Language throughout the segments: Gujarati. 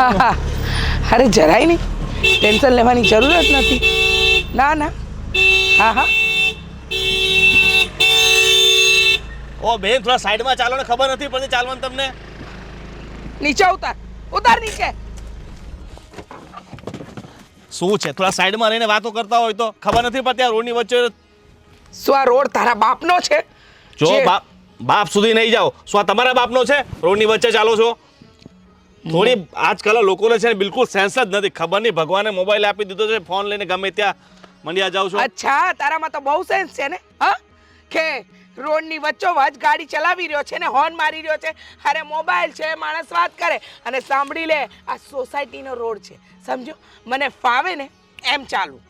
અરે જરાય નહીં, ટેન્શન લેવાની જરૂર જ નથી. ના ના, હા હા. ઓ બેન, થોડા સાઈડમાં ચાલો ને, ખબર નથી પડતી ચાલવાનું તમને. નીચે ઉતાર, ઉતાર નીચે. શું છે, થોડા સાઈડમાં રહીને વાતો કરતા હોય તો ખબર નથી પડતી આ રોડની વચ્ચે. શું આ રોડ તારા બાપનો છે? જો બાપ સુધી નહીં જાઓ. શું આ તમારા બાપનો છે? રોડની વચ્ચે ચાલો છો. થોડી આજકાલ લોકોને છે ને બિલકુલ સેન્સ જ નથી. ખબર નહીં ભગવાને મોબાઈલ આપી દીધો છે, ફોન લઈને ગમે ત્યાં મંડ્યા જાવ છો. અચ્છા, તારામાં તો બહુ સેન્સ છે ને, હા? કે રોડની વચ્ચોવચ ગાડી ચલાવી રહ્યો છે ને હોર્ન મારી રહ્યો છે. અરે મોબાઈલ છે, માણસ વાત કરે. અને સાંભળી લે, આ સોસાયટીનો રોડ છે, સમજો. મને ફાવે ને એમ ચાલુ.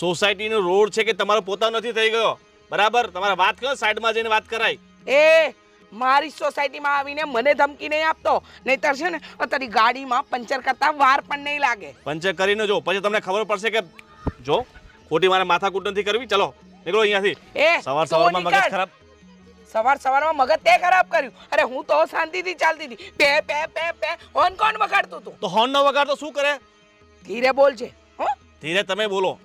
સોસાયટીનો રોડ છે કે તમારો પોતાનો નથી થઈ ગયો? બરાબર, તમારે વાત કરો, સાઈડમાં જઈને વાત કરાય. એ મારી સોસાયટીમાં આવીને મને ધમકી નહીં આપતો, નહીતર છે ને તારી ગાડીમાં પંચર કરતા વાર પણ નહીં લાગે. પંચર કરીને જો, પછી તમને ખબર પડશે કે જો ખોટી મારે માથાકૂટ નથી કરવી. ચલો નીકળો અહીંયાથી. સવારમાં મગજ ખરાબ. સવારમાં મગજ તે ખરાબ કર્યું. અરે હું તો શાંતિથી ચાલતી હતી, pay pay pay pay horn કોણ વગાડતું હતું? તો હોર્ન ન વગાડતો શું કરે? ધીરે બોલજે. હો, ધીરે તમે બોલો.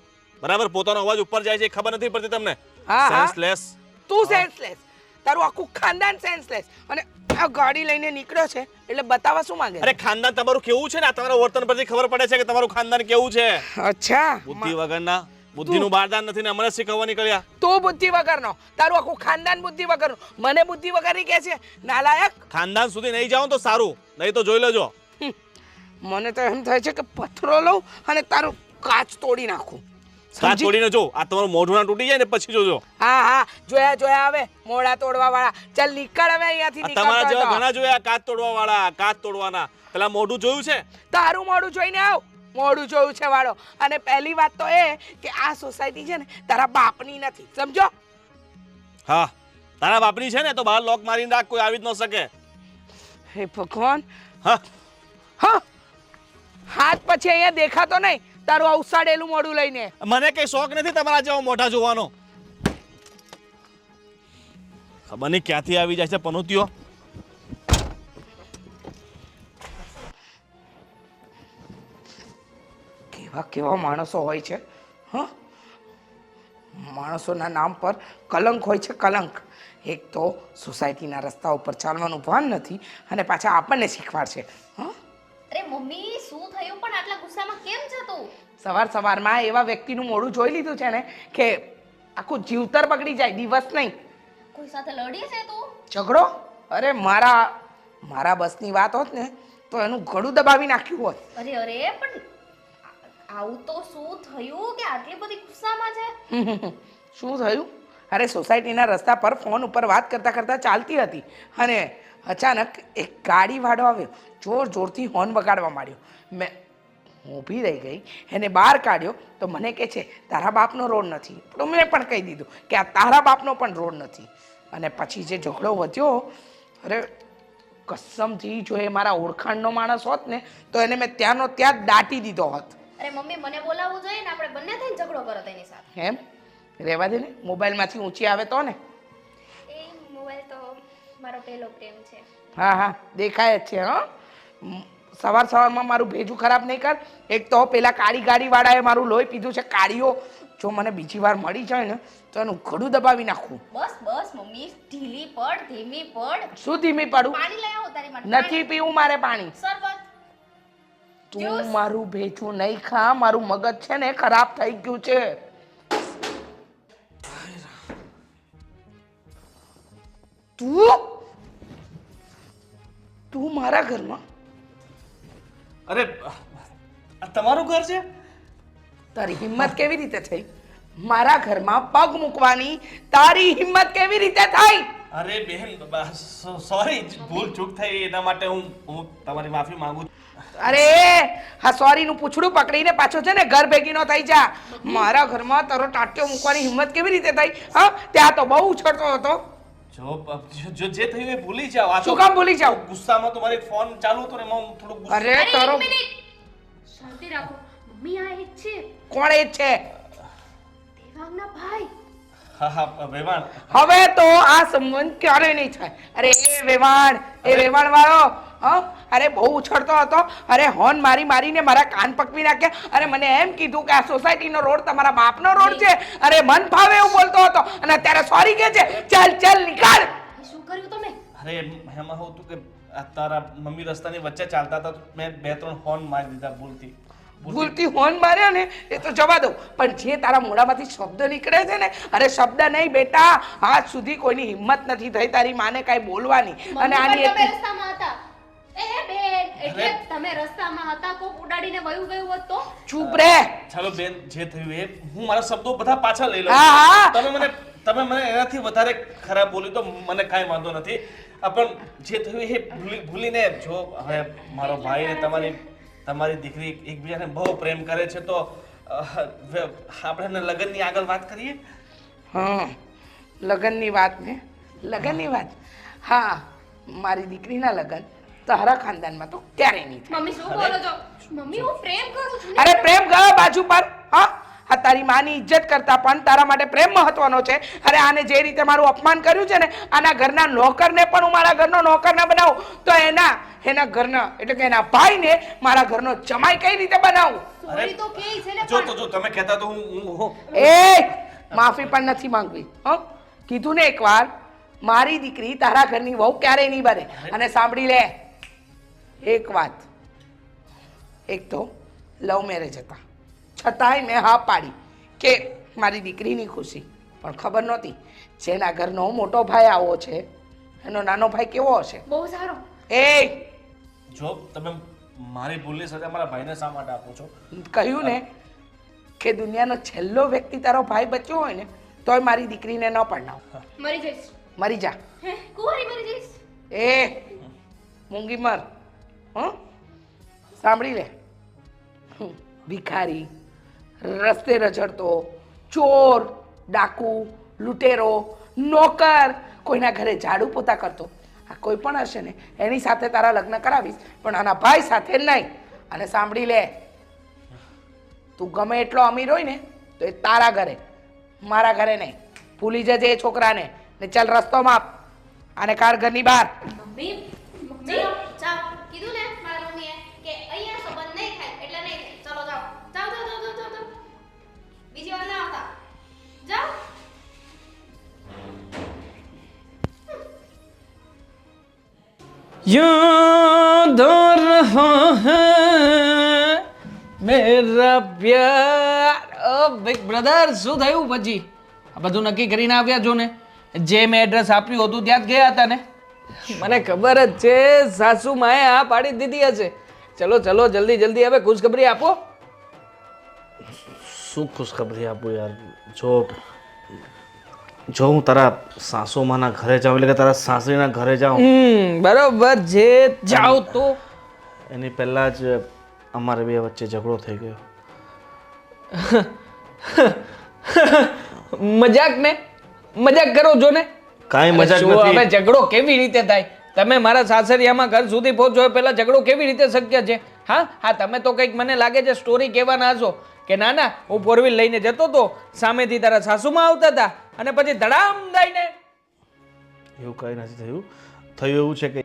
બરાબર, પોતાનો અવાજ ઉપર જાય છે, ખબર નથી પડતી તમને. હા સેન્સલેસ. તું સેન્સલેસ, તારું આખું ખાનદાન સેન્સલેસ. અને આ ગાડી લઈને નીકળ્યો છે એટલે બતાવવા શું માંગે? અરે ખાનદાન તમારું કેવું છે ને, આ તમારા વર્તન પરથી ખબર પડે છે કે તમારું ખાનદાન કેવું છે. અચ્છા, બુદ્ધિ વગરના, બુદ્ધિનું બારદાન નથી ને અમને શીખવવા નીકળ્યા. તું બુદ્ધિ વગરનો, તારું આખું ખાનદાન બુદ્ધિ વગરનું. મને બુદ્ધિ વગરની કહે છે, નાલાયક. ખાનદાન સુધી નહીં જાઓ તો સારું, નહીં તો જોઈ લેજો. મને તો એમ થાય છે કે પથ્થરો લઉં અને તારું કાચ તોડી નાખું. કાચ તોડીને જો, આ તમારું મોઢું ના તૂટી જાય ને પછી જોજો. હા હા, જોયા આવે મોઢા તોડવા વાળા. ચાલ નીકળ હવે અહીંયાથી. તમારા જેવા ઘણા જોયા કાચ તોડવા વાળા, કાચ તોડવાના. પેલા મોઢું જોયું છે? તારું મોઢું જોઈને આવ. મોઢું જોયું છે વાળો. અને પહેલી વાત તો એ કે આ સોસાયટી છે ને તારા બાપની નથી, સમજો. હા, તારા બાપની છે ને તો બહાર લોક મારીને રાખ, કોઈ આવી જ ન શકે. હે ભગવાન. હા હા, હાથ પછી અહીંયા દેખાતો નહીં તારું અવસાડેલું મોઢું લઈને. મને કઈ શોખ નથી તમારા જેવા મોઢા જોવાનો. ખબર નહીં ક્યાંથી આવી જાય છે પનોતીઓ. કેવા કેવા માણસો હોય છે, હા? માણસોના નામ પર કલંક હોય છે, કલંક. એક તો સોસાયટીના રસ્તા ઉપર ચાલવાનું ભાન નથી અને પાછા આપણને શીખવાડશે. હા, અરે મમ્મી, શું થયું પણ આટલા ગુસ્સામાં કેમ છે તું? સવારમાં એવા વ્યક્તિનું મોઢું જોઈ લીધું છે ને કે આખું જીવતર બગડી જાય, દિવસ નહીં. કોઈ સાથે લડી છે તું? ઝઘડો? અરે મારા બસની વાત હોત ને તો એનું ગળું દબાવી નાખ્યું હોત. અરે પણ આવું તો શું થયું કે આટલી બધી ગુસ્સામાં છે? શું થયું? અરે સોસાયટીના રસ્તા પર ફોન ઉપર વાત કરતા કરતા ચાલતી હતી અને અચાનક એક ગાડીવાળો આવ્યો, જોરથી હોર્ન વગાડવા માંડ્યો. મેં ઊભી રહી ગઈ, એને બહાર કાઢ્યો તો મને કહે છે તારા બાપનો રોડ નથી. તો મેં પણ કહી દીધું કે આ તારા બાપનો પણ રોડ નથી. અને પછી જે ઝઘડો વધ્યો, અરે કસમથી જો એ મારા ઓળખાણનો માણસ હોત ને તો એને મેં ત્યાંનો ત્યાં જ દાટી દીધો હોત. અરે મમ્મી, મને બોલાવવું જોઈએ ને, આપણે બંને થઈને ઝઘડો કરો તેની સાથે. એમ રહેવા દે ને, મોબાઈલમાંથી ઊંચી આવે તો ને. એ મોબાઈલ તો મારો પહેલો પ્રેમ છે. હા, દેખાય જ છે. હા, સવારમાં મારું ભેજું ખરાબ નહીં કર. એક તો પેલા કાળી ગાડીવાળાએ મારું લોહી પીધું છે. કાળીઓ જો મને બીજી વાર મળી જાય ને તો એનું ઘડું દબાવી નાખું. બસ મમ્મી, ઢીલી પડ, ધીમી પડ. શું ધીમી પડું? પાણી લઈ આવો તારી માટે. નથી પીવું મારે પાણી. શરબત. તું મારું ભેજું નહીં ખા, મારું મગજ છે ને ખરાબ થઈ ગયું છે. તું મારા ઘરમાં? અરે તમારું ઘર છે? તારી હિંમત કેવી રીતે થઈ મારા ઘરમાં પગ મૂકવાની? તારી હિંમત કેવી રીતે થઈ? અરે બહેન, સોરી, ભૂલ ચૂક થઈ એના માટે હું તમારી માફી માંગુ છું. અરે હા, સોરી નું પૂછડું પકડીને પાછો છે ને ઘર ભેગી નો થઈ જા. મારા ઘરમાં તારો ટાટ્યો મૂકવાની હિંમત કેવી રીતે થઈ? હા, ત્યાં તો બહુ ઉછળતો હતો. જો જે થયું એ ભૂલી જાવ. શું કામ ભૂલી જાવ? ગુસ્સામાં તો મારી ફોન ચાલુ હતો ને એમાં હું થોડું ગુસ્સો. અરે તારો શાંતિ રાખો મમ્મી. આ એક છે. કોણ એ છે? દેવાંગના ભાઈ. હા, વેવાણ. હવે તો આ સંબંધ ક્યારે નહીં થાય. અરે એ વેવાણ વાળો, હા, અરે બહુ ઉછળતો હતો. અરે હોર્ન મારી મારીને મારા કાન પકવી નાખ્યા. અરે મને એમ કીધું કે આ સોસાયટીનો રોડ તમારા બાપનો રોડ છે. અરે મન ફાવે એવું બોલતો હતો અને અત્યારે સોરી કહે છે. ચાલ ચાલ નીકળ. શું કર્યું તમે? અરે એમાં હું હતું કે આ તારા મમ્મી રસ્તાની વચ્ચે ચાલતા હતા તો મેં 2-3 હોર્ન મારી દીધા ભૂલથી હોર્ન માર્યા ને એ તો જવા દઉં, પણ જે તારા મોઢામાંથી શબ્દ નીકળે છે ને, અરે શબ્દ નહીં બેટા, આજ સુધી કોઈની હિંમત નથી થઈ તારી માને કાંઈ બોલવાની. અને આની તમે એટલી- રસ્તામાં હતા. એ બેન, એટલે તમે રસ્તામાં હતા, કોક ઉડાડીને વયું ગયું હોત તો? ચૂપ રે. ચાલો બેન, જે થયું એ હું મારા શબ્દો બધા પાછા લઈ લઉં. હા, હા. તમે મને એનાથી વધારે ખરાબ બોલી તો મને કાંઈ વાંધો નથી. પણ જે થયું એ ભૂલીને જો હવે મારો ભાઈ ને તમારી દીકરી એકબીજાને બહુ પ્રેમ કરે છે તો આપણે લગ્નની આગળ વાત કરીએ. હા, લગ્નની વાત ને લગ્નની વાત. હા, મારી દીકરીના લગ્ન તારા ખાનદાનમાં તો ક્યારેય નહીં થાય. મમ્મી શું બોલો છો? મમ્મી હું પ્રેમ કરું છું ને. અરે પ્રેમ ગયો બાજુ પર. હા, આ તારી માની ઇજ્જત કરતા પણ તારા માટે પ્રેમ મહત્વનો છે. અરે આને જે રીતે મારું અપમાન કર્યું છે ને, આના ઘરના નોકરને પણ હું મારા ઘરનો નોકર ના બનાવું તો એના ઘરના એટલે કે એના ભાઈને મારા ઘરનો જમાઈ કઈ રીતે બનાવું? સોરી તો કે છે ને જો તમે કહેતા તો હું એ માફી પણ નથી માંગવી. હં, કીધું ને એકવાર, મારી દીકરી તારા ઘરની વહુ ક્યારેય નહીં બને. અને સાંભળી લે એક વાત, એક તો લવ મેરેજ હતા, છતાંય મેં હા પાડી કે મારી દીકરીની ખુશી. પણ ખબર નહોતી જેના ઘરનો મોટો ભાઈ આવો છે એનો નાનો ભાઈ કેવો હશે. બહુ સારો. એ જો તમે મારી ભૂલની સજા મારા ભાઈને શા માટે આપો છો? કહ્યું ને કે દુનિયાનો છેલ્લો વ્યક્તિ તારો ભાઈ બચ્યો હોય ને તોય મારી દીકરીને ન પરણાવ. મરી જઈશ. મરી જા. હે, કુંવારી મરી જઈશ. એ મૂંગી મર. હં, સાંભળી લે. ભિખારી, રસ્તે રઝળતો, ચોર, ડાકુ, લૂંટેરો, નોકર, કોઈના ઘરે ઝાડુ પોતા કરતો, આ કોઈ પણ હશે ને એની સાથે તારા લગ્ન કરાવીશ, પણ આના ભાઈ સાથે નહીં. અને સાંભળી લે, તું ગમે એટલો અમીર હોય ને તો એ તારા ઘરે, મારા ઘરે નહીં. ભૂલી જજે એ છોકરાને ને ચાલ રસ્તો માપ આને કાર ઘરની બહાર. મમ્મી, મમ્મી, ચાલ. કીધું ને મારા મમ્મીએ કે અહીંયા સંબંધ નહીં થાય એટલે નહીં થાય. ચલો જાઓ. જાઓ, જાઓ, જાઓ, જાઓ, જાઓ. બીજી વાર ના આવતા. જાઓ. याद रहा है मेरा प्यार. બિગ બ્રધર, શું થયું પછી? આ બધું નક્કી કરીને આવ્યા છો ને? જે મેં એડ્રેસ આપ્યું હતું ત્યાં જ ગયા હતા ને? મને ખબર જ છે સાસુ માએ આ પાડી દીધી હશે. ચલો ચલો, જલ્દી જલ્દી હવે ખુશખબરી આપો. શું ખુશખબરી આપું યાર? જો હું તારા સાસુમાના ઘરે જાઉં એટલે કે તારા સાસરીના ઘરે જાઉં બરોબર છે, જાઓ તો. એની પહેલા જ અમારે બે વચ્ચે ઝઘડો થઈ ગયો. મજાક કરો છો ને? કાંઈ મજાક શું હવે નથી. ઝઘડો કેવી રીતે થાય? તમે મારા સાસરિયામાં ઘર સુધી પહોંચો એ પહેલા ઝઘડો કેવી રીતે શક્ય છે? હા, તમે તો કંઈક મને લાગે છે સ્ટોરી કહેવાના હશો કે ના ના, હું ફોર વ્હીલ લઈને જતો તો, સામેથી તારા સાસુમાં આવતા હતા અને પછી ધડામ દઈને. એવું કંઈ નથી થયું. થયું એવું છે કે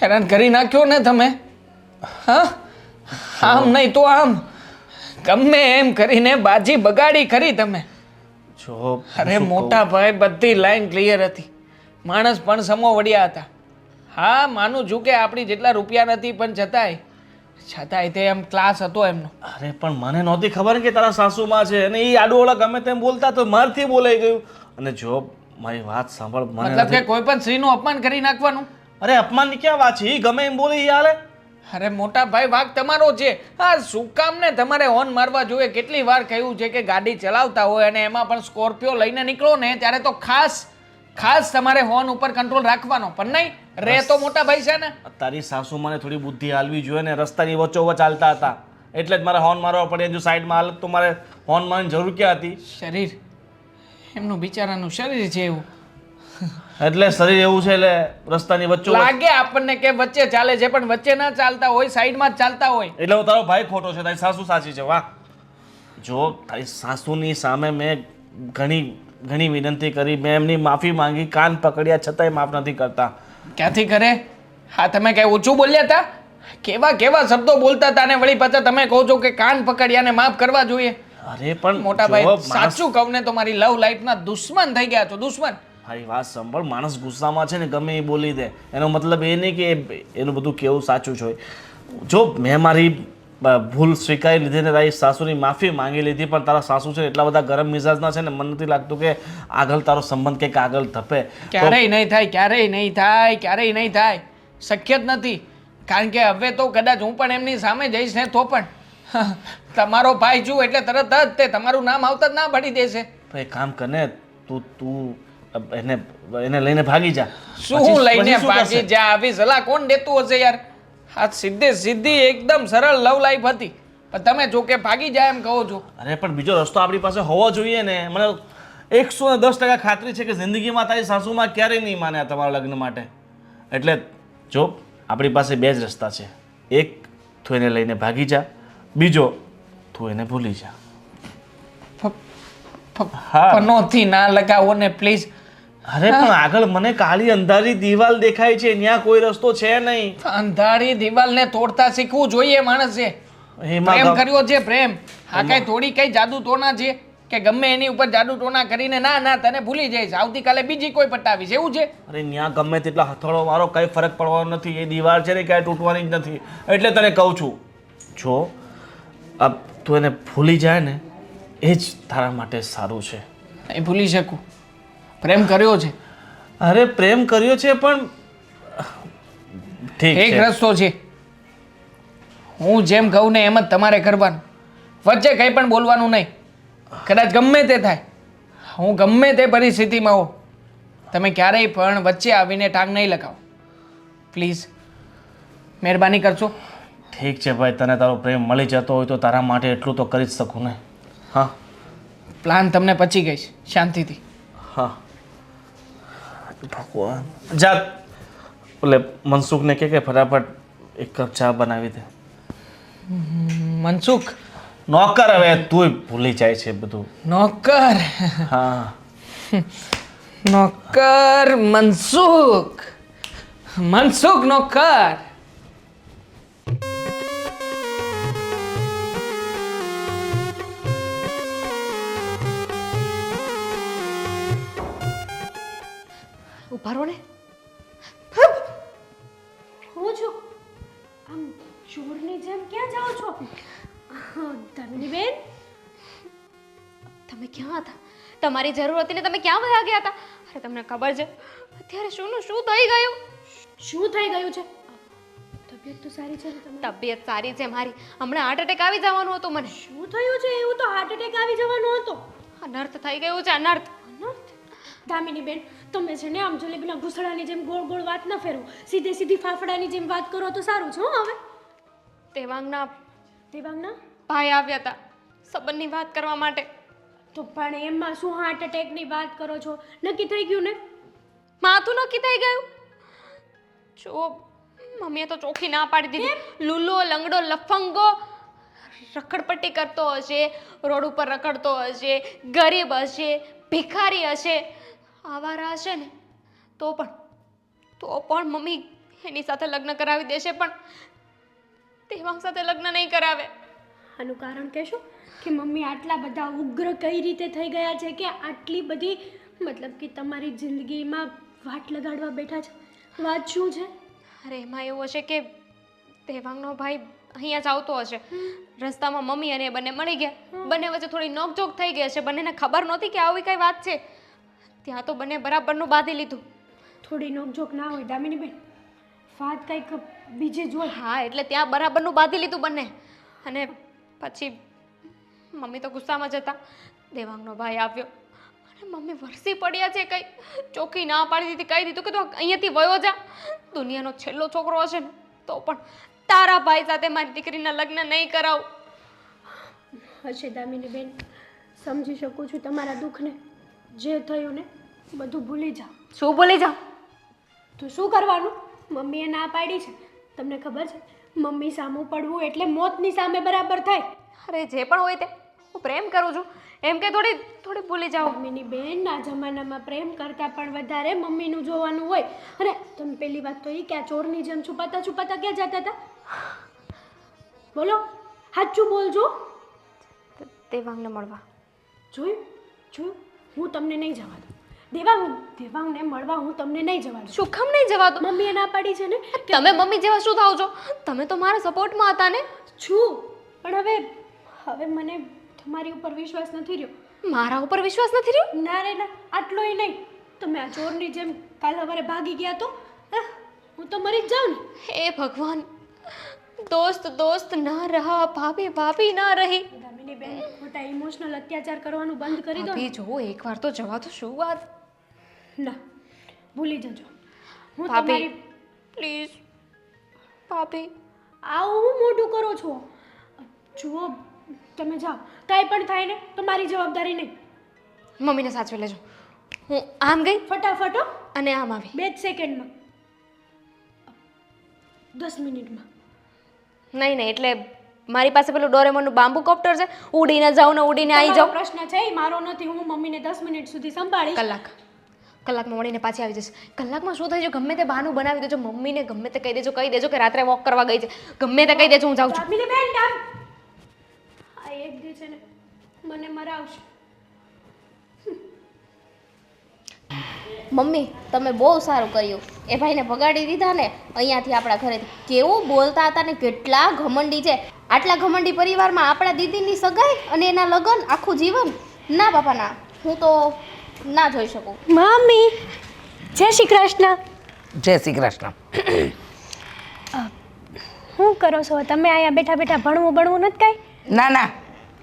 હેરાન કરી નાખ્યો ને તમે. હા, આમ નહીં તો આમ, ગમે એમ કરીને બાજી બગાડી ખરી તમે. જો અરે મોટા ભાઈ, બધી લાઈન ક્લિયર હતી, માણસ પણ સમો વળ્યા હતા. હા, માનું છું કે આપણી જેટલા રૂપિયા નથી, પણ છતાંય તે એમ ક્લાસ હતો એમનો. અરે પણ મને નહોતી ખબર કે તારા સાસુમાં છે અને એ આડુઓળા ગમે તેમ બોલતા તો મારથી બોલાઈ ગયું. અને જો મારી વાત સાંભળ, મને મતલબ કે નથી- કોઈ પણ સ્ત્રીનું અપમાન કરી નાખવાનું? અરે અપમાનની ક્યાં વાત છે? એ ગમે એમ બોલે એ હાલે. અરે મોટા ભાઈ, વાંક તમારો છે. હા, શું કામ ને તમારે હોર્ન મારવા જોઈએ? કેટલી વાર કહ્યું છે કે ગાડી ચલાવતા હોય અને એમાં પણ સ્કોર્પિયો લઈને નીકળો ને ત્યારે તો ખાસ તમારે હોર્ન ઉપર કંટ્રોલ રાખવાનો. પણ નહીં રે તો મોટા ભાઈ છે ને. તારી સાસુમાને થોડી બુદ્ધિ હાલવી જોઈએ ને. રસ્તાની વચ્ચોવચ ચાલતા હતા એટલે જ મારે હોર્ન મારવા પડે. જો સાઈડમાં હાલત તો મારે હોર્ન મારવાની જરૂર ક્યાં હતી? શરીર એમનું બિચારાનું શરીર છે એવું. એટલે શરીર એવું છે એટલે રસ્તાની વચ્ચે લાગે આપણને કે વચ્ચે ચાલે છે પણ વચ્ચે ના ચાલતા હોય, સાઈડમાં જ ચાલતા હોય. એટલે હું તારો ભાઈ ખોટો છે, તારી સાસુ સાચી છે. વાહ, જો તારી સાસુની સામે મેં ઘણી વિનંતી કરી, મેં એમની માફી માંગી, કાન પકડ્યા, છતાંય માફ નથી કરતા. ક્યાંથી કરે? હા, તમે કઈ ઓછું બોલ્યા હતા? કેવા કેવા શબ્દો બોલતા હતા ને વળી પાછા તમે કહો છો કે કાન પકડ્યા ને માફ કરવા જોઈએ. અરે પણ મોટા જો ભાઈ, માણસ- સાચું કહું ને તો મારી લવ લાઈફના દુશ્મન થઈ ગયા છો, દુશ્મન. મારી વાત સાંભળ, માણસ ગુસ્સામાં છે ને ગમે એ બોલી દે, એનો મતલબ એ નહીં કે એનું બધું કેવું સાચું જ હોય. જો મેં મારી ભૂલ સ્વીકારી લીધી ને તારી સાસુની માફી માંગી લીધી, પણ તારા સાસુ છે એટલા બધા ગરમ મિજાજના છે ને, મને નથી લાગતું કે આગળ તારો સંબંધ કંઈક આગળ ધપે. ક્યારેય નહીં થાય, ક્યારેય નહીં થાય, ક્યારેય નહીં થાય. શક્ય જ નથી. કારણ કે હવે તો કદાચ હું પણ એમની સામે જઈશ ને તો પણ તમારો ભાઈ છું એટલે તરત જ તે તમારું નામ આવતા જ ના પાડી દેશે. એક કામ કરને, તું એને લઈને ભાગી જા. શું પછી લઈને શું ભાગી કરશે? જા? આવી સલાહ કોણ દેતું હશે યાર? આ સીધી એકદમ સરળ લવ લાઈફ હતી, પણ તમે જો કે ભાગી જાય એમ કહો છો. અરે પણ બીજો રસ્તો આપણી પાસે હોવો જોઈએ ને. મને 110% ખાતરી છે કે જિંદગીમાં તારી સાસુમાં ક્યારેય નહીં માને આ તમારા લગ્ન માટે. એટલે જો આપણી પાસે બે જ રસ્તા છે. એક, તું એને લઈને ભાગી જા. બીજો, તું એને ભૂલી જા. હા. પનોથી ના લગાવો ને પ્લીઝ. અરે પણ આગળ મને કાળી અંધારી દિવાલ દેખાય છે, ત્યાં કોઈ રસ્તો છે નહીં. અંધારી દિવાલને તોડતા શીખવું જોઈએ માણસે. એમાં પ્રેમ ગમ- કર્યો છે, પ્રેમ. હા, કઈ થોડી કઈ જાદુ ટોના છે કે ગમે એની ઉપર જાદુ ટોના કરીને ના તને ભૂલી જઈશ, આવતીકાલે બીજી કોઈ પટાવીશ, એવું છે? અરે ત્યાં ગમે તેટલા હથોડો મારો કઈ ફરક પડવાનો નથી. એ દિવાલ છે ને ક્યાંય તૂટવાની જ નથી. એટલે તને કહું છું, જો અબ તું એને ભૂલી જાય ને એ જ તારા માટે સારું છે. નહીં ભૂલી શકું. પ્રેમ કર્યો છે. અરે પ્રેમ કર્યો છે પણ ઠીક એક છે. રસ્તો છે. હું જેમ કહું ને એમ જ તમારે કરવાનું. વચ્ચે કંઈ પણ બોલવાનું નહીં. કદાચ ગમે તે થાય, હું ગમે તે પરિસ્થિતિમાં હોઉં, તમે ક્યારેય પણ વચ્ચે આવીને ટાંગ નહીં લગાવો. પ્લીઝ, મહેરબાની કરશો. ઠીક છે ભાઈ, તને તારો પ્રેમ મળી જતો હોય તો તારા માટે એટલું તો કરી જ શકું ને. હા પ્લાન તમને પચી ગઈ છે, શાંતિથી. હા ભગવાન, જા એટલે મનસુખને કે ફટાફટ એક કપ ચા બનાવી દે. મનસુખ? નોકર હવે તું ભૂલી જાય છે બધું. નોકર? હા નોકર મનસુખ. મનસુખ નોકર. ઉભા રહો ને. હું છું આમ ચોરની જેમ ક્યાં જાઓ છો? ધનની બેન, તમે ક્યાં હતા? તમારી જરૂર હતી ને તમે ક્યાં વયા ગયા હતા? અરે તમને ખબર છે અત્યારે શું થઈ ગયું? શું થઈ ગયું છે? તબિયત તો સારી છે ને તમારી? તબિયત સારી છે મારી. હમણાં હાર્ટ એટેક આવી જવાનું હતું મને. શું થયું છે એવું? તો હાર્ટ એટેક આવી જવાનો હતો. અનર્થ થઈ ગયું છે, અનર્થ. અનર્થ? દામિની બેન, તમે છે ને આમ જલેબીના ઘૂસડાની જેમ ગોળ ગોળ વાત ન ફેરવો. સીધી ફાફડાની જેમ વાત કરો તો સારું છે. હવે દેવાંગના દેવાંગના ભાઈ આવ્યા હતા સંબંધની વાત કરવા માટે. તો પણ એમાં શું હાર્ટ એટેકની વાત કરો છો? નક્કી થઈ ગયું ને? માથું નક્કી થઈ ગયું. જો મમ્મીએ તો ચોખ્ખી ના પાડી દીધી. લુલો લંગડો લફંગો રખડપટ્ટી કરતો હશે, રોડ ઉપર રખડતો હશે, ગરીબ હશે, ભિખારી હશે, આવારા હશે ને તો પણ મમ્મી એની સાથે લગ્ન કરાવી દેશે, પણ દેવાંગ સાથે લગ્ન નહીં કરાવે. આનું કારણ કહેશો કે મમ્મી આટલા બધા ઉગ્ર કઈ રીતે થઈ ગયા છે કે આટલી બધી મતલબ કે તમારી જિંદગીમાં વાટ લગાડવા બેઠા છે? વાત શું છે? અરે એમાં એવું હશે કે દેવાંગનો ભાઈ અહીંયા જ આવતો હશે. રસ્તામાં મમ્મી અને એ બંને મળી ગયા. બંને વચ્ચે થોડી નોકઝોક થઈ ગઈ હશે. બંનેને ખબર નહોતી કે આવી કઈ વાત છે. ત્યાં તો બંને બરાબરનું બાંધી લીધું. થોડી નોકઝોક ના હોય દામિની બેન, વાત કંઈક બીજે જ હોય. હા, એટલે ત્યાં બરાબરનું બાંધી લીધું બંને. અને પછી મમ્મી તો ગુસ્સામાં જ હતા. દેવાંગનો ભાઈ આવ્યો અને મમ્મી વરસી પડ્યા છે. કઈ ચોખ્ખી ના પાડી દીધી, કહી દીધું કે તું અહીંયાથી વયો જા. દુનિયાનો છેલ્લો છોકરો હશે ને તો પણ તારા ભાઈ સાથે મારી દીકરીના લગ્ન નહીં કરાવું. હશે દામિની બેન, સમજી શકું છું તમારા દુઃખને, જે થયું ને બધું ભૂલી જાઓ. શું બોલી જાઓ? તો શું કરવાનું? મમ્મીએ ના પાડી છે. તમને ખબર છે મમ્મી સામું પડવું એટલે મોતની સામે બરાબર થાય. અરે જે પણ હોય તે હું પ્રેમ કરું છું એમ કે થોડી થોડી ભૂલી જાઓ. મમ્મીની બહેનના જમાનામાં પ્રેમ કરતાં પણ વધારે મમ્મીનું જોવાનું હોય. અને તમે પહેલી વાત તો એ કે આ ચોરની જેમ છુપાતા છુપાતા ક્યાં જતા હતા? બોલો, સાચું બોલજો. દેવાંગને મળવા. જોયું જોયું, હું તમને નહીં જવા દઉં. દેવાંગને મળવા હું તમને નહીં જવા દઉં. શું કામ નહીં જવા દો? મમ્મીએ ના પાડી છે ને. તમે મમ્મી જેવા શું થાવ છો? તમે તો મારા સપોર્ટમાં હતા ને. છું, પણ હવે મને તમારી ઉપર વિશ્વાસ નથી રહ્યો. મારા ઉપર વિશ્વાસ નથી રહ્યો? ના રે ના, આટલોય નહીં. તમે આ ચોરની જેમ કાલ સવારે ભાગી ગયા તો હું તો મરી જ જાઉં ને. હે ભગવાન, दोस्त दोस्त ना रहा, भाभी भाभी ना રહી. દામિની બેન, મોટા ઇમોશનલ અત્યાચાર કરવાનું બંધ કરી દો. ભાભી જો એકવાર તો જવા તો શું વાત. ના, ભૂલી જજો. હું ભાભી તમારી પ્લીઝ ભાભી. આવું હું મોઢું કરો છો. જુઓ, તમે જાઓ, કાંઈ પણ થાય ને તો મારી જવાબદારી નહીં. મમ્મીને સાચવી લેજો. હું આમ ગઈ ફટાફટ હો. અને આમ આવી. 2 સેકન્ડમાં, 10 મિનિટમાં. નહીં નહીં, એટલે મારી પાસે પેલું ડોરેમોનનું બાંબુ કોપ્ટર છે, ઉડીને જાઉં ને ઉડીને આવી તમારો જાઉં. પ્રશ્ન છે એ મારો નથી. હું મમ્મીને 10 મિનિટ સુધી સંભાળીશ. કલાકમાં મળીને પાછી આવી જશે. કલાકમાં શું થાય છે? ગમે તે બહાનું બનાવી દેજો, મમ્મીને ગમે તે કહી દેજો કે રાત્રે વોક કરવા ગઈ છે. ગમે તે કહી દેજો, હું જાઉં છું. દામિની બેન, આ એક દી છે ને મને મરાવશે. મમ્મી તમે બહુ સારું કર્યું. એ ભાઈને ભગાડી દીધા ને અહીંયાથી આપણા ઘરેથી. કેવું બોલતા હતા ને કેટલા ઘમંડી છે. આટલા ઘમંડી પરિવારમાં આપણા દીદીની સગાઈ અને એના લગ્ન આખું જીવન. ના બાપા ના, હું તો ના જોઈ શકું. મમ્મી, જય શ્રી કૃષ્ણ. જય શ્રી કૃષ્ણ. શું કરો છો તમે? અહીંયા બેઠા બેઠા ભણવું નથી કાંઈ? ના ના,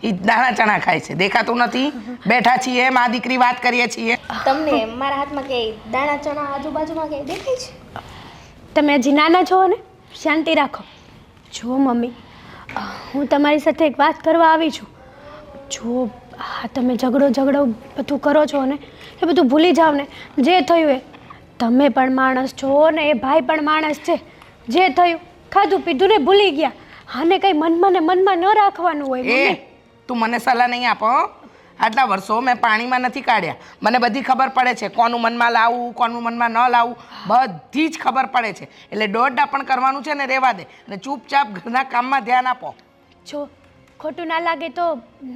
એ દાણા ચણા ખાય છે, દેખાતું નથી. બેઠા છીએ, મા દીકરી વાત કરીએ છીએ. તમને મારા હાથમાં કે દાણા ચણા આજુબાજુમાં કે દેખાય છે? તમે હજી નાના છો ને, શાંતિ રાખો. જુઓ મમ્મી, હું તમારી સાથે એક વાત કરવા આવી છું. જો હા, તમે ઝઘડો બધું કરો છો ને એ બધું ભૂલી જાઓ ને. જે થયું એ, તમે પણ માણસ છો ને એ ભાઈ પણ માણસ છે. જે થયું ખાધું પીધું ને ભૂલી ગયા. આને કંઈ મનમાં ન રાખવાનું હોય. એ તું મને સલાહ નહીં આપો. આટલા વર્ષો મેં પાણીમાં નથી કાઢ્યા. મને બધી ખબર પડે છે, કોનું મનમાં લાવવું, કોનું મનમાં ન લાવવું, બધી જ ખબર પડે છે. એટલે દોડડા પણ કરવાનું છે ને રહેવા દે, અને ચૂપચાપ ઘરના કામમાં ધ્યાન આપો. જો ખોટું ના લાગે તો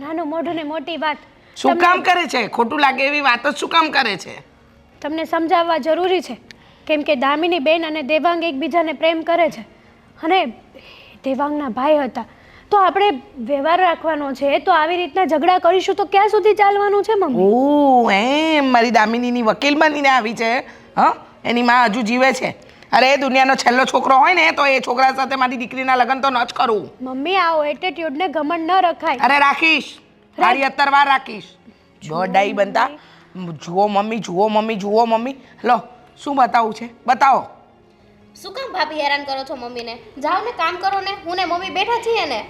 નાનું મોઢું ને મોટી વાત. શું કામ કરે છે? ખોટું લાગે એવી વાત જ શું કામ કરે છે? તમને સમજાવવા જરૂરી છે, કેમ કે દામિની બેન અને દેવાંગ એકબીજાને પ્રેમ કરે છે. અને દેવાંગના ભાઈ હતા, તો આપણે વ્યવહાર રાખવાનો છે. તો આવી રીતના ઝઘડા કરીશું તો ક્યાં સુધી ચાલવાનું છે મમ્મી? ઓ એમ મારી દામિનીની વકીલ બનીને આવી છે? હા, એની માં હજુ જીવે છે. અરે દુનિયાનો છેલ્લો છોકરો હોય ને તો એ છોકરા સાથે મારી દીકરીના લગ્ન તો ન જ કરું. મમ્મી, આવો એટીટ્યુડને ઘમંડ ન રખાય. અરે રાખીશ, તારી 70 વાર રાખીશ. દોડાઈ બનતા. જુઓ મમ્મી. લો, શું બતાવું છે? બતાવો. શું કામ ભાભી હેરાન કરો છો મમ્મીને? જાઓ ને કામ કરો ને. હું ને મમ્મી બેઠા છીએ ને.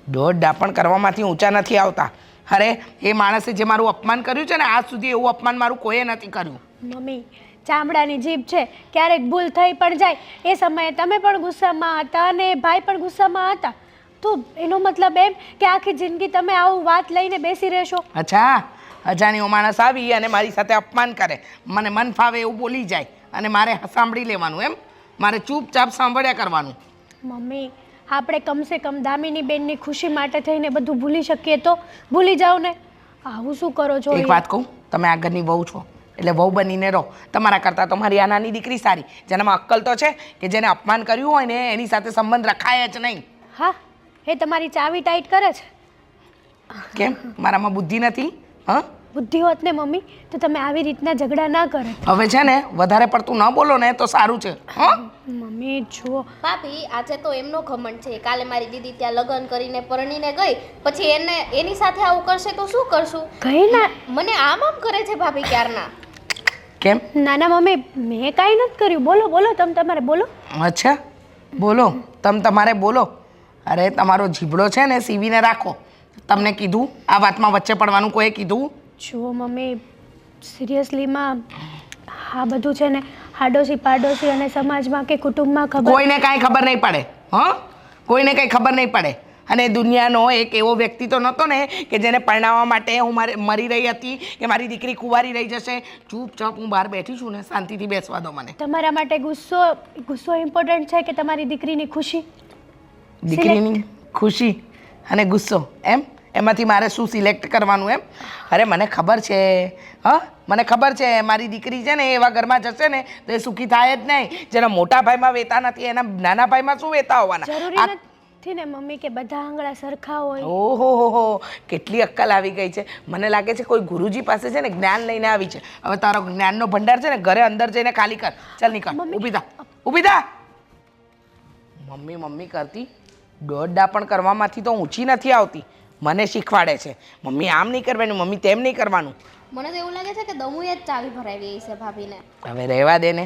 દોડડા પણ કરવામાંથી ઊંચા નથી આવતા. અરે એ માણસે જે મારું અપમાન કર્યું છે ને, આજ સુધી એવું અપમાન મારું કોઈએ નથી કર્યું. મમ્મી, ચામડાની જીભ છે, ક્યારેક ભૂલ થઈ પણ જાય. એ સમયે તમે પણ ગુસ્સામાં હતા અને ભાઈ પણ ગુસ્સામાં હતા. તો એનો મતલબ એમ કે આખી જિંદગી તમે આવું વાત લઈને બેસી રહેશો? અચ્છા, અજાણ્યો માણસ આવી અને મારી સાથે અપમાન કરે, મને મન ફાવે એવું બોલી જાય અને મારે સાંભળી લેવાનું એમ? મારે ચૂપચાપ સાંભળ્યા કરવાનું. મમ્મી, આપણે કમસે કમ દામિની બેનની ખુશી માટે થઈને બધું ભૂલી શકીએ તો ભૂલી જાઓ ને. આવું શું કરો છો? એક વાત કહું, તમે આ ઘરની વહુ છો એટલે વહુ બનીને રહો. તમારા કરતાં તો મારી આ નાની દીકરી સારી, જેનામાં અક્કલ તો છે કે જેને અપમાન કર્યું હોય ને એની સાથે સંબંધ રખાય જ નહીં. હા, એ તમારી ચાવી ટાઈટ કરે છે. કેમ? મારામાં બુદ્ધિ નથી? હા, બુદ્ધિ હોત ને મમ્મી તો તમે આવી રીતના ઝઘડા ના કરે. હવે છે ને વધારે પડતું ન બોલો ને તો સારું છે. હા મમ્મી જુઓ, ભાભી આજે તો એમનો ઘમંડ છે. કાલે મારી દીદી ત્યાં લગ્ન કરીને પરણીને ગઈ, પછી એની સાથે આવું કરશે તો શું કરશું? કઈ ના. મને આમ કરે છે ભાભી ક્યારના. કેમ? નાના મમ્મી, મેં કાંઈ નથી કર્યું. બોલો તમે તમારે બોલો. અચ્છા, બોલો તમારે બોલો. અરે તમારો જીભડો છે ને સીવીને રાખો. તમને કીધું આ વાતમાં વચ્ચે પડવાનું કોઈ કીધું? જુઓ મમ્મી, સિરિયસલીમાં આ બધું છે ને આડોશી પાડોશી અને સમાજમાં કે કુટુંબમાં ખબર કોઈને કાંઈ ખબર નહીં પડે હા કોઈને કંઈ ખબર નહીં પડે. અને દુનિયાનો એક એવો વ્યક્તિ તો નહોતો ને કે જેને પરણાવવા માટે હું મરી રહી હતી કે મારી દીકરી કુંવારી રહી જશે. ચૂપચાપ હું બહાર બેઠી છું ને, શાંતિથી બેસવા દો મને. તમારા માટે ગુસ્સો ઇમ્પોર્ટન્ટ છે કે તમારી દીકરીની ખુશી? દીકરીની ખુશી અને ગુસ્સો એમાંથી મારે શું સિલેક્ટ કરવાનું એમ? અરે મને ખબર છે મને ખબર છે મારી દીકરી છે ને એવા ઘરમાં જશે ને તો એ સુખી થાય જ નહીં. જેના મોટા ભાઈમાં વેતા નથી એના નાના ભાઈમાં શું વેતા હોવાના? જરૂરી નથી ને મમ્મી કે બધા આંગળા સરખા હોય. ઓહો કેટલી અક્કલ આવી ગઈ છે. મને લાગે છે કોઈ ગુરુજી પાસે છે ને જ્ઞાન લઈને આવી છે. હવે તારો જ્ઞાનનો ભંડાર છે ને ઘરે અંદર જઈને ખાલી કર. ચાલ નીકળ, ઊભી થા. મમ્મી મમ્મી કરતી દોડડા પણ કરવામાંથી તો ઊંચી નથી આવતી. મને શીખવાડે છે મમ્મી આમ નહીં કરવાનું, મમ્મી તેમ નહીં કરવાનું. મને તો એવું લાગે છે કે દમુએ જ ચાવી ભરાવી છે ભાભીને. હવે રહેવા દે ને.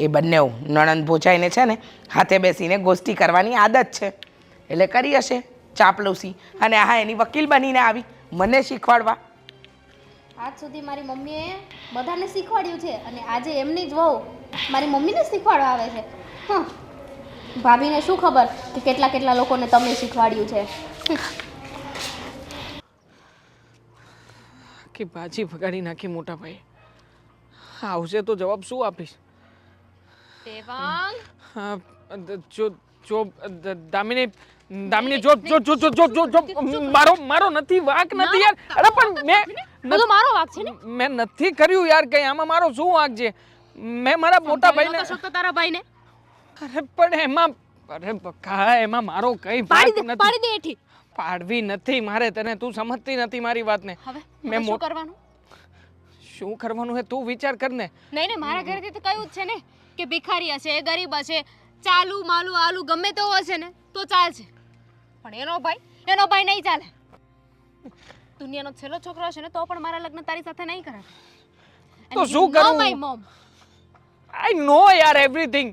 એ બંને નણંદ ભોજાઈને છે ને હાથે બેસીને ગોષ્ઠી કરવાની આદત છે એટલે કરી હશે ચાપલુસી. અને હા એની વકીલ બનીને આવી મને શીખવાડવા. આજ સુધી મારી મમ્મીએ બધાને શીખવાડ્યું છે અને આજે એમની જ વહુ મારી મમ્મીને શીખવાડવા આવે છે. ભાભીને શું ખબર કે કેટલા કેટલા લોકોને તમે શીખવાડ્યું છે. કે ભાજી ભગાડી નાખી મોટા ભાઈ. આવશે તો જવાબ શું આપીશ? દેવાંગ હા, જો દામિની જો મારો નથી વાંક નથી યાર. અરે પણ બધો મારો વાંક છે ને. મેં નથી કર્યું યાર કઈ. આમાં મારો શું વાંક છે? મેં મારા મોટા ભાઈને તો તારા ભાઈને અરે પણ એમાં અરે બકા એમાં મારો કઈ વાંક નથી. પાડી દે એઠી. પાડવી નથી મારે તને. તું સમજતી નથી મારી વાતને. હવે મેં શું કરવાનું? શું કરવાનું હે તું વિચાર કર ને. નહીં ને મારા ઘરેથી તો કયું જ છે ને કે ભિખારી હશે, ગરીબ હશે, ચાલુ માલુ આલુ ગમે તો હશે ને તો ચાલશે. પણ એનો ભાઈ નહીં ચાલે. દુનિયાનો છેલ્લો છોકરો હશે ને તો પણ મારા લગ્ન તારી સાથે નહીં કરે. તો શું કરું? My mom. આઈ નો યાર એવરીથિંગ.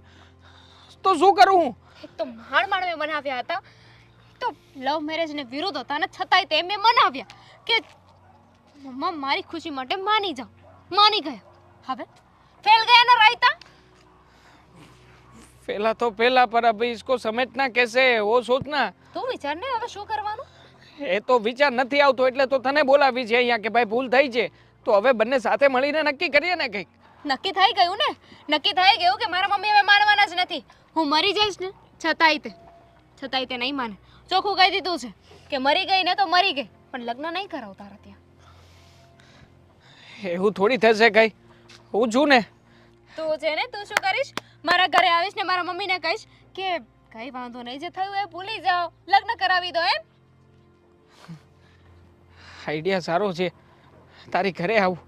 તો શું કરું? એક તો માણ મેં બનાવ્યા હતા તો લવ મેરેજ ને વિરોધ હતા ને છતાંય તે મેં મનાવ્યા કે મમ્મા મારી ખુશી માટે માની ગયા. હવે ફેલ ગયા ના રાયતા. पहला पर अभी इसको समझना कैसे है वो सोचना. તું વિચાર ને હવે શું કરવાનું? એ તો વિચાર નથી આવતો એટલે તો તને બોલાવી છે અહીંયા કે ભાઈ ભૂલ થઈ છે તો હવે બંને સાથે મળીને નક્કી કરીએ ને કંઈક. નક્કી થઈ ગયું ને. નક્કી થઈ ગયું કે મારા મમ્મી હવે માનવાના જ નથી. હું મરી જઈશ ને છતાંય તે નહીં માને. ચોખ્ખું કહી દીધું છે કે મરી ગઈ ને તો મરી ગઈ પણ લગ્ન નહીં કરાવ તારા ત્યાં. એવું થોડી થશે કઈ. હું છું ને. તું છે ને તું શું કરીશ? મારા ઘરે આવીશ ને મારા મમ્મીને કહીશ કે કઈ વાંધો નહીં, જે થયું એ ભૂલી જાઓ, લગ્ન કરાવી દો એમ. આઈડિયા સારો છે. તારી ઘરે આવું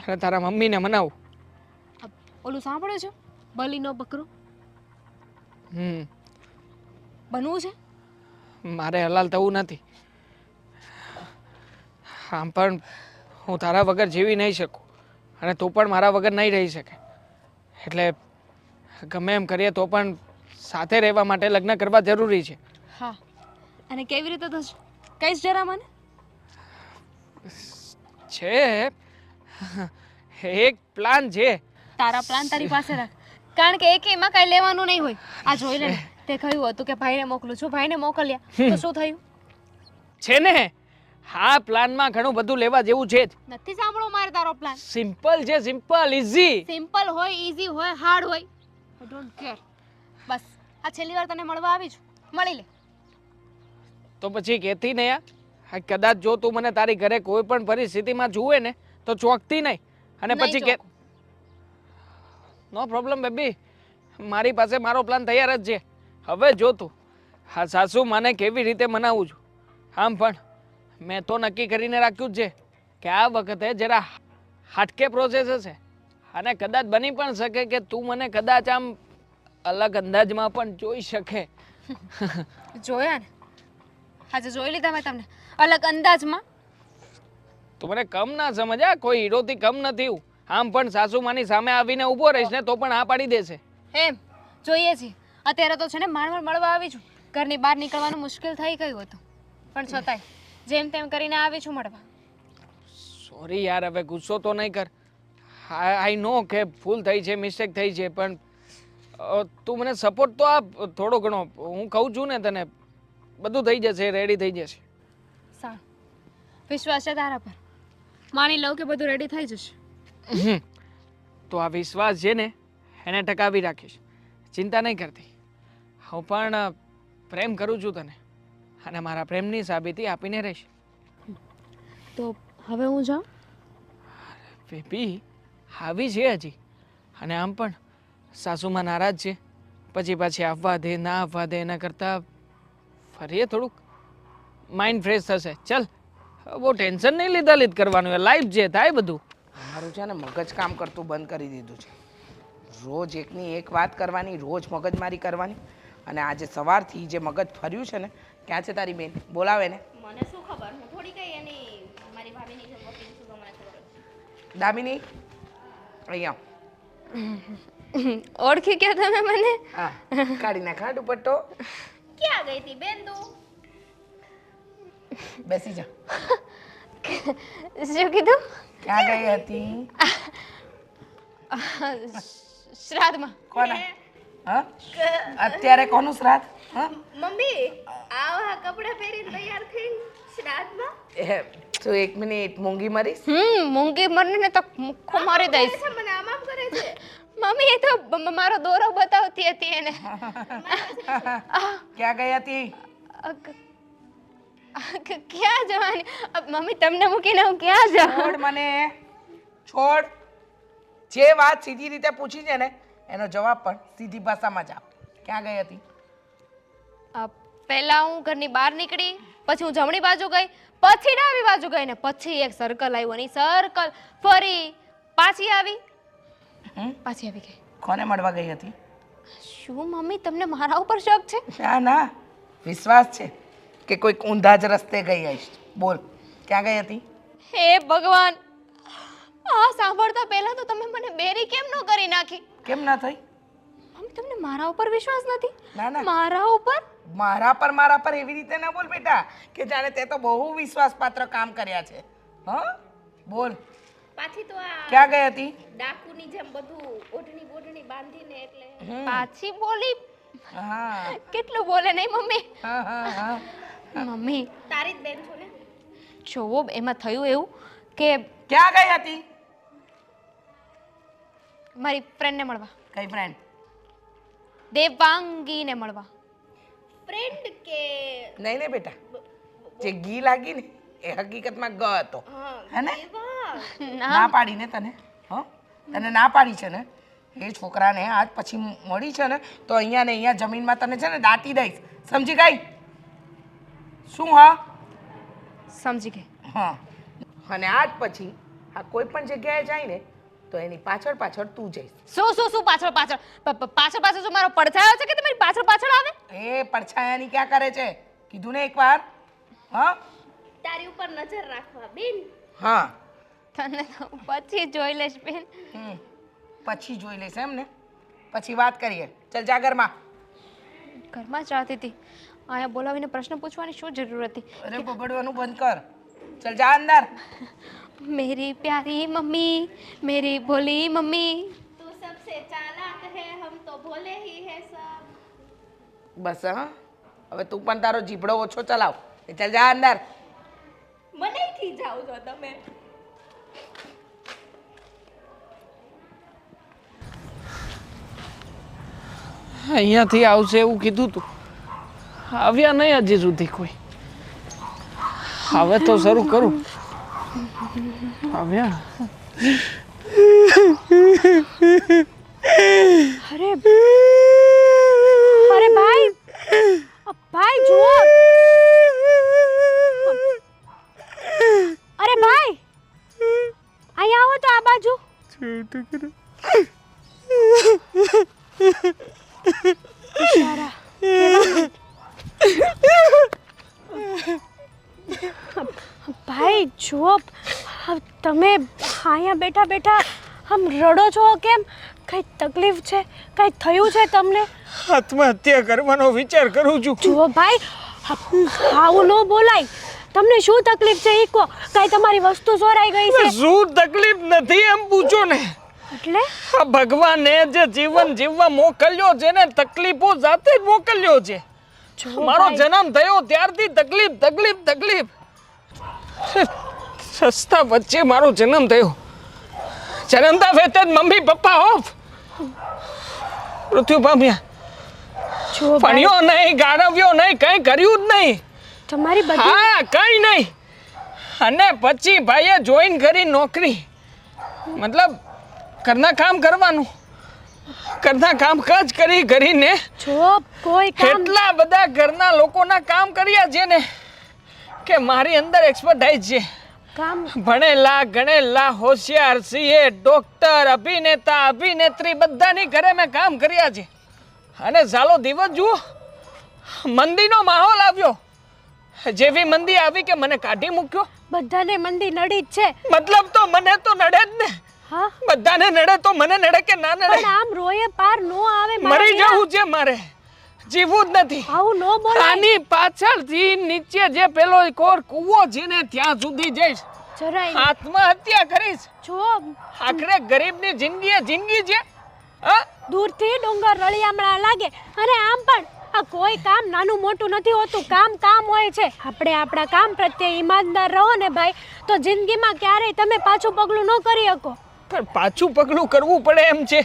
અને તારા મમ્મીને મનાવું. ઓલું સાંભળ્યું છે બલીનો બકરો બનવું છે? મારે હલાલ થવું નથી. આમ પણ હું તારા વગર જીવી નહીં શકું અને તું પણ મારા વગર નહીં રહી શકે. એટલે ગમે એમ કરીએ તો પણ સાથે રહેવા માટે લગ્ન કરવા જરૂરી છે. હા, અને કેવી રીતે થશે કઈશ જરા મને. છે એક પ્લાન છે. તારા પ્લાન તારી પાસે રાખ, કારણ કે એકેયમાં કાંઈ લેવાનું નહીં હોય. આ જોઈ લે ને, તે કહ્યું હતું કે ભાઈને મોકલું છું, ભાઈને મોકલ્યા તો શું થયું? છે ને હા પ્લાનમાં ઘણું બધું લેવા જેવું છે જ. નથી સાંભળો મારે તારો પ્લાન. સિમ્પલ છે, સિમ્પલ ઇઝી. સિમ્પલ હોય, ઈઝી હોય, હાર્ડ હોય, આઈ ડોન્ટ કેર. બસ આ છેલ્લી વાર તને મળવા આવી છું, મળી લે. તો પછી કહેતી ને યાર. કદાચ જો તું મને તારી ઘરે કોઈ પણ પરિસ્થિતિમાં જુએ ને તો ચોકતી નહીં અને પછી કે નો પ્રોબ્લેમ બેબી, મારી પાસે મારો પ્લાન તૈયાર જ છે. હવે જો તું હા સાસુ માને કેવી રીતે મનાવું છું. આમ પણ મેં તો નક્કી કરીને રાખ્યું જ છે કે આ વખતે જરા હાટકે પ્રોસેસ હશે અને કદાચ બની પણ શકે કે તું મને કદાચ આમ અલગ અંદાજમાં પણ જોઈ શકે. જોયા ને, આજે જોઈ લીધા મેં તમને અલગ અંદાજમાં. તું મને કમ ના સમજા, કોઈ હીરોથી કમ નથી હું. આમ પણ સાસુમાની સામે આવીને ઊભો રહીશ ને તો પણ આ પાડી દેશે. એમ જોઈએ છીએ. અત્યારે તો છે ને માંડ મળવા આવી છું. ઘરની બહાર નીકળવાનું મુશ્કેલ થઈ ગયું હતું પણ છતાંય જેમ તેમ કરીને આવી છું મળવા. સોરી યાર, હવે ગુસ્સો તો નહીં કર. આઈ નો કે ભૂલ થઈ છે, મિસ્ટેક થઈ છે, પણ તું મને સપોર્ટ તો આપ થોડો ઘણો. હું કહું છું ને તને, બધું થઈ જશે, રેડી થઈ જશે. સારું, વિશ્વાસ છે તારા પર. માની લઉં કે બધું રેડી થઈ જશે. તો આ વિશ્વાસ છે ને એને ટકાવી રાખીશ, ચિંતા નહીં કરતી. હું પણ પ્રેમ કરું છું તને, અને મારા પ્રેમની સાબિતી આપીને રહીશ. તો હવે હું જાઉં? બેબી આવી છે હજી, અને આમ પણ સાસુમાં નારાજ છે, પછી આવવા દે ના આવવા દે, એના કરતાં ફરીએ થોડુંક માઇન્ડ ફ્રેશ થશે. ચલ, બહુ ટેન્શન નહીં લીધ કરવાનું, લાઈફ જે થાય બધું. મારું છે ને મગજ કામ કરતું બંધ કરી દીધું છે. રોજ એકની એક વાત કરવાની, રોજ મગજમારી કરવાની, અને આજે સવારથી જે મગજ ફર્યું છે ને, ક્યાં છે તારી બેન? બોલાવે ને. મને શું ખબર, હું થોડી કઈ એની મારી ભાભીની જેમ વકીલ છું તો મને ખબર જ. દામિની, અહીંયા ઓળખી ગયા તમે મને? હા, કાઢી નાખ હા દુપટ્ટો. ક્યાં ગઈ હતી બેન તું? બેસી જા. શું કીધું? ક્યાં ગઈ હતી? શ્રાદ્ધમાં. કોના? હા, અત્યારે કોનું શ્રાદ્ધ? હા, મમ્મી આવા કપડાં પહેરીને તૈયાર થઈને શ્રાદ્ધમાં? તું એક મિનિટ મૂંગી મરીશ. મૂંગી મરને તો મુખ્ખો મારી દઈશ. મને આમ આમ કરે છે. મમ્મી એ તો મારો દોરો બતાવતી હતી એને. ક્યાં ગઈ હતી? ક્યાં જવાની? મમ્મી તમને મૂકીને હું ક્યાં જાઉં? છોડ મને, છોડ. જે વાત સીધી રીતે પૂછી છે ને એનો જવાબ પણ સીધી ભાષામાં જ આપ. ક્યાં ગઈ હતી? પહેલા હું ઘરની બહાર નીકળી, પછી હું જમણી બાજુ ગઈ, પછી ડાબી બાજુ ગઈ, ને પછી એક સર્કલ આવ્યું, અને સર્કલ ફરી પાછી આવી ગઈ. કોને મળવા ગઈ હતી? શું મમ્મી તમને મારા ઉપર શક છે? ના ના, વિશ્વાસ છે કે કોઈક ઊંધા જ રસ્તે ગઈ હશે. બોલ, ક્યાં ગઈ હતી? હે ભગવાન, આ સાંભળતા પહેલા તો તમે મને બેરી કેમ ન કરી નાખી? કેમ ના થઈ? મમ્મી તમને મારા ઉપર વિશ્વાસ નથી? ના ના, મારા ઉપર? મારા પર એવી રીતે ના બોલ બેટા કે જાણે તે તો બહુ વિશ્વાસપાત્ર કામ કર્યા છે. હા, બોલ પાછી તો આ ક્યાં ગઈ હતી? ડાકુની જેમ બધું ઓઢણી બોઢણી બાંધીને એટલે પાછી બોલી? હા કેટલું બોલે નહીં મમ્મી? હા હા હા. મમ્મી તારી જ બેન છો ને? જોવો, એમાં થયું એવું કે ક્યાં ગઈ હતી? મારી ફ્રેન્ડને મળવા. કઈ ફ્રેન્ડ? દેવાંગીને મળવા. ફ્રેન્ડ કે નહીં નહીં બેટા, જે ઘી લાગી ને એ હકીકતમાં ગ હતો. હે ને? ના પાડી ને તને? હા, તને ના પાડી છે ને એ છોકરાને આજ પછી મળી છે ને તો અહીંયા ને અહીંયા જમીનમાં તને છે ને દાટી દઈશ. સમજી ગઈ? શું? હા સમજી ગઈ. હા, અને આજ પછી આ કોઈ પણ જગ્યાએ જાય ને તો એની પાછળ પાછળ તું જઈશ. શું પાછળ પાછળ? પાછળ પાછળ શું મારો પડછાયો છે કે તમારી પાછળ પાછળ આવે? એ પડછાયાની ક્યાં કરે છે? કીધું ને એકવાર. હા તારી ઉપર નજર રાખવા બેન. હા, તને તો પછી જોઈ લઈશ બેન. પછી જોઈ લઈશ એમ ને? પછી વાત કરીએ. ચાલ જા ઘરમાં. ઘરમાં જ રહેતી હતી, અહીંયા બોલાવીને પ્રશ્ન પૂછવાની શું જરૂર હતી? અરે બબડવાનું બંધ કર. ચાલ જા અંદર. मेरी प्यारी मम्मी, मेरी भोली मम्मी. તું સબસે ચાલાક હે, હમ તો ભોલે હી હે સબ. બસ હા, હવે તું પણ તારો જીભડો ઓછો ચલાવ. ચાલ જા અંદર. મને ખીજાવ છો તમે. અહીંયાથી આવશે એવું કીધું તું, આવ્યા નહીં હજી સુધી કોઈ. હવે તો શરૂ કરું. આવ્યા. અરે ભાઈ, ભાઈ જુઓ. અરે ભાઈ, અહીંયા આવો તો આ બાજુ. બિચારા, ભાઈ જુઓ, તમે અહીંયા બેઠા બેઠા આમ રડો છો કેમ? કઈ તકલીફ છે? કઈ થયું છે તમને? આત્મહત્યા કરવાનો વિચાર કરું છું. જુઓ ભાઈ, આવું ન બોલાય. તમને શું તકલીફ છે એ કહો. કાંઈ તમારી વસ્તુ ચોરાઈ ગઈ છે શું તકલીફ નથી એમ પૂછો ને. એટલે આ ભગવાને જે જીવન જીવવા મોકલ્યો છે ને તકલીફો જાતે જ મોકલ્યો છે. જો મારો ભાઈ, જન્મ થયો ત્યારથી તકલીફ તકલીફ તકલીફ. સસ્તા વચ્ચે મારો જન્મ થયો. જન્મતા વેતે જ મમ્મી પપ્પા ઓફ મૃત્યુ પામ્યા. જો ભાઈ, ભણ્યો નહીં, ગાળવ્યો નહીં, કંઈ કર્યું જ નહીં. તમારી બધી હા કંઈ નહીં. અને પછી ભાઈએ જોઈન કરી નોકરી. મતલબ ઘરના કામ કરવાનું. ઘરના કામકાજ કરીને જો કોઈ કામ એટલા બધા ઘરના લોકોના કામ કર્યા છે ને કે મારી અંદર એક્સપર્ટાઇઝ છે. કામ ભણેલા ગણેલા હોશિયાર સીએ ડોક્ટર અભિનેતા અભિનેત્રી બધાની ઘરે મેં કામ કર્યા છે. અને ચાલો દિવસ જુઓ મંદીનો માહોલ આવ્યો. જેવી મંદી આવી કે મને કાઢી મૂક્યો. બધાને મંદી નડી જ છે. મતલબ તો મને તો નડે જ ને. હા બધાને નડે તો મને નડે કે ના નડે. પણ આમ રોયે પાર નો આવે મારા મરી યાર. જવું છે મારે, જીવવું જ નથી. આવું નો બોલાય. આની પાછળથી નીચે જે પેલો કોર કૂવો છે ને ત્યાં સુધી જઈશ. જરાય નહીં. આત્મહત્યા કરીશ. જો આખરે ગરીબની જિંદગી એ જિંદગી છે. હા દૂરથી ડુંગર રળિયામણા લાગે અને આમ પણ આ કોઈ કામ નાનું મોટું નથી હોતું. કામ કામ હોય છે. આપણે આપણા કામ પ્રત્યે ઈમાનદાર રહો ને ભાઈ તો જિંદગીમાં ક્યારેય તમે પાછું પગલું ન કરી શકો. પણ પાછું પગલું કરવું પડે એમ છે.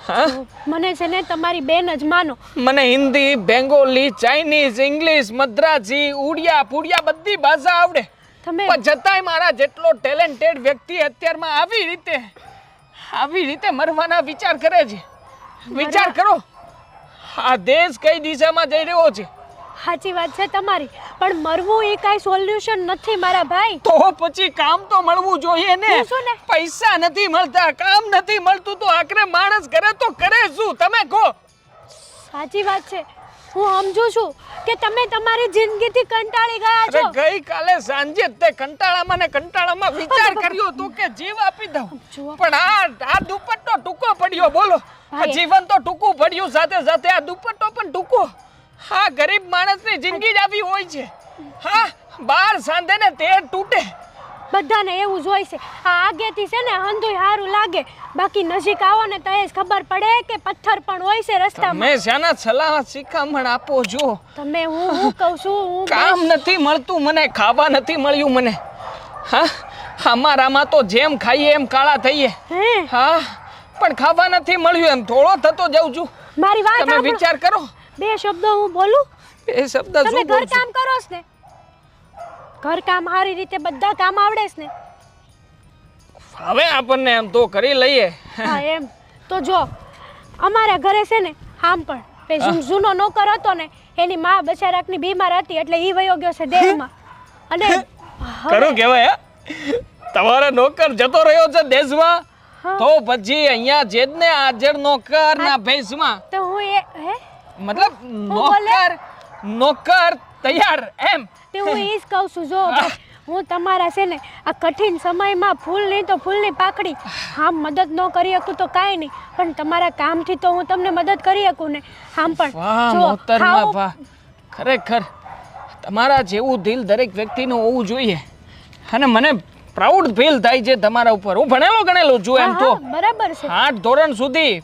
હા મને છે ને તમારી બેન જ માનો. મને હિન્દી, બેંગોલી, ચાઇનીઝ, ઇંગ્લિશ, મદ્રાસી, ઉડિયા પુડિયા બધી ભાષા આવડે. તમે પણ છતાંય મારા જેટલો ટેલેન્ટેડ વ્યક્તિ અત્યારમાં આવી રીતે મરવાના વિચાર કરે છે. વિચાર કરો આ દેશ કઈ દિશામાં જઈ રહ્યો છે. સાચી વાત છે તમારી પણ મરવું એ કાંઈ સોલ્યુશન નથી મારા ભાઈ. તો પછી કામ તો મળવું જોઈએ ને. હું શું ને? પૈસા નથી મળતા, કામ નથી મળતું તો આખરે માણસ કરે તો કરે શું? તમે કહો. સાચી વાત છે. હું સમજુ છું કે તમે તમારી જિંદગીથી કંટાળી ગયા અરે છો. ગઈકાલે સાંજે તે કંટાળામાં વિચાર કર્યો તો કે જીવ આપી દઉં. જુઓ. પણ આ દુપટ્ટો ટૂંકો પડ્યો. બોલો આ ભાઈ. જીવન તો ટૂંકું પડ્યું સાથે સાથે આ દુપટ્ટો પણ ટૂંકો. હા ગરીબ માણસની જિંદગી જ આવી હોય છે. હા બાર સાંધે ને તે તૂટે. બધાને એવું જ હોય છે. આ આગેથી છે ને હંધુય સારું લાગે બાકી નજીક આવો ને તો એ જ ખબર પડે કે પથ્થર પણ હોય છે રસ્તામાં. તમે શાના સલાહ શિખામણ આપો છો? તમે હું કહું છું હું કામ નથી મળતું મને, ખાવા નથી મળ્યું મને. હા અમારામાં તો જેમ ખાઈએ એમ કાળા થઈએ. હે હા પણ ખાવા નથી મળ્યું એમ થોડો થતો જાઉં છું. મારી વાત તમે સાંભળો. વિચાર કરો. બે શબ્દો હું બોલું. એ શબ્દ તમે શું ઘર બોલું છું? કામ કરો છો ને ઘર કામ સારી રીતે બધા કામ આવડે છે ને. હવે આપણને એમ તો કરી લઈએ. હા એમ તો જો અમારા ઘરે છે ને આમ પણ પેલો જૂનો નોકર હતો ને એની માં બચારાકની બીમાર હતી એટલે ઈ વયો ગયો છે દેહમાં. અને ખરું કહેવાય હે? તમારો નોકર જતો રહ્યો છે દેશમાં હા. તો પછી અહીંયા જેદને હાજર નોકર ના ભેસમાં તો હું એ હે મતલબ બોલે? નોકર તૈયાર એમ. તે હું એ જ કહું છું જો ભાઈ, હું તમારા છે ને આ કઠિન સમયમાં ફૂલ નહીં તો ફૂલની પાકડી આમ મદદ ન કરી શકું તો કાંઈ નહીં પણ તમારા કામથી તો હું તમને મદદ કરી શકું ને. આમ પણ વાહ જો, મોહતરમા ખાવું- વાહ ખરેખર તમારા જેવું દિલ દરેક વ્યક્તિનું હોવું જોઈએ. અને મને પ્રાઉડ ફીલ થાય છે તમારા ઉપર. હું ભણેલો છું એમ હા, તો હા, બરાબર છે. 8 ધોરણ સુધી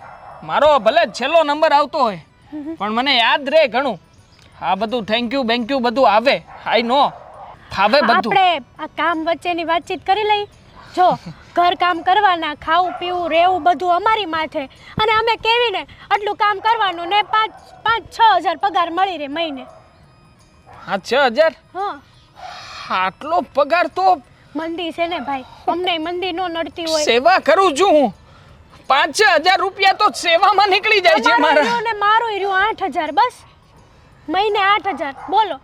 મારો ભલે છેલ્લો નંબર આવતો હોય પણ મને યાદ રહે ઘણું. આ બધું થેન્ક યુ બેન્ક યુ બધું આવે. આઈ નો ફાવે બધું. આપણે આ કામ વચ્ચેની વાતચીત કરી લઈ. જો ઘર કામ કરવાના, ખાવું પીવું રહેવું બધું અમારી માથે અને અમે કેવી ને આટલું કામ કરવાનું ને 5-6 હજાર પગાર મળી રહે મહિને. હા 6000 હા આટલો પગાર તો મંદી છે ને ભાઈ, અમને મંદી નો નડતી હોય. સેવા કરું છું હું. 5-6 હજાર રૂપિયા તો સેવામાં નીકળી જાય છે તમારું મારા. રહ્યું ને મારું રહ્યું 8000 બસ મહિને 8000 બોલો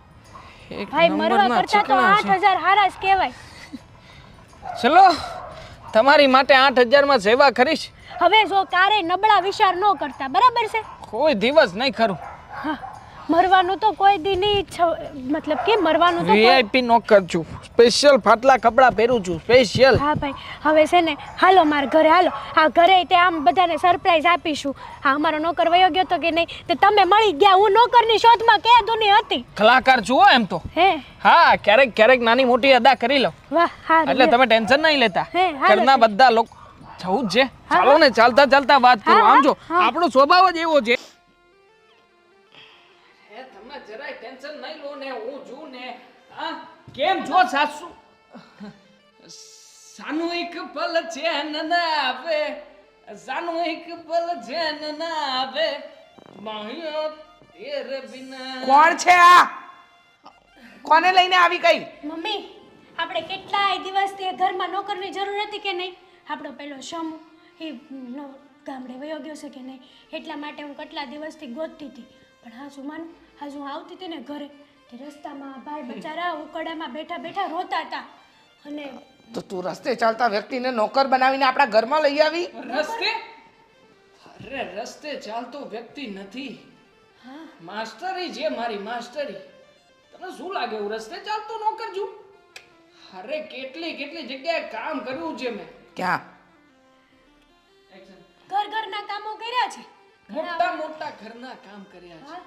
એક ભાઈ મરવા નંબરના કરતા તો ચીકણા છે. 8000 હારા જ કહેવાય. ચલો તમારી માટે 8000 માં સેવા કરીશ. હવે જો ક્યારેય નબળા વિચાર ન કરતા બરાબર છે. કોઈ દિવસ નહીં ખરું. હા મરવાનું તો કોઈ દી નહીં મતલબ કે મરવાનું તો કોઈ- વીઆઈપી નોકર છું, સ્પેશિયલ ફાટલા કપડાં પહેરું છું, સ્પેશિયલ. હા ભાઈ હવે છે ને હાલો મારા ઘરે હાલો. આ ઘરે તે આમ બધાને સરપ્રાઈઝ આપીશું. હા અમારો નોકર વયો ગયો તો કે નહીં તે તમે મળી ગયા. હું નોકરની શોધમાં કે દુની હતી. કલાકાર છું હો એમ તો. હે હા, ક્યારેક ક્યારેક નાની મોટી અદા કરી લો, વાહ હા એટલે તમે ટેન્શન નહીં લેતા. હે, હાલો ઘરના બધા લોકો જવું જ છે. ચાલો ને, ચાલતા ચાલતા વાત કરો. હા, આમ જો હા. આપણો સ્વભાવ જ એવો છે. તમે જરાય ટેન્શન નહીં લો ને, હું છું ને. હા, કેમ છો સાસુ? સાનુઈક પલ ચેન ના આવે, સાનુઈક પલ ચેન ના આવે, માહિયો તેરે બિના. કોણ છે આ? કોને લઈને આવી કઈ? મમ્મી આપણે કેટલાય દિવસથી એ ઘરમાં નોકરની જરૂર હતી કે નહીં. આપણો પેલો શમુ એ ગામડે વયો ગયો છે કે નહીં, એટલા માટે હું કેટલા દિવસથી ગોતતી હતી. પણ હાજુ માનું, હાજુ હું આવતી હતી ને ઘરે તે રસ્તામાં ભાઈ બચારા ઉકડામાં બેઠા બેઠા રોતા હતા. અને તો તું રસ્તે ચાલતા વ્યક્તિને નોકર બનાવીને આપણા ઘરમાં લઈ આવી? રસ્તે? અરે રસ્તે ચાલતો વ્યક્તિ નથી, માસ્ટરી છે મારી, માસ્ટરી. તને શું લાગે હું રસ્તે ચાલતો નોકર છું? અરે કેટલી કેટલી જગ્યાએ કામ કર્યું છે મેં. ક્યાં? ઘરના કામો કર્યા છે. મોટા મોટા ઘરના કામ કર્યા છે.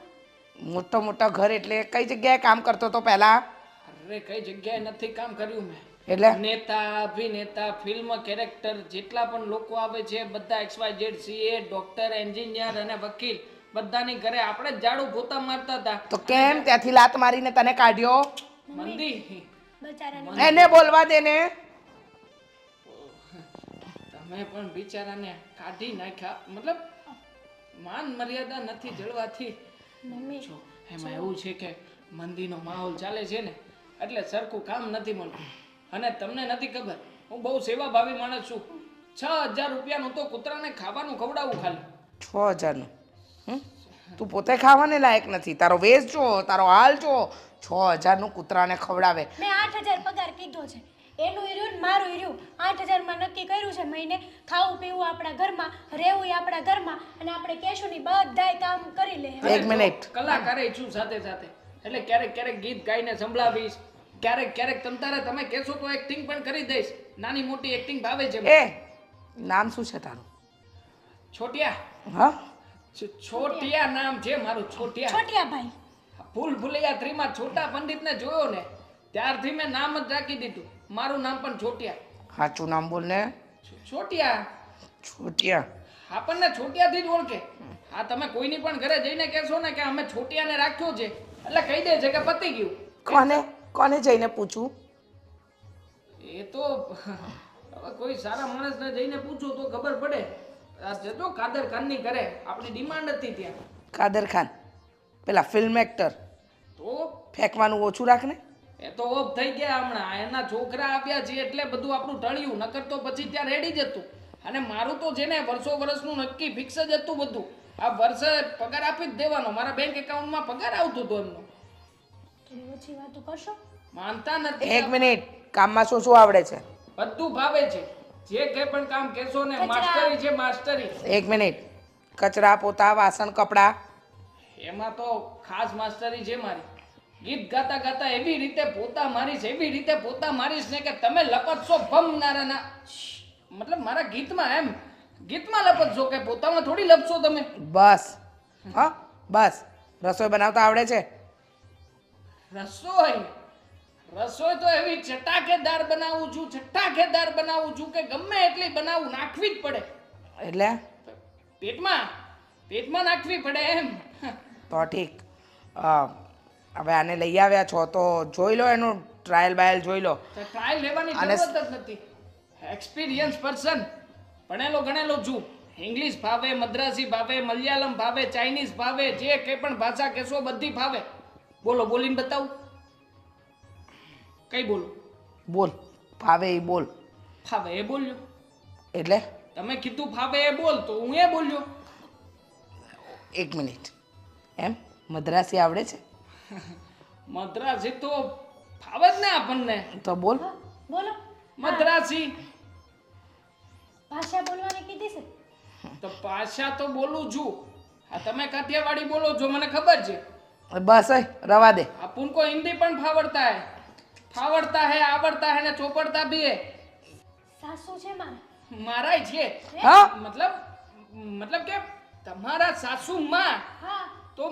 મોટા મોટા ઘર એટલે કઈ જગ્યાએ કામ કરતો તો પહેલા? અરે કઈ જગ્યાએ નથી કામ કર્યું મેં. એટલે નેતા, અભિનેતા, ફિલ્મ કેરેક્ટર જેટલા પણ લોકો આવે છે બધા XYZ CA, ડોક્ટર, એન્જિનિયર અને વકીલ બધાની ઘરે આપણે જ ઝાડુ પોતા મારતા હતા. તો કેમ ત્યાંથી લાત મારીને તને કાઢ્યો? મંદી, બચારાને એને બોલવા દે ને. તમે પણ બિચારાને કાઢી નાખ્યા. મતલબ માન મર્યાદા નથી જળવાથી. મમ્મી જો એમાં એવું છે કે મંદીનો માહોલ ચાલે છે ને, એટલે સરખું કામ નથી મળતું. અને તમને નથી ખબર, હું બહુ સેવાભાવી માણસ છું. 6000 રૂપિયાનું તો કૂતરાને ખાવાનું ખવડાવું ખાલી. 6000નું? તું પોતે ખાવાને લાયક નથી. તારો વેશ જો, તારો હાલ જો. 6000નું કૂતરાને ખવડાવે. મેં 8000 પગાર કીધો છે. એનું ઈર્યું ને મારું ઈર્યું 8000 માં નક્કી કર્યું છે મહિને ખાવું પીવું આપણા ઘરમાં, રહેવું આપણા ઘરમાં, અને આપણે કેશુની બધાય કામ કરી લે. એક મિનિટ. કલાકારે છું સાથે સાથે, એટલે ક્યારેક ક્યારેક ગીત ગાઈને સંભળાવીશ, ક્યારેક ક્યારેક તમતારે તમે કહેશો તો એક્ટિંગ પણ કરી દઈશ. નાની મોટી એક્ટિંગ ભાવે છે. એ નામ શું છે તારું? છોટિયા. હા, છોટિયા નામ છે મારું, છોટિયા. છોટિયા ભાઈ. ભૂલ ભૂલૈયા 3 માં છોટા પંડિતને જોયો ને ત્યારથી મેં નામ જ રાખી દીધું. મારું નામ પણ છોટિયા. સાચું નામ બોલ ને. છોટિયા. છોટિયા. આપણને છોટિયાથી જ ઓળખે. હા, તમે કોઈની પણ ઘરે જઈને કહેશો ને કે અમે છોટિયાને રાખ્યો છે, એટલે કહી દે છે કે પતી ગયું. કોને જઈને પૂછું? એ તો હવે કોઈ સારા માણસને જઈને પૂછો તો ખબર પડે. આ જતો કાદર ખાનની ઘરે આપણી ડિમાન્ડ હતી ત્યાં. કાદર ખાન પેલા ફિલ્મ એક્ટર? તો ફેંકવાનું ઓછું રાખ ને. એ તો ઓફ થઈ ગયા હમણાં. એના છોકરા આવ્યા છે એટલે બધું આપણું ટળ્યું, નકર તો પછી ત્યાં રેડી જ હતું. અને મારું તો છે ને વર્ષો વર્ષનું નક્કી ફિક્સ જ હતું બધું. આ વર્ષે પગાર આપી જ દેવાનો. મારા બેંક એકાઉન્ટમાં પગાર આવતો હતો એમનો. થોડી ઓછી વાતો કરશો? માનતા નથી. એક મિનિટ. કામમાં શું શું આવડે છે? બધું ભાવે છે. જે કંઈ પણ કામ કહેશો ને માસ્ટરી છે, માસ્ટરી. એક મિનિટ. કચરા પોતા વાસણ કપડા? એમાં તો ખાસ માસ્ટરી છે મારી. ગીત ગાતા ગાતા એવી રીતે પોતા મારીશ, એવી રીતે પોતા મારીશ ને કે તમે લપટશો ભમનારાના. મતલબ મારા ગીતમાં, એમ ગીતમાં લપટશો, કે પોતામાં થોડી લપશો તમે. બસ. હા બસ. રસોઈ બનાવતા આવડે છે? રસોઈ રસોઈ તો એવી ચટાકેદાર બનાવું છું, ચટાકેદાર બનાવું છું કે ગમે એટલી બનાવું, નાખવી જ પડે. એટલે પેટમાં નાખવી પડે એમ. તો ઠીક. હવે આને લઈ આવ્યા છો તો જોઈ લો, એનું ટ્રાયલ બાયલ જોઈ લો. તો ટ્રાયલ લેવાની અને જરૂરત જ નથી. એક્સપિરિયન્સ પર્સન, ભણેલો ગણેલો છું. ઇંગ્લિશ ભાવે, મદ્રાસી ભાવે, મલયાલમ ભાવે, ચાઇનીઝ ભાવે, જે કંઈ પણ ભાષા કહેશો બધી ભાવે. બોલો, બોલીને બતાવું. કઈ બોલું? બોલ. ફાવે એ બોલ. ફાવે એ બોલ્યો. એટલે તમે કીધું ફાવે એ બોલ તો હું એ બોલ્યો. એક મિનિટ. એમ મદ્રાસી આવડે છે? મદ્રાસી તો ફાવે જ ને આપણને. તો બોલ. બોલો. મદ્રાસી ભાષા બોલવાની કીધી છે? તો ભાષા તો બોલું છું. આ તમે કાઠિયાવાડી બોલો છો મને ખબર છે, બસ રવા દે. अपन को हिंदी पण फावड़ता है आवड़ता है ने ચોપડતા भी है સાસુ છે મારા મારાય છે હા મતલબ કે તમારા સાસુ માં હા તો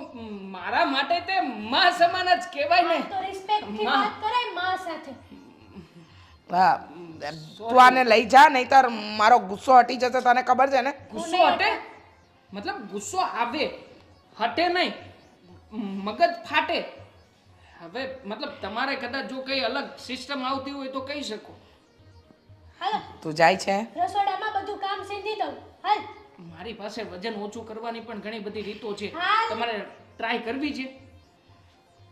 મારા માટે તે માં સમાન જ કહેવાય ને તો રિસ્પેક્ટ થી માં. વાત કરાય માં સાથે. હા તું આને લઈ જા નહીતર મારો ગુસ્સો હટી જશે તને ખબર છે ને. ગુસ્સો હટે મતલબ ગુસ્સો આવે હટે નહીં મગજ ફાટે હવે મતલબ તમારે કદાચ જો કઈ અલગ સિસ્ટમ આવતી હોય તો કહી શકો હાલો તું જાય છે રસોડામાં બધું કામ સીધી દઉં હાલ. મારી પાસે વજન ઓછું કરવાની પણ ઘણી બધી રીતો છે હા. તમારે ટ્રાય કરવી છે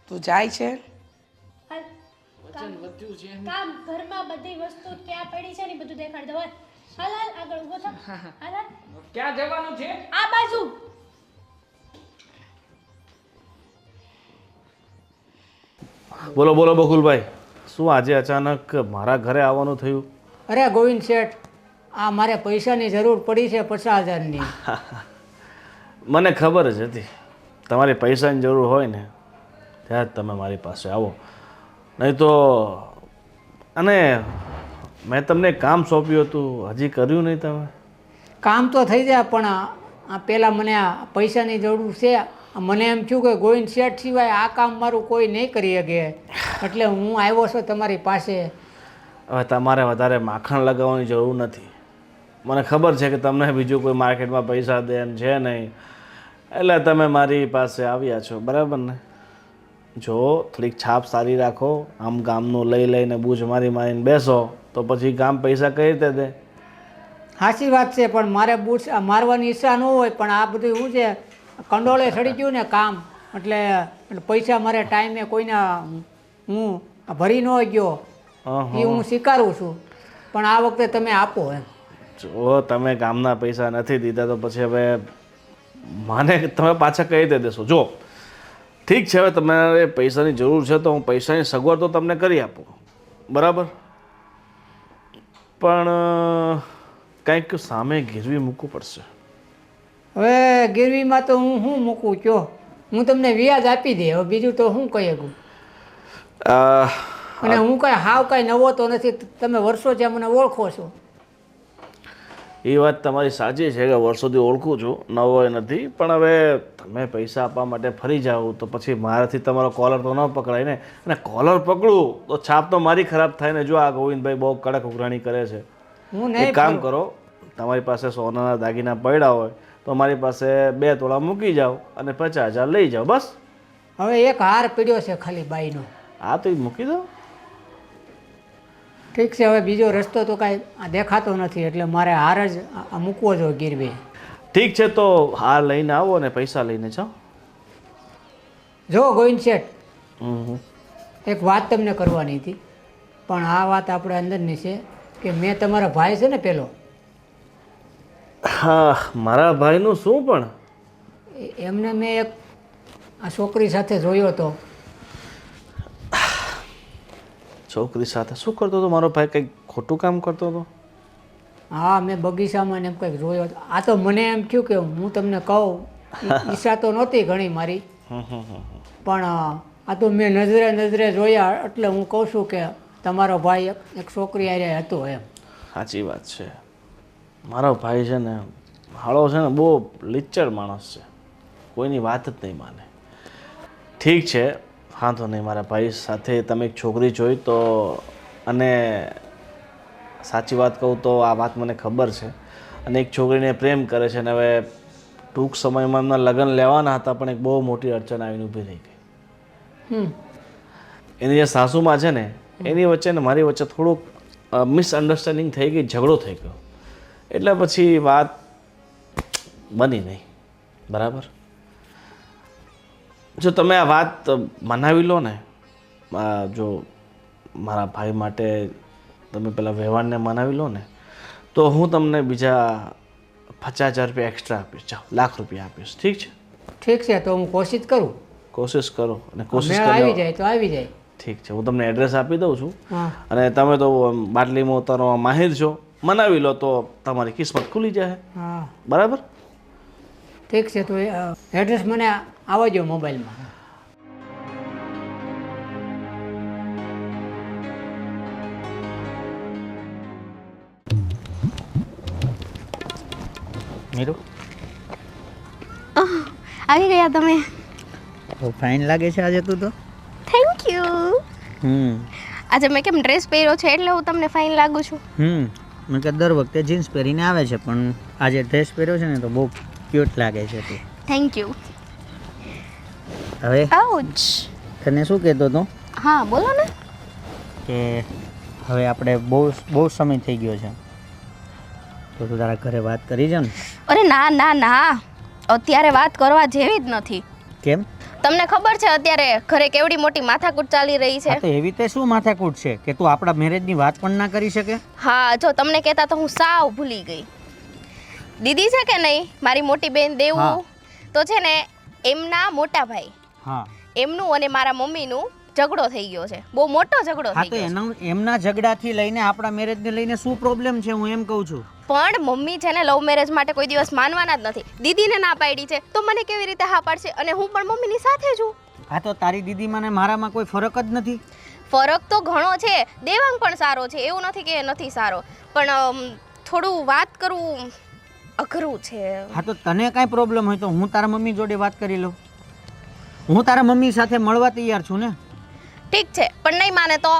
તું જાય છે હાલ વજન વધ્યું છે કામ ઘરમાં બધી વસ્તુ ક્યાં પડી છે ને ઈ બધું દેખાડ દો હાલ હાલ હાલ આગળ ઊભો થા હાલ હાલ ક્યાં જવાનું છે આ બાજુ. બોલો બોલો બકુલભાઈ, શું આજે અચાનક મારા ઘરે આવવાનું થયું? અરે ગોવિંદ શેઠ, આ મારે પૈસાની જરૂર પડી છે 50,000ની. મને ખબર જ હતી તમારી પૈસાની જરૂર હોય ને ત્યારે જ તમે મારી પાસે આવો, નહીં તો. અને મેં તમને કામ સોંપ્યું હતું, હજી કર્યું નહીં તમે? કામ તો થઈ જાય પણ આ પહેલાં મને આ પૈસાની જરૂર છે. મને એમ થયું કે ગોવિંદ શેઠ સિવાય આ કામ મારું કોઈ નહીં કરી શકે, એટલે હું આવ્યો છું તમારી પાસે. હવે તમારે વધારે માખણ લગાવવાની જરૂર નથી. મને ખબર છે કે તમને બીજું કોઈ માર્કેટમાં પૈસા દેન છે નહીં, એટલે તમે મારી પાસે આવ્યા છો, બરાબર ને? જો થોડીક છાપ સારી રાખો, આમ ગામનું લઈ લઈને બૂજ મારીને બેસો તો પછી ગામ પૈસા કઈ રીતે દે? સાચી વાત છે, પણ મારે બૂટ મારવાની ઈચ્છા ન હોય, પણ આ બધું શું છે કંડોળે ચડી ગયું ને કામ, એટલે પૈસા મારે ટાઈમે કોઈના હું ભરી ન ગયો એ હું સ્વીકારું છું, પણ આ વખતે તમે આપો એમ. જો તમે ગામના પૈસા નથી દીધા તો પછી હવે મને તમે પાછા કઈ રીતે દેશો? જો ઠીક છે, હવે તમારે પૈસાની જરૂર છે તો હું પૈસાની સગવડ તો તમને કરી આપું, બરાબર, પણ કંઈક સામે ગીરવી મૂકવું પડશે. હવે ગીરવીમાં તો હું શું મૂકું કયો? હું તમને વ્યાજ આપી દે, હવે બીજું તો શું કહી શકું? અને હું કાંઈ હાવ કાંઈ નવો તો નથી, તમે વર્ષોથી મને ઓળખો છો. એ વાત તમારી સાચી છે કે વર્ષોથી ઓળખું છું, નવો એ નથી, પણ હવે તમે પૈસા આપવા માટે ફરી જાઓ તો પછી મારાથી તમારો કોલર તો ન પકડાય ને, અને કોલર પકડું તો છાપ તો મારી ખરાબ થાય ને. જો આ ગોવિંદભાઈ બહુ કડક ઉઘરાણી કરે છે. હું એક નહીં કામ કરો, તમારી પાસે સોનાના દાગીના પડ્યા હોય તો મારી પાસે 2 તોલા મૂકી જાઓ અને 50,000 લઈ જાઓ, બસ. હવે એક હાર પીડ્યો છે ખાલી બાઈનો. હા તો એ મૂકી દો. ઠીક છે, હવે બીજો રસ્તો તો કાંઈ દેખાતો નથી, એટલે મારે હાર જ મૂકવો જોઈએ ગીરવી. ઠીક છે, તો હાર લઈને આવો અને પૈસા લઈને જાઓ. જો ગોવિંદ શેઠ, હમ. એક વાત તમને કરવાની હતી, પણ આ વાત આપણે અંદરની છે કે મેં તમારા ભાઈ છે ને પેલો, હા, મારા ભાઈનું શું? પણ એમને મેં એક આ છોકરી સાથે જોયો હતો. છોકરી સાથે શું કરતો હતો મારો ભાઈ? કંઈક ખોટું કામ કરતો હતો? હા, મેં બગીચામાં ને એમ કંઈક જોયો હતો. આ તો મને એમ થયું કે હું તમને કહું, ઈચ્છા તો નહોતી ઘણી મારી, પણ આ તો મેં નજરે જોયા, એટલે હું કહું છું કે તમારો ભાઈ એક છોકરી હારે હતો એમ. સાચી વાત છે. મારો ભાઈ છે ને, હાળો છે ને, બહુ લિચ્ચર માણસ છે, કોઈની વાત જ નહીં માને. ઠીક છે, હા તો નહીં, મારા ભાઈ સાથે તમે એક છોકરી જોઈ તો, અને સાચી વાત કહું તો આ વાત મને ખબર છે, અને એક છોકરીને પ્રેમ કરે છે, અને હવે ટૂંક સમયમાં એમના લગ્ન લેવાના હતા, પણ એક બહુ મોટી અડચણ આવીને ઊભી રહી ગઈ. એની જે સાસુમાં છે ને, એની વચ્ચે ને મારી વચ્ચે થોડુંક મિસઅન્ડરસ્ટેન્ડિંગ થઈ ગઈ, ઝઘડો થઈ ગયો, એટલે પછી વાત બની નહીં, બરાબર. જો તમે આ વાત મનાવી લો ને, જો મારા ભાઈ માટે તમે પેલા વ્યવહારને મનાવી લો ને, તો હું તમને બીજા 50,000 રૂપિયા એક્સ્ટ્રા આપીશ. ચાલો, ₹1,00,000 આપીશ, ઠીક છે? ઠીક છે, તો હું કોશિશ કરું. કોશિશ કરો, અને કોશિશ મેળ આવી જાય તો આવી જાય. ઠીક છે, હું તમને એડ્રેસ આપી દઉં છું, હા, અને તમે તો બાટલીમાં ઉતારવા માહિર છો, મનાવી લો તો તમારી કિસ્મત ખુલી જાય, હા, બરાબર. ઠીક છે, તો એડ્રેસ મને આવજો મોબાઈલમાં. મીરુ આવી ગયા તમે. બહુ ફાઇન લાગે છે આજે તું તો. Thank you. આજે મેં કેમ ડ્રેસ પહેર્યો છે એટલે હું તમને ફાઇન લાગુ છું. મેં કે દર વખતે જીન્સ પહેરીને આવે છે પણ આજે ડ્રેસ પહેર્યો છે ને તો બહુ ક્યુટ લાગે છે તું. Thank you. હવે આઉચ. તને શું કહેતો હતો હા બોલો ને. કે હવે આપણે બહુ સમય થઈ ગયો છે તો તું તારા ઘરે વાત કરી છે ને. અરે ના ના ના, અત્યારે વાત કરવા જેવી જ નથી. કેમ? તમને ખબર છે અત્યારે ઘરે કેવડી મોટી માથાકૂટ ચાલી રહી છે. હા તો એવી તે શું માથાકૂટ છે કે તું આપણા મેરેજની વાત પણ ના કરી શકે? હા જો તમને કહેતા તો હું સાવ ભૂલી ગઈ. દીદી છે કે નહીં મારી મોટી બેન દેવું, હા. તો છે ને એમના મોટા ભાઈ હા એમનું અને મારા મમ્મીનું ઝઘડો થઈ ગયો છે. બહુ મોટો ઝઘડો હા થઈ તો ગયો છે. એમના ઝઘડાથી લઈને આપણા મેરેજને લઈને શું પ્રોબ્લેમ છે હું એમ કહું છું. પણ મમ્મી છે ને લવ મેરેજ માટે કોઈ દિવસ માનવાના જ નથી. દીદીને ના પાડી છે તો મને કેવી રીતે હા પાડશે? અને હું પણ મમ્મીની સાથે છું. હા તો તારી દીદીમાં ને મારામાં કોઈ ફરક જ નથી. ફરક તો ઘણો છે. દેવાંગ પણ સારો છે, એવું નથી કે નથી સારો, પણ થોડું વાત કરવું અઘરું છે. હા તો તને કાંઈ પ્રોબ્લેમ હોય તો હું તારા મમ્મી જોડે વાત કરી લઉં. હું તારા મમ્મી સાથે મળવા તૈયાર છું ને. ઠીક છે પણ નહીં માને તો?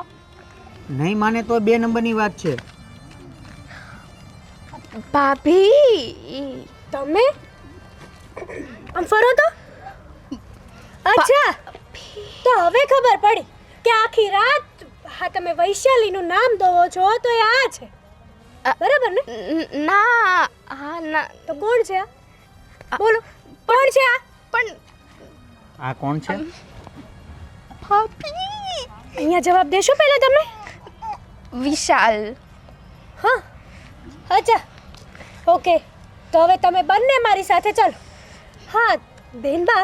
નહીં માને તો 2 નંબરની વાત છે. ભાભી તમે આમ ફરો તો. અચ્છા, તો હવે ખબર પડી કે આખી રાત હા તમે વૈશાલીનું નામ દો છો તો એ આ છે, બરાબર ને? ના હા ના તો કોણ છે આ? બોલો કોણ છે આ? પણ આ કોણ છે? ભાભી અહીંયા જવાબ દેશો પહેલા તમે. વિશાલ. હા અચ્છા ઓકે, તો હવે તમે બંને મારી સાથે ચાલો. હા બેનબા,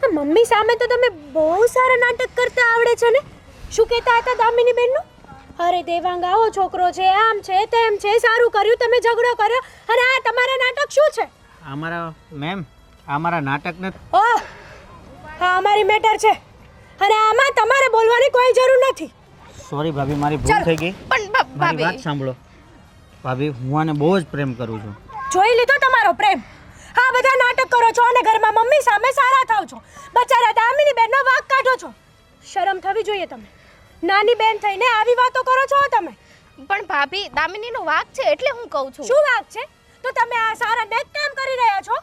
આ મમ્મી સામે તો તમે બહુ સારા નાટક કરતા આવડે છે ને. શું કહેતા હતા દામિની બેનનું? અરે દેવાંગ આવો છોકરો છે, આમ છે તેમ છે, સારું કર્યું તમે ઝઘડો કર્યો, અને આ તમારા નાટક શું છે? અમારા મેમ અમારા નાટક નથી. ઓહ હા અમારી મેટર છે અને આમાં તમારે બોલવાની કોઈ જરૂર નથી. સોરી ભાભી, મારી ભૂલ થઈ ગઈ. પણ મારી વાત ભાભી સાંભળો ભાભી, હું આને બહુ જ પ્રેમ કરું છું. જોઈ લીધો તમારો પ્રેમ. હા બધા નાટક કરો છો અને ઘરમાં મમ્મી સામે સારા થાવ છો. બચારા દામિની બેનનો વાંક કાઢો છો. શરમ થવી જોઈએ તમે. નાની બેન થઈને આવી વાતો કરો છો તમે. પણ ભાભી દામિનીનો વાંક છે એટલે હું કહું છું. શું વાંક છે? તો તમે આ સારા નેક કામ કરી રહ્યા છો.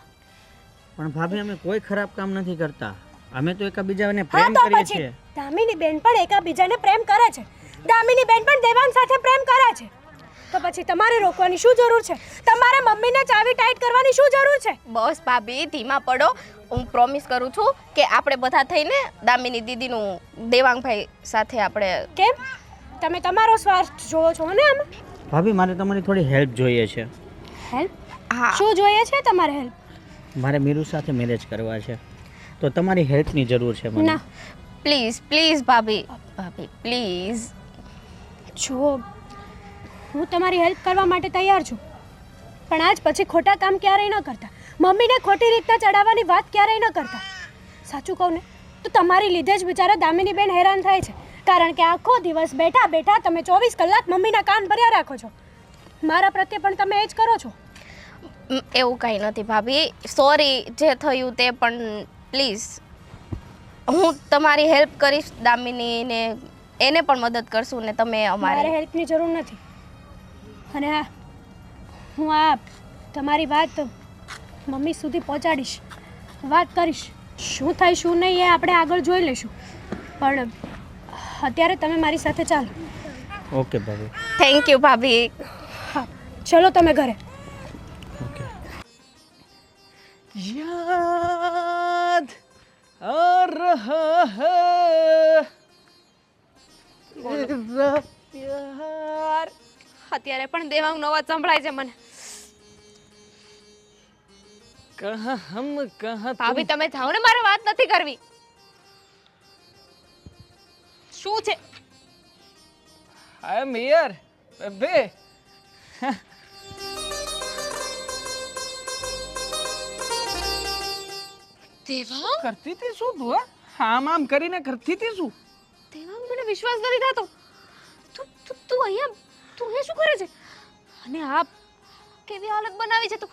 પણ ભાભી અમે કોઈ ખરાબ કામ નથી કરતા. અમે તો એકબીજાને હા પ્રેમ તો કરીએ પછી છીએ. દામિની બેન પણ એકબીજાને પ્રેમ કરે છે. દામિની બેન પણ દેવાંગ સાથે પ્રેમ કરે છે. તો પછી તમારે રોકવાની શું જરૂર છે? તમારે મમ્મીને ચાવી ટાઈટ કરવાની શું જરૂર છે? બસ ભાભી ધીમા પડો. હું પ્રોમિસ કરું છું કે આપણે બધા થઈને દામિની દીદીનું દેવાંગભાઈ સાથે આપણે. કેમ? તમે તમારો સ્વાર્થ જોવો છો ને આમાં? ભાભી મારે તમારી થોડી હેલ્પ જોઈએ છે. હેલ્પ? હા શું જોઈએ છે તમારે હેલ્પ? મારે મીરુ સાથે મેરેજ કરવા છે તો તમારી હેલ્પની જરૂર છે મને. ના પ્લીઝ પ્લીઝ ભાભી ભાભી પ્લીઝ. જો હું તમારી હેલ્પ કરવા માટે તૈયાર છું, પણ આજ પછી ખોટા કામ ક્યારેય ન કરતા. મમ્મીને ખોટી રીતના ચડાવવાની વાત ક્યારેય ન કરતા. સાચું કહું ને તો તમારી લીધે જ બિચારા દામિની બેન હેરાન થાય છે, કારણ કે આખો દિવસ બેઠા બેઠા તમે 24 કલાક મમ્મીના કાન ભર્યા રાખો છો. મારા પ્રત્યે પણ તમે એ જ કરો છો. એવું કંઈ નથી ભાભી, સોરી જે થયું તે, પણ પ્લીઝ હું તમારી હેલ્પ કરીશ. દામિનીને એને પણ મદદ કરશું ને તમે મારે અમારી. હેલ્પની જરૂર નથી. અને હા, હું આ તમારી વાત મમ્મી સુધી પહોંચાડીશ, વાત કરીશ. શું થાય શું નહીં એ આપણે આગળ જોઈ લઈશું, પણ અત્યારે તમે મારી સાથે ચાલો. ઓકે ભાભી. થેન્ક યુ ભાભી. હા ચલો તમે ઘરે. ઓકે. યાદ આ રહા હૈ મેરા પ્યાર. અત્યારે પણ દેવાંગનો અવાજ સંભળાય છે મને. કહા હમ કહા ભાભી તમે જાઓ ને, મારે વાત નથી કરવી. શું છે? આઈ એમ હિયર બેબી. દેવાંગ? કરતી હતી શું તું? આમ આમ કરીને કરતી હતી શું? દેવાંગ મને વિશ્વાસ નથી થતો. તું અહીંયા શું કરે છે? અને આ કેવી હાલત બનાવી છે તું?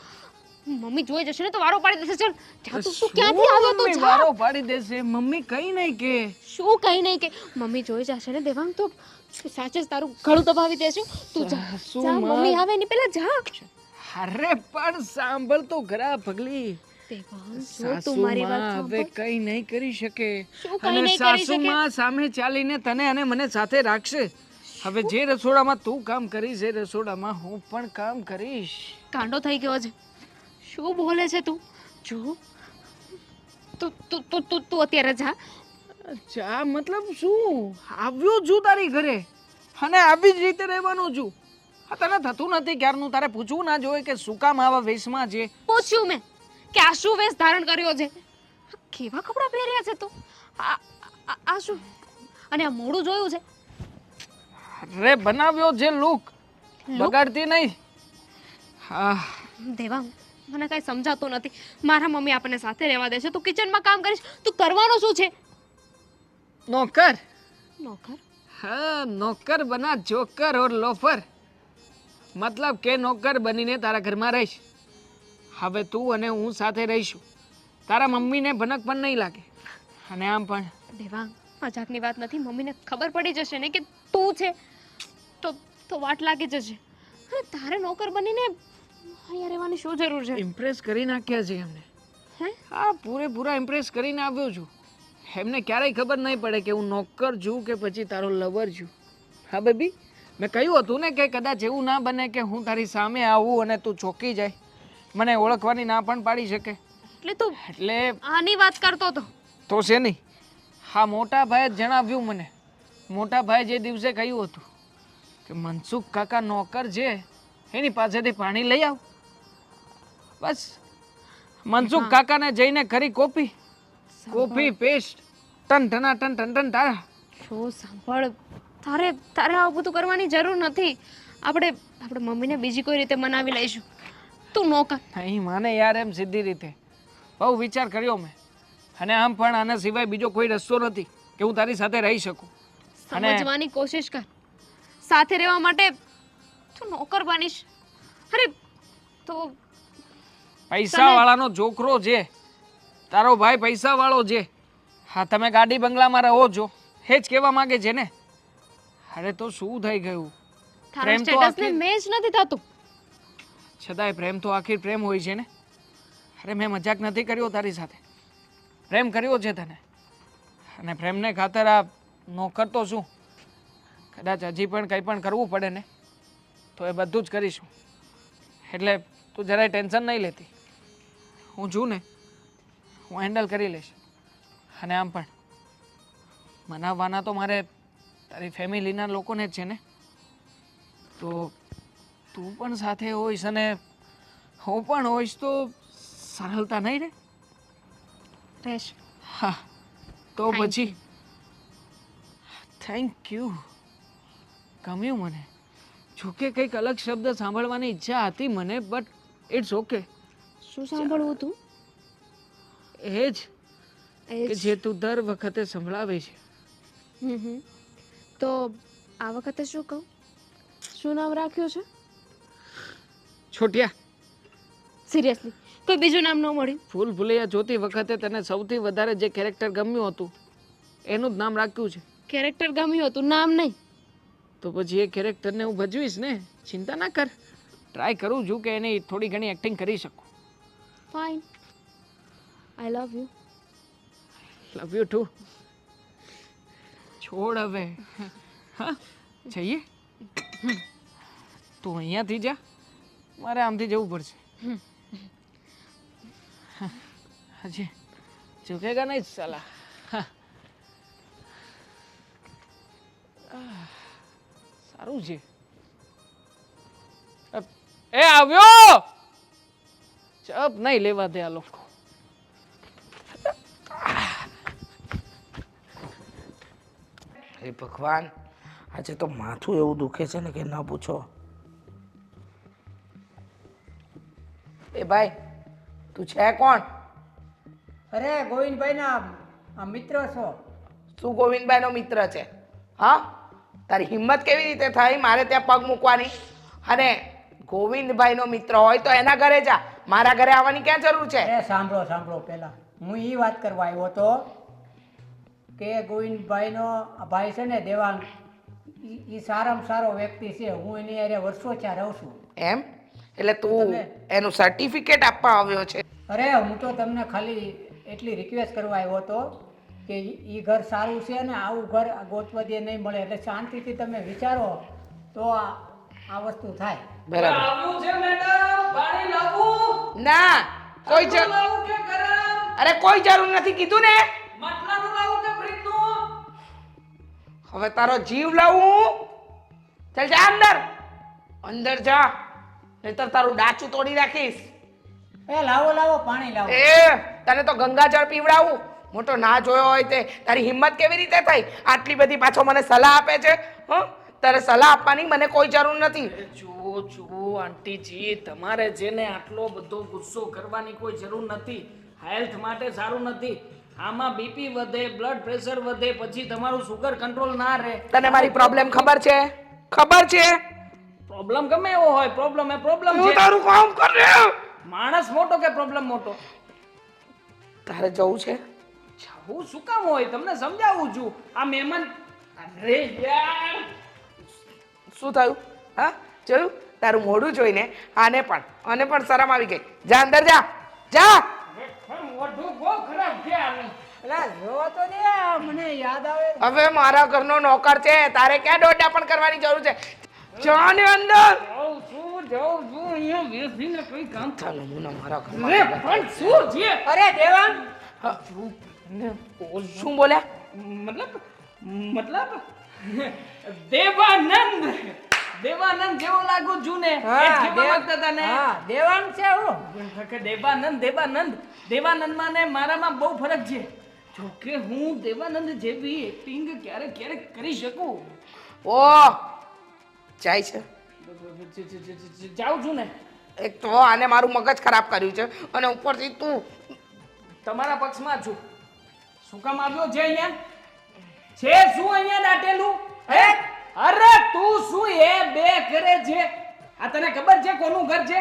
મમ્મી જોઈ જશે ને તો વારો પાડી દેશે. ચાલ જા, તું ક્યાંથી આવ્યો તું? મમ્મી જા. વારો પાડી દેશે. મમ્મી કઈ નહીં કે. શું કઈ નહીં કે મમ્મી જોઈ જશે ને દેવાંગ તો સાચે જ તારું ગળું દબાવી દેશે. તું જા સાસુ જા, માં. મમ્મી આવે ને પેલા જા. અરે પણ સાંભળ તો ખરા પગલી. દેવાંગ જો તું મારી વાત સાસુમાં હવે સાંભળ. કઈ નહીં કરી શકે. શું કંઈ અને નહીં કરી શકે? સાસુમાં સામે ચાલીને તને અને મને સાથે રાખશે. હવે જે રસોડામાં તું કામ કરીશ એ રસોડામાં હું પણ કામ કરીશ. કાંડો થઈ ગયો છે. શું બોલે છે તું? જો તું તું તું તું તું અત્યારે જા. ચા મતલબ શું? આવ્યો છું તારી ઘરે અને આવી જ રીતે રહેવાનું છું. આ તને થતું નથી ક્યારનું? તારે પૂછવું ના જોઈએ કે શું કામ આવા વેશમાં છે? પૂછ્યું મેં કે આ શું વેશ ધારણ કર્યો છે? આ કેવા કપડાં પહેર્યા છે તું? આ શું? અને આ મોઢું જોયું છે? અરે બનાવ્યો છે લુક, બગાડતી નહીં. હા દેવાંગ મને કઈ સમજાતું નથી. મારા મમ્મી આપણને સાથે રહેવા દેશે, તું કિચનમાં કામ કરીશ, તું કરવાનો શું છે? નોકર. નોકર? हाँ नौकर बना जोकर और लोफर, मतलब કે નોકર બનીને તારા ઘરમાં રહીશ. હવે તું અને હું સાથે રહીશું. તારા મમ્મીને ભનક પણ નહીં લાગે. અને આમ પણ દેવાંગ મજાકની વાત નથી. મમ્મીને ખબર પડી જશે ને કે તું છે તો વાટ લાગી જશે. અને તારે નોકર બનીને અહીંયા રહેવાની શું જરૂર છે? ઇમ્પ્રેસ કરી નાખ્યા છે એમને. હે? હા પૂરેપૂરા ઇમ્પ્રેસ કરીને આવ્યો છું. એમને ક્યારેય ખબર નહીં પડે કે હું નોકર છું કે પછી તારો લવર છું. હા બેબી, મેં કહ્યું હતું ને કે કદાચ એવું ના બને કે હું તારી સામે આવું અને તું ચોંકી જાય, મને ઓળખવાની ના પણ પાડી શકે. એટલે તું એટલે આની વાત કરતો હતો? તો છે નહીં. હા મોટા ભાઈએ જ જણાવ્યું મને. મોટા ભાઈએ જે દિવસે કહ્યું હતું કે મનસુખ કાકા નોકર છે એની પાસેથી પાણી લઈ આવ, બસ મનસુખ કાકાને જઈને કરી કોફી પેસ્ટ ટન ટના ટન ટન ટન તારા. જો સાંભળ, તારે આવું બધું કરવાની જરૂર નથી. આપણે મમ્મીને બીજી કોઈ રીતે મનાવી લઈશું. તું નોકર નહીં માને યાર એમ સીધી રીતે. બહુ વિચાર કર્યો મેં, અને આમ પણ આના સિવાય બીજો કોઈ રસ્તો નથી કે હું તારી સાથે રહી શકું. સમજવાની કોશિશ કર. સાથે રહેવા માટે તું નોકર બનીશ? અરે તો પૈસા વાળાનો છોકરો છે તારો ભાઈ, પૈસા વાળો છે. હા તમે ગાડી બંગલામાં રહો છો એ જ કહેવા માંગે છે ને. અરે તો શું થઈ ગયું? તારા પ્રેમ તો સ્ટેટસને આખી- મેચ નથી થતું. છતાંય પ્રેમ તો આખી પ્રેમ હોય છે ને. અરે મેં મજાક નથી કર્યો તારી સાથે, પ્રેમ કર્યો છે તને. અને પ્રેમને ખાતર આ નોકર તો શું, કદાચ હજી પણ કંઈ પણ કરવું પડે ને તો એ બધું જ કરીશું. એટલે તું જરાય ટેન્શન નહીં લેતી. હું છું ને, હું હેન્ડલ કરી લઈશ. અને આમ પણ મનાવવાના તો મારે તારી ફેમિલીના લોકોને જ છે ને. તો તું પણ સાથે હોઈશ અને હું પણ હોઈશ તો સરળતા નહીં રે. રહેશે. હા તો Thank પછી થેન્ક યુ. ગમ્યું મને. જોકે કંઈક અલગ શબ્દ સાંભળવાની ઈચ્છા હતી મને, બટ ઇટ્સ ઓકે. શું સાંભળવું તું? એ જ કે જે તું દર વખતે સંભળાવે છે. તો આ વખતે શું કહું? શું નામ રાખ્યું છે? છોટિયા. સિરિયસલી કોઈ બીજું નામ ન મળ્યું? ફૂલ ભૂલૈયા જોતી વખતે તને સૌથી વધારે જે કેરેક્ટર ગમ્યું હતું એનું જ નામ રાખ્યું છે. કેરેક્ટર ગમ્યું હતું, નામ નહીં. તો પછી એ કેરેક્ટરને હું ભજવીશ ને. ચિંતા ના કર, ટ્રાય કરું છું કે એની થોડી ઘણી એક્ટિંગ કરી શકું. Fine, I love you. Love you too. છોડ હવે. હા જઈએ. તું અહીંયાથી જા, મારે આમથી જવું પડશે. હજી ઝુકેગા નહીં સાલા. સારું છે. એ આવ્યો. ચપ નહીં લેવા દે આ લોકો. હે ભગવાન, આજે તો માથું એવું દુખે છે ને કે ન પૂછો. એ ભાઈ, તું છે કોણ? અરે ગોવિંદભાઈના મિત્ર છો. શું ગોવિંદભાઈનો મિત્ર છે? હા, તારી હિંમત કેવી રીતે થઈ મારે ત્યાં પગ મૂકવાની? અને ગોવિંદભાઈનો મિત્ર હોય તો એના ઘરે જા, મારા ઘરે આવવાની ક્યાં જરૂર છે? એ સાંભળો પહેલા હું એ વાત કરવા આવ્યો હતો કે ગોવિંદભાઈનો આ ભાઈ છે ને દેવાંગ, એ સારામાં સારો વ્યક્તિ છે. હું એની હારે વર્ષો ત્યાં રહું છું. એમ એટલે તું એનું સર્ટિફિકેટ આપવા આવ્યો છે? અરે હું તો તમને ખાલી એટલી રિક્વેસ્ટ કરવા આવ્યો હતો કે એ ઘર સારું છે ને આવું ઘર ગોતવા દે નહીં મળે, એટલે શાંતિથી તમે વિચારો તો આ વસ્તુ થાય. બરાબર. આવું છે મેડમ, પાણી લાવું? ના, કોઈ જરૂર લાવું કે ગરમ? અરે કોઈ જરૂર નથી કીધું ને. માટલાનું લાવું કે ફ્રીજનું? હવે તારો જીવ લાવું? ચાલ જા અંદર, અંદર જા, નહીતર તારું ડાચું તોડી રાખીશ. એ લાવો પાણી લાવો. એ તને તો ગંગાજળ પીવડાવું. મોટો ના જોયો હોય તે તારી હિંમત કેવી રીતે થઈ? આટલી બધી પાછો મને સલાહ આપે છે. તારે સલાહ આપવાની મને કોઈ જરૂર નથી. જો આંટીજી, તમારે જેને આટલો બધો ગુસ્સો કરવાની કોઈ જરૂર નથી. હેલ્થ માટે સારું નથી. આમાં બીપી વધે, બ્લડ પ્રેશર વધે, પછી તમારું સુગર કંટ્રોલ ના રહે. તને મારી પ્રોબ્લેમ ખબર છે? ખબર છે? પ્રોબ્લેમ ગમે એવો હોય, પ્રોબ્લેમ એ પ્રોબ્લેમ તું છે. તારું કામ કર રે. માણસ મોટો કે પ્રોબ્લેમ મોટો? તારે જવું છે? હું શું કામ હોય? તમને સમજાવું છું. આ મહેમાન, અરે યાર, શું થયું? હા, જોયું? તારું મોઢું જોઈને આને પણ શરમ આવી ગઈ. જા અંદર જા, જા. મોઢું બહુ ખરાબ છે આનું. એટલે જોવો તો ને મને યાદ આવે. હવે મારા ઘરનો નોકર છે, તારે ક્યાં દોડા પણ કરવાની જરૂર છે? જા ને અંદર. જાઉં છું, અહીંયા બેસીને કઈ કામ ચાલો હું મારા અરે ઘરમાં. પણ શું છે? અરે દેવાંગ, શું બોલ્યા? મતલબ દેવાનંદ જેવો લાગુ છું ને? એ જ કહેવા માંગતા હતા ને? હા દેવાંગ છે હું. કે દેવાનંદમાં ને મારામાં બહુ ફરક છે. જો કે હું દેવાનંદ જેવી એક્ટિંગ ક્યારેક કરી શકું. ઓ જાય છે. જાઉં છું ને. એક તો આને મારું મગજ ખરાબ કર્યું છે અને ઉપરથી તું. તમારા પક્ષમાં છું. શું કામ આવ્યો છે અહીંયા? છે શું અહીંયા દાટેલું? હે? અરે તું શું એ બે કરે છે? આ તને ખબર છે કોનું ઘર છે?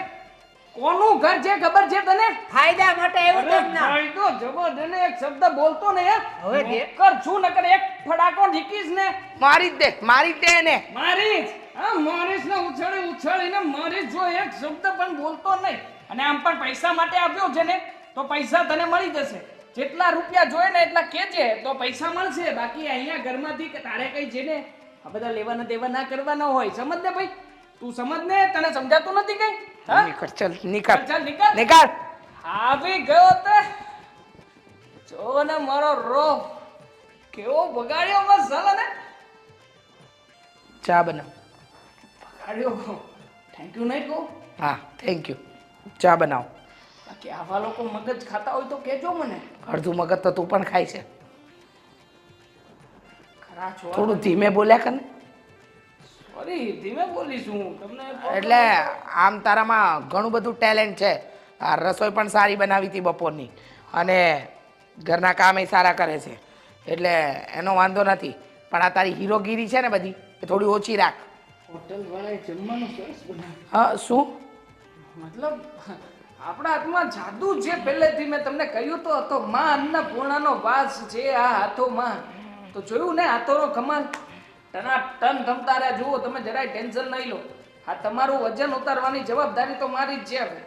કોનું ઘર છે ખબર છે તને? ફાયદા માટે એવું અરે કેમ ના? ફાયદો જબરદસ્ત એક શબ્દ બોલતો ને યાર. હવે દે. કર છું નકર એક ફડાકો ઢીકીશ ને. મારી જ દે એને. મારીશ. હા મારીશ ને ઉછાળીને મારીશ. જો એક શબ્દ પણ બોલતો નહીં. અને આમ પણ પૈસા માટે આવ્યો છે ને તો પૈસા તને મળી જશે. જેટલા રૂપિયા જોઈએ ને એટલા કેજે તો પૈસા મળશે. બાકી અહીંયા ઘરમાંથી કે તારે કઈ છે ને આ બધા લેવાના દેવા ના કરવાના હોય. સમજ ને ભાઈ, તું સમજ ને. તને સમજાતું નથી કઈ? હા નીકળ, ચાલ નીકળ. ચાલ નીકળ. નીકળ. આવી ગયો તે. જો ને મારો રો કેવો બગાડ્યો બસ ચાલે ને. ચા બનાવ. બગાડ્યો. થેન્ક યુ નહીં કહું. હા થેન્ક યુ. ચા બનાવ. બાકી આવા લોકો મગજ ખાતા હોય તો કહેજો મને. અડધું મગજ તો તું પણ ખાય છે. ખરા છો. થોડું ધીમે બોલ્યા કર ને. સોરી, ધીમે બોલીશું તમને. એટલે આમ તારામાં ઘણું બધું ટેલેન્ટ છે. આ રસોઈ પણ સારી બનાવી હતી બપોરની અને ઘરના કામ એ સારા કરે છે એટલે એનો વાંધો નથી. પણ આ તારી હીરોગીરી છે ને બધી એ થોડી ઓછી રાખ. હોટલ વાળાએ જમવાનું સરસ બનાવ્યું. હા શું? મતલબ આપણા હાથમાં જાદુ છે. પહેલેથી મેં તમને કહ્યું તો હતો, માં અન્નપૂર્ણાનો વાસ છે આ હાથોમાં. તો જોયું ને હાથોનો કમાલ. ટન ધમતા રહ્યા. જુઓ તમે, જરાય ટેન્શન નહીં લો. આ તમારું વજન ઉતારવાની જવાબદારી તો મારી જ છે. હવે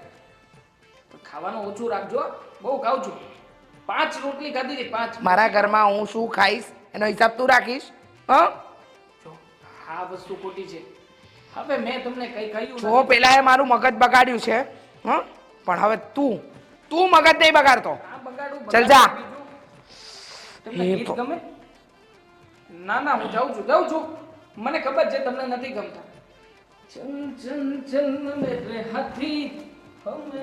તો ખાવાનું ઓછું રાખજો. બહુ ખાઉં છું. 5 રોટલી ખાધી હતી, 5. મારા ઘરમાં હું શું ખાઈશ એનો હિસાબ તું રાખીશ? હા જો આ વસ્તુ ખોટી છે. હવે મેં તમને કઈ કહ્યું જો પેલા એ મારું મગજ બગાડ્યું છે. હા પણ હવે તું મગજ નહીં બગાડતો. આ બગાડું. ચલ જા. તમને એ ગીત તો- ગમે? ના હું જાઉં છું. મને ખબર છે તમને નથી ગમતા. ચલ ચલ ચલ મેરે હાથી હમે.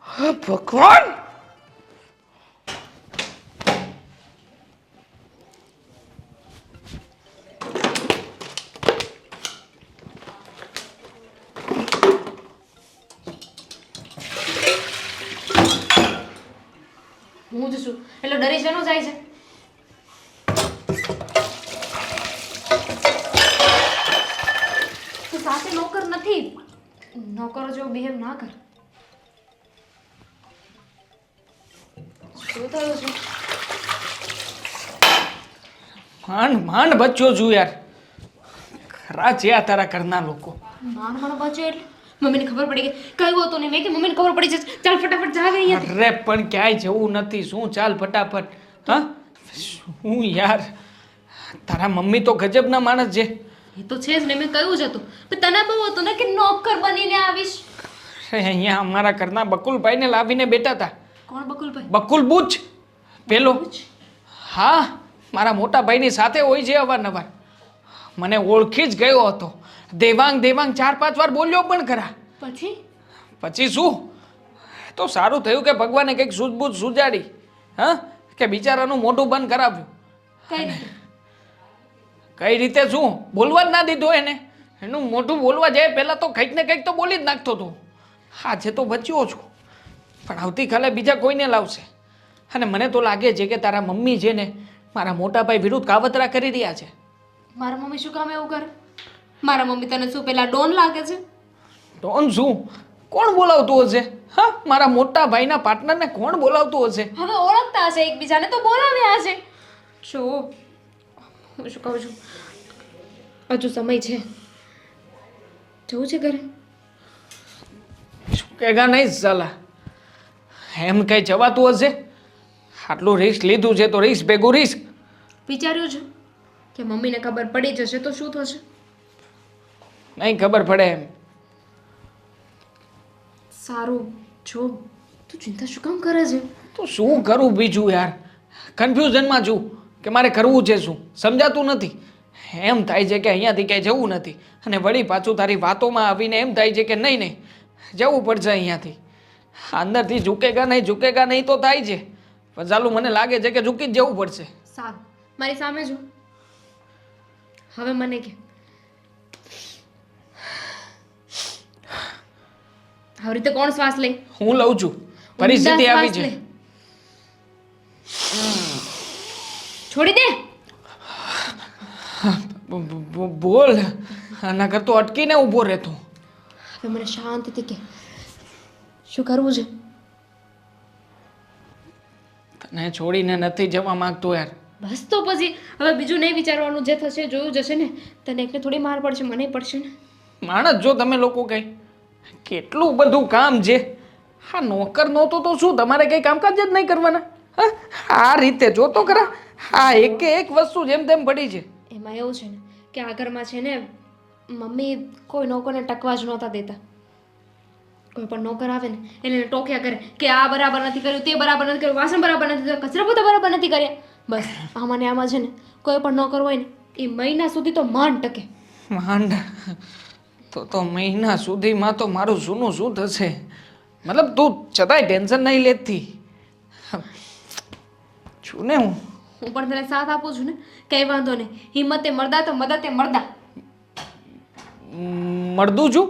હા, ભગવાન. હું જ છું એટલે ડરી શેનું જાય છે? તું સાસે નોકર નથી. નોકરો જેવો બિહેવ ના કર. શું થયું છે? માંડ બચ્યો છું યાર. ખરા છે આ તારા ઘરના લોકો. મારો બચ્યો એટલે મમ્મીને ખબર પડી ગઈ. કયું હતું ને મેં કે મમ્મીને ખબર પડી જશે. ચાલ ફટાફટ જાવ અહીંયાથી. અરે પણ ક્યાંય જવું નથી. શું ચાલ ફટાફટ. હા શું યાર, તારા મમ્મી તો ગજબના માણસ છે. એ તો છે જ ને, મેં કહ્યું જ હતું. પણ તને બહુ હતું ને કે નોકર બનીને આવીશ. અહીંયા અમારા ઘરના બકુલભાઈને લાવીને બેઠા હતા. કોણ બકુલભાઈ? બકુલ બુચ પેલો. હા, મારા મોટા ભાઈની સાથે હોય છે અવારનવાર. મને ઓળખી જ ગયો હતો. દેવાંગ 4-5 વાર બોલ્યો પણ ખરા. પછી શું? તો સારું થયું કે ભગવાને કંઈક સૂઝબૂઝ સુજાડી. હા, કે બિચારાનું મોઢું બંધ કરાવ્યું. કઈ રીતે? કઈ રીતે શું? બોલવા જ ના દીધો એને. એનું મોઢું બોલવા જાય પહેલાં તો કંઈક ને કંઈક તો બોલી જ નાખતો હતો. આજે તો બચ્યો છું, પણ આવતીકાલે બીજા કોઈને લાવશે. અને મને તો લાગે છે કે તારા મમ્મી છે ને મારા મોટા ભાઈ વિરુદ્ધ કાવતરા કરી રહ્યા છે. મારા મમ્મી શું કામ એવું કરે? મારા મમ્મી તને શું પેલા ડોન લાગે છે? ડોન શું? કોણ બોલાવતું હશે? હા, મારા મોટા ભાઈના પાર્ટનરને કોણ બોલાવતું હશે? હવે ઓળખતા હશે એકબીજાને તો બોલાવ્યા હશે. જો હું શું કહું છું, હજુ સમય છે. જવું છે ઘરે? શું કહેગા નહીં સાલા. એમ કઈ જવાતું હશે? આટલું રિસ્ક લીધું છે તો રિસ્ક ભેગું રિસ્ક. વિચાર્યું છે કે મમ્મીને ખબર પડી જશે તો શું થશે? નહીં ખબર પડે એમ. સારું, જો તું ચિંતા શું કામ કરે છે? તો શું કરું બીજું યાર? કન્ફ્યુઝનમાં છું કે મારે કરવું છે શું, સમજાતું નથી. એમ થાય છે કે અહીંયાથી ક્યાંય જવું નથી, અને વળી પાછું તારી વાતોમાં આવીને એમ થાય છે કે નહીં જવું પડશે અહીંયાથી. અંદરથી ઝૂકેગા નહીં તો થાય છે, પણ ચાલુ મને લાગે છે કે ઝૂકી જ જવું પડશે. સારું, મારી સામે જો. હવે મને કે આવી રીતે કોણ શ્વાસ લે? હું લઉં છું. પરિસ્થિતિ આવી છે. છોડી દે. બોલ. આના કરતો અટકીને ઊભો રહેતો. હવે મને શાંતિથી કે શું કરવું છે? તને છોડીને નથી જવા માંગતો યાર. બસ તો પછી હવે બીજું નહીં વિચારવાનું. જે થશે જોયું જશે ને. તને એકને થોડી માર પડશે, મને પડશે ને. માણસ જો તમે લોકો કઈ કેટલું બધું કામ છે. હા, નોકર નહોતો તો શું તમારે કઈ કામકાજ જ નહીં કરવાના? હા, આ રીતે જો તો ખરા. હા, એક વસ્તુ જેમ તેમ પડી છે. એમાં એવું છે ને કે આ ઘરમાં છે ને મમ્મી કોઈ નોકરને ટકવા જ નહોતા દેતા. કોઈ પણ નોકર આવે ને એને ટોક્યા કરે કે આ બરાબર નથી કર્યું, તે બરાબર નથી કર્યું, વાસણ બરાબર નથી કર્યું, કચરા પોતા બરાબર નથી કર્યા. બસ આમાં ને આમાં છે ને કોઈ પણ નોકર હોય ને એ મહિના સુધી તો માંડ ટકે. માંડ તો મહિના સુધીમાં તો મારું જૂનું શું થશે? મતલબ તું છતાંય ટેન્શન નહીં લેતી છું ને. હું પણ તને સાથ આપું છું ને, કઈ વાંધો નહીં. હિંમતે મરદા તો મદદે મરદા. મળદું છું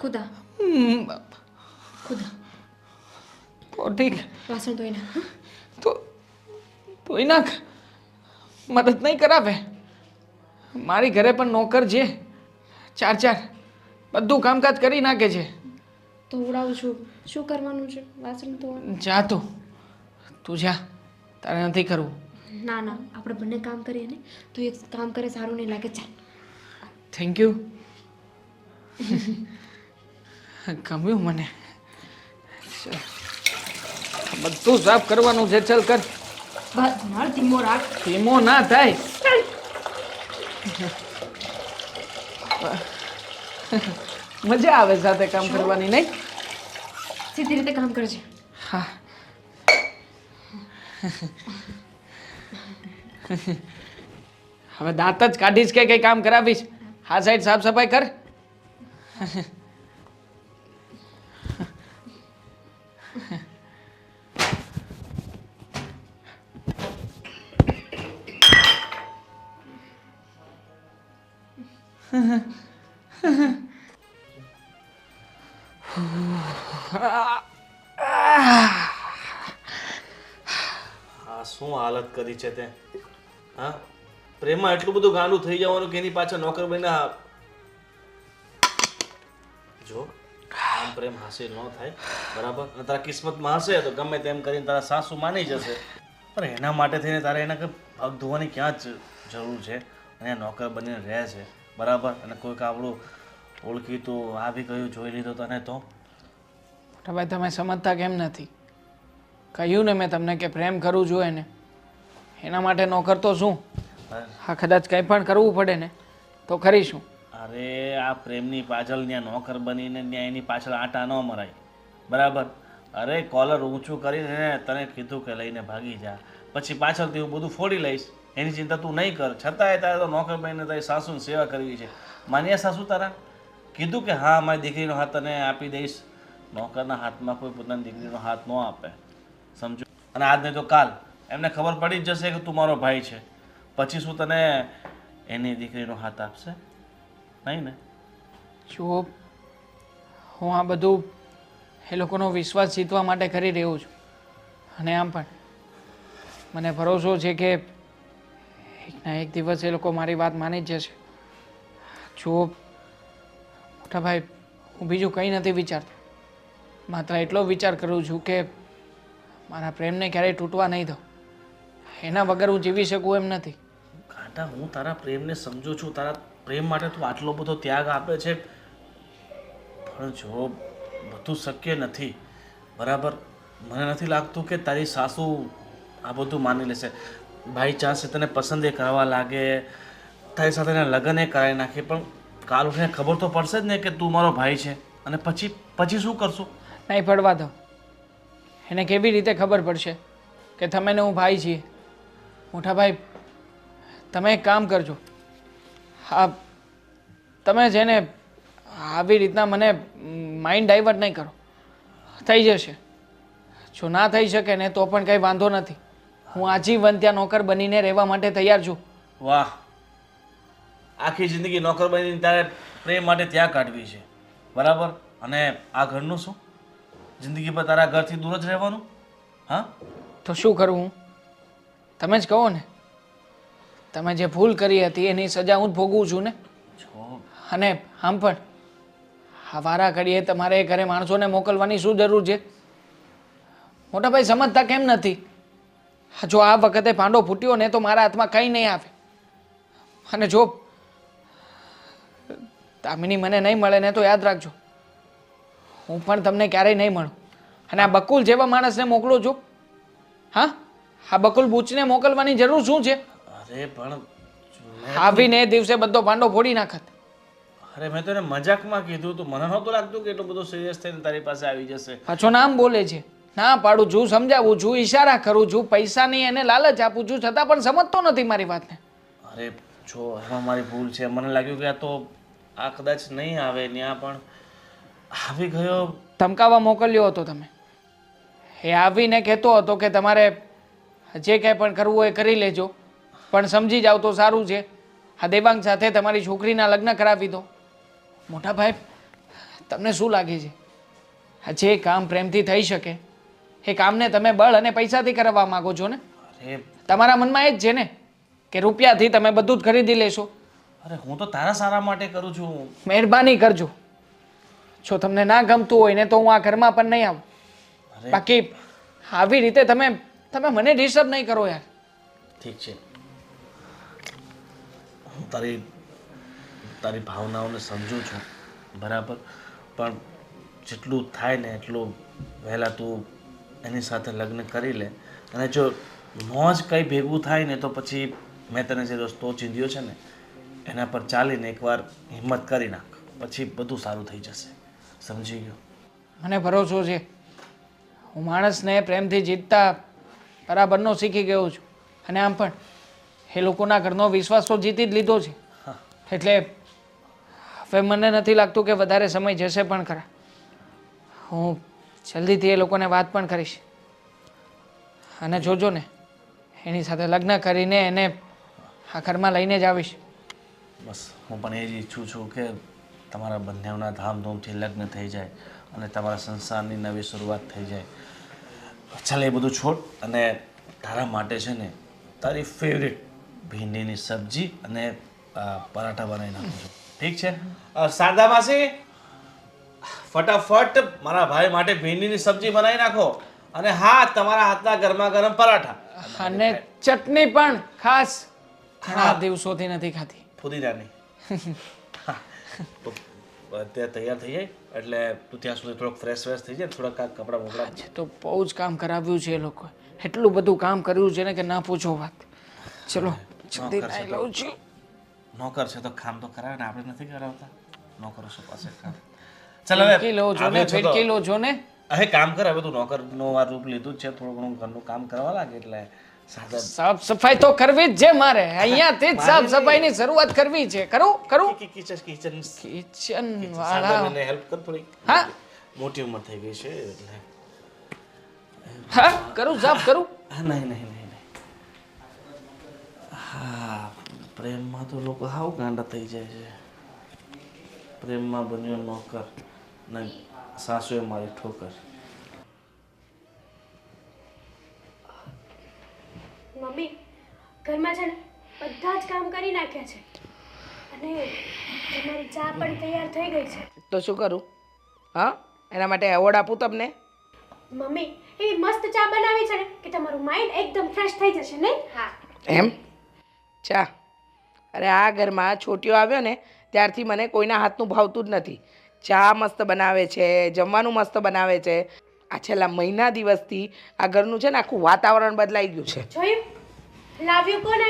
ખુદા તો ઠીક. વાસણ ધોઈ નાખ. તો નાખ. મદદ નહીં કરાવે. મારી ઘરે પણ નોકર છે 4 બધું કામકાજ કરી નાખે છે. તો ઉડાવું છું, શું કરવાનું છે? વાસણ ધોવાનું. જા તું જા, તારે નથી કરવું. ના ના, આપણે બંને કામ કરીએ ને તો એક કામ કરે સારું નહીં લાગે. ચાલ. Thank you. ગમ્યું મને. બધું સાફ કરવાનું છે. ચાલ કર. બસ માર ધીમો રાખ. ધીમો ના થાય. મજા આવે સાથે કામ કરવાની, નહીં? સીધી રીતે કામ કરજે. હા. હવે દાંત જ કાઢીશ કે કઈ કામ કરાવીશ? આ સાઈડ સાફ સફાઈ કર. આ શું હાલત કરી છે તે? હા, પ્રેમમાં એટલું બધું ગાંડું થઈ જવાનું કે એની પાછળ નોકર બન્યા. જો આમ પ્રેમ હાસિલ ન થાય બરાબર, અને તારા કિસ્મતમાં હશે તો ગમે તેમ કરીને તારા સાસુ માની જશે, પણ એના માટે થઈને તારે એના કંઈ પગ ધોવાની ક્યાં જ જરૂર છે? અને નોકર બનીને રહે છે બરાબર, અને કોઈક આપણું ઓળખીતું આવી ગયું જોઈ લીધો તને તો મોટા ભાઈ તમે સમજતા કેમ નથી? કહ્યું ને મેં તમને કે પ્રેમ કરું છું એને, એના માટે નોકર તો શું, હા કદાચ કંઈ પણ કરવું પડે ને તો કરીશું. અરે આ પ્રેમની પાછળ ત્યાં નોકર બનીને ત્યાં એની પાછળ આટા ન મરાય બરાબર. અરે કોલર ઊંચું કરીને તને કીધું કે લઈને ભાગી જા, પછી પાછળથી હું બધું ફોડી લઈશ, એની ચિંતા તું નહીં કર. છતાંય તારે તો નોકર બનીને તારી સાસુની સેવા કરવી છે. માન્યા સાસુ તારા? કીધું કે હા મારી દીકરીનો હાથ તને આપી દઈશ. નોકરના હાથમાં કોઈ પોતાની દીકરીનો હાથ ન આપે, સમજો. અને આજ નહીં તો કાલ એમને ખબર પડી જ જશે કે તું મારો ભાઈ છે, પછી શું તને એની દીકરીનો હાથ આપશે? નહીં ને? જુઓ હું આ બધું એ લોકોનો વિશ્વાસ જીતવા માટે કરી રહ્યો છું, અને આમ પણ મને ભરોસો છે કે એકના એક દિવસ એ લોકો મારી વાત માની જ જશે. જુઓ મોટા ભાઈ, હું બીજું કંઈ નથી વિચારતો, માત્ર એટલો વિચાર કરું છું કે મારા પ્રેમને ક્યારેય તૂટવા નહીં દઉં. એના વગર હું જીવી શકું એમ નથી. કાંટા, હું તારા પ્રેમને સમજુ છું, તારા પ્રેમ માટે તું આટલો બધો ત્યાગ આપે છે, પણ જો બધું શક્ય નથી બરાબર. મને નથી લાગતું કે તારી સાસુ આ બધું માની લેશે. ભાઈ ચાન્સ તને પસંદ એ કરવા લાગે, તારી સાથે એના લગ્ન એ કરાવી નાખે, પણ કાલ ઉઠીને ખબર તો પડશે જ ને કે તું મારો ભાઈ છે, અને પછી શું કરશું? નહીં પડવા દો. એને કેવી રીતે ખબર પડશે કે તમે ને હું ભાઈ છીએ? મોટા ભાઈ તમે એક કામ કરજો, હા તમે છે ને આવી રીતના મને માઇન્ડ ડાયવર્ટ નહીં કરો, થઈ જશે. જો ના થઈ શકે ને તો પણ કંઈ વાંધો નથી, હું આજીવન ત્યાં નોકર બનીને રહેવા માટે તૈયાર છું. વાહ, આખી જિંદગી નોકર બનીને તારે પ્રેમ માટે ત્યાગ કાઢવી છે બરાબર. અને આ ઘરનું શું? જિંદગી પર તારા ઘરથી દૂર જ રહેવાનું? હા તો શું કરવું? તમે જ કહો ને. તમે જે ભૂલ કરી હતી એની સજા હું જ ભોગવું છું ને. જો અને આમ પણ આ વારા ઘડીએ તમારે એ ઘરે માણસોને મોકલવાની શું જરૂર છે? મોટા ભાઈ સમજતા કેમ નથી? જો આ વખતે ભાંડો ફૂટ્યો ને તો મારા હાથમાં કંઈ નહીં આવે. અને જો દામિની મને નહીં મળે ને તો યાદ રાખજો, હું પણ તમને ક્યારેય નહીં મળું. અને આ બકુલ જેવા માણસને મોકલો છો? હા, આ બકુલ બૂચને મોકલવાની જરૂર શું છે? અરે પણ આવીને એ દિવસે બધો ભાંડો ફોડી નાખત. અરે મેં તો એને મજાકમાં કીધું તું, મને નહોતું લાગતું કે એટલું બધું સિરિયસ થઈને તારી પાસે આવી જશે. પાછો નામ બોલે છે, ના પાડું છું, સમજાવું છું, ઈશારા કરું છું, પૈસાની એને લાલચ આપું છું, છતાં પણ સમજતો નથી મારી વાતને. અરે જો એમાં મારી ભૂલ છે, મને લાગ્યું કે આ કદાચ નહીં આવે, ત્યાં પણ આવી ગયો. ધમકાવા મોકલ્યો હતો તમે. એ આવીને કહેતો હતો કે તમારે જે કંઈ પણ કરવું હોય એ કરી લેજો, પણ સમજી જાવ તો સારું છે. આ દેવાંગ સાથે તમારી છોકરીના લગ્ન કરાવી દો. મોટા ભાઈ તમને શું લાગે છે? આ જે કામ પ્રેમથી થઈ શકે એ કામને તમે બળ અને પૈસાથી કરાવવા માંગો છો ને? અરે તમારા મનમાં એ જ છે ને કે રૂપિયાથી તમે બધું જ ખરીદી લેશો? અરે હું તો તારા સારા માટે કરું છું. મહેરબાની કરજો, જો તમને ના ગમતું હોય ને તો હું આ ઘરમાં પણ નહીં આવું. બાકી આવી રીતે તમે મને ડિસ્ટર્બ નહીં કરો યાર. ઠીક છે, હું તારી ભાવનાઓને સમજું છું બરાબર, પણ જેટલું થાય ને એટલું વહેલા તું એની સાથે લગ્ન કરી લે. અને જો ન જ કંઈ ભેગું થાય ને તો પછી મેં તને જે રસ્તો ચીંધ્યો છે ને એના પર ચાલીને એકવાર હિંમત કરી નાખ, પછી બધું સારું થઈ જશે. સમજી ગયો? મને ભરોસો છે, હું માણસને પ્રેમથી જીતતા બરાબરનો શીખી ગયો છું. અને આમ પણ એ લોકોના ઘરનો વિશ્વાસ તો જીતી જ લીધો છે, એટલે હવે મને નથી લાગતું કે વધારે સમય જશે પણ ખરા. હું જલ્દીથી એ લોકોને વાત પણ કરીશ, અને જોજો ને એની સાથે લગ્ન કરીને એને આ ઘરમાં લઈને જ આવીશ. બસ હું પણ એ જ ઈચ્છું છું કે તમારા બંનેના ધામધૂમથી લગ્ન થઈ જાય અને તમારા સંસારની નવી શરૂઆત થઈ જાય. ચાલ એ બધું છોડ, અને તારા માટે છે ને તારી ફેવરેટ ભીંડીની સબ્જી અને પરાઠા બનાવી નાખું છું. ઠીક છે? શારદા માસી, ફટાફટ મારા ભાઈ માટે ભીંડીની સબ્જી બનાવી નાખો અને હા તમારા હાથના ગરમા ગરમ પરાઠા અને ચટણી પણ ખાસ ઘણા દિવસોથી નથી ખાધી. ફુદીનાની હા, તો અત્યારે તૈયાર થઈ જાય એટલે તું ત્યાં સુધી થોડોક ફ્રેશ થઈ જાય થોડાક કપડાં બપડા આજે તો બહુ જ કામ કરાવ્યું છે એ લોકોએ. એટલું બધું કામ કર્યું છે ને કે ના પૂછો વાત. ચલો જલ્દી નાઈ લઉં છું. નોકર છે તો કામ તો કરાવે ને આપણે નથી કરાવતા નોકરો શું પાસે કામ. ચાલ હવે ફેટકી લો છો ને આવ્યો છો તો- ફેટકી લો છો ને. હવે કામ કર હવે તું નોકરનો આ રૂપ લીધું જ છે થોડું ઘણું ઘરનું કામ કરવા લાગે એટલે સાદા સાફ સફાઈ તો કરવી જ છે મારે. અહીંયાથી જ સાફ સફાઈની શરૂઆત કરવી છે. કરું કિચન કિચન વાળા. સાદાને હેલ્પ કર થોડી હા મોટી ઉંમર થઈ ગઈ છે એટલે હા કરું સાફ કરું. હા નહીં હા પ્રેમમાં તો લોકો હાવ ગાંડા થઈ જાય છે પ્રેમમાં બન્યો નોકર ને સાસુએ મારી ઠોકર. મમ્મી ઘરમાં છે ને બધા જ કામ કરી નાખ્યા છે અને તમારી ચા પણ તૈયાર થઈ ગઈ છે. તો શું કરું? હા, એના માટે એવોર્ડ આપું તમને? મમ્મી એ મસ્ત ચા બનાવી છે ને કે તમારું માઇન્ડ એકદમ ફ્રેશ થઈ જશે નહીં? હા. એમ? ચા? અરે આ ઘરમાં છોટીઓ આવ્યો ને ત્યારથી મને કોઈના હાથનું ભાવતું જ નથી. ચા મસ્ત બનાવે છે, જમવાનું મસ્ત બનાવે છે. આ છેલ્લા મહિના દિવસથી આ ઘરનું છે ને આખું વાતાવરણ બદલાઈ ગયું છે. જોયું? લાવ્યું કોને?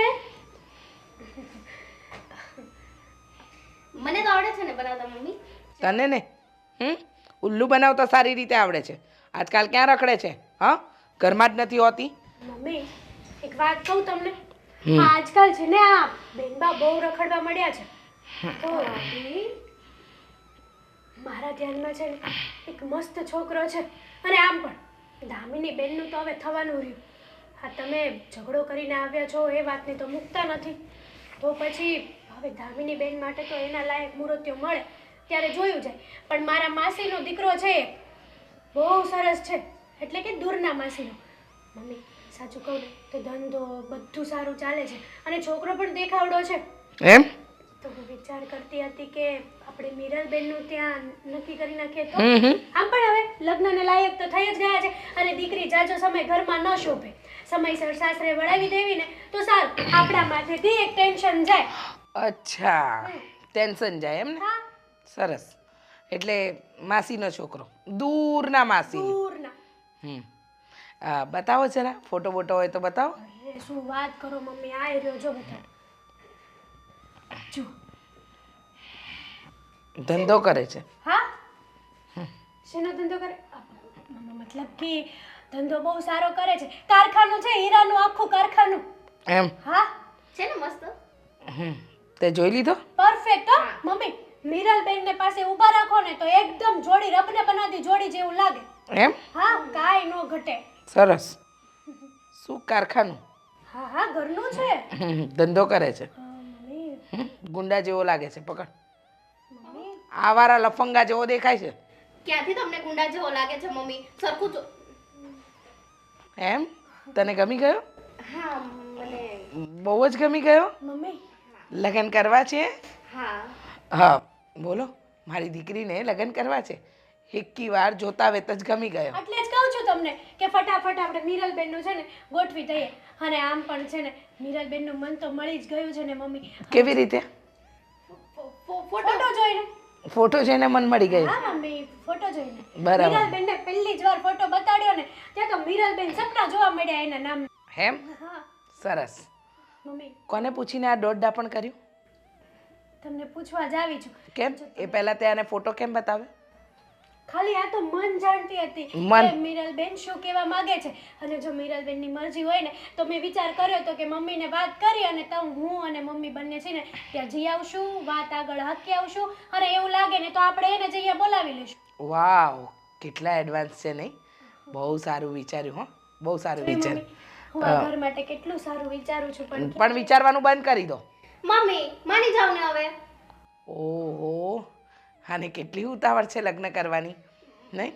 મને તો આવડે છે ને બનાવતા મમ્મી. તને ને ઉલ્લુ બનાવતા સારી રીતે આવડે છે. આજકાલ ક્યાં રખડે છે? હા, ઘરમાં જ નથી હોતી. મમ્મી એક વાત કહું તમને, આજકાલ છે ને આ બેનબા બહુ રખડવા મળ્યા છે. તો ભાભી, મારા ધ્યાનમાં છે ને એક મસ્ત છોકરો છે અને આમ પણ દામિની બેનનું તો હવે થવાનું રહ્યું. હા, તમે ઝઘડો કરીને આવ્યા છો એ વાતને તો મૂકતા નથી. તો પછી હવે દામિની બેન માટે તો એના લાયક મૂર્તિઓ મળે ત્યારે જોયું જાય. પણ મારા માસીનો દીકરો છે એ બહુ સરસ છે, એટલે કે દૂરના માસીનો. મમ્મી સાચું કહું ને તો ધંધો બધું સારું ચાલે છે અને છોકરો પણ દેખાવડો છે. એમ? તો હું વિચાર કરતી હતી કે આપણે મીરલબેનનું ત્યાં નક્કી કરી નાખીએ તો. આમ પણ હવે લગ્નને લાયક તો થઈ જ ગયા છે અને દીકરી જાજો સમય ઘરમાં ન શોભે. સમયસર સાસરે વળાવી દેવી ને તો સારું, આપણા માથેથી એક ટેન્શન જાય. અચ્છા, ટેન્શન જાય એમ ને? હા, સરસ. એટલે માસીનો છોકરો, દૂરના માસી. દૂરના. બતાવો જરા ફોટો બોટો હોય તો બતાવો. અરે શું વાત કરો મમ્મી, આ રહ્યો જો બધા. જો ધંધો કરે છે. હા, શેનો ધંધો કરે? મતલબ કે ધંધો બહુ સારો કરે છે. કારખાનું છે, હીરાનું આખું કારખાનું. એમ? હા, છે ને મસ્ત. તે જોઈ લીધો? પરફેક્ટ હો મમ્મી. મીરલબેન ને પાસે ઊભા રાખો ને તો એકદમ જોડી રબને બનાવતી જોડી જેવું લાગે. એમ? હા, કાંઈ નો ઘટે. સરસ. શું કારખાનું? હા હા, ઘરનું છે. ધંધો કરે છે. મમ્મી ગુંડા જેવો લાગે છે. પકડ. આવારા લફંગા જેવો દેખાય છે. ક્યાંથી તમને ગુંડા જેવો લાગે છે મમ્મી? સરખું જો. એમ? તને ગમી ગયો? હા મને. બહુ જ ગમી ગયો? મમ્મી લગ્ન કરવા છે? હા. હા, બોલો. મારી દીકરીને લગ્ન કરવા છે. એકી વાર જોતા વેત જ ગમી ગયો. એટલે જ કહું છું તમને કે ફટાફટ આપણે મીરલબેનનું છે ને ગોઠવી દઈએ. અને આમ પણ છે ને મીરલબેનનું મન તો મળી જ ગયું છે ને મમ્મી. કેવી રીતે? ફોટો જોઈને. ફોટો જોઈને મન મળી ગયું? હા મમ્મી, ફોટો જોઈને. બરાબર. મીરલબેનને પહેલી જ વાર ફોટો બતાડ્યો ને ત્યાં તો મીરલબેન સપના જોવા મળ્યા એના નામ. એમ? હા સરસ. મમ્મી, કોને પૂછીને આ દોઢ દાપણ કર્યું? તમને પૂછવા જ આવી છું. કેમ? એ પહેલા તે આને ફોટો કેમ બતાવ્યો? ખાલી આ તો મન જાણતી હતી મન? કે મીરલબેન શું કહેવા માંગે છે. અને જો મીરલબેનની મરજી હોય ને તો મેં વિચાર કર્યો તો કે મમ્મીને વાત કરી અને તો હું અને મમ્મી બંને છે ને ત્યાં જઈ આવશું, વાત આગળ હાકી આવશું અને એવું લાગે ને તો આપણે એને જઈએ બોલાવી લઈશું. વાવ, કેટલા એડવાન્સ છે નહીં? બહુ સારું વિચાર્યું. હો, બહુ સારું જોઈ વિચાર્યું. મમ્મી, હું આ ઘર માટે કેટલું સારું વિચારું છું પણ વિચારવાનું બંધ કરી દો. મમ્મી માની જાવ ને હવે. ઓહો, આને કેટલી ઉતાવળ છે લગ્ન કરવાની, નહીં?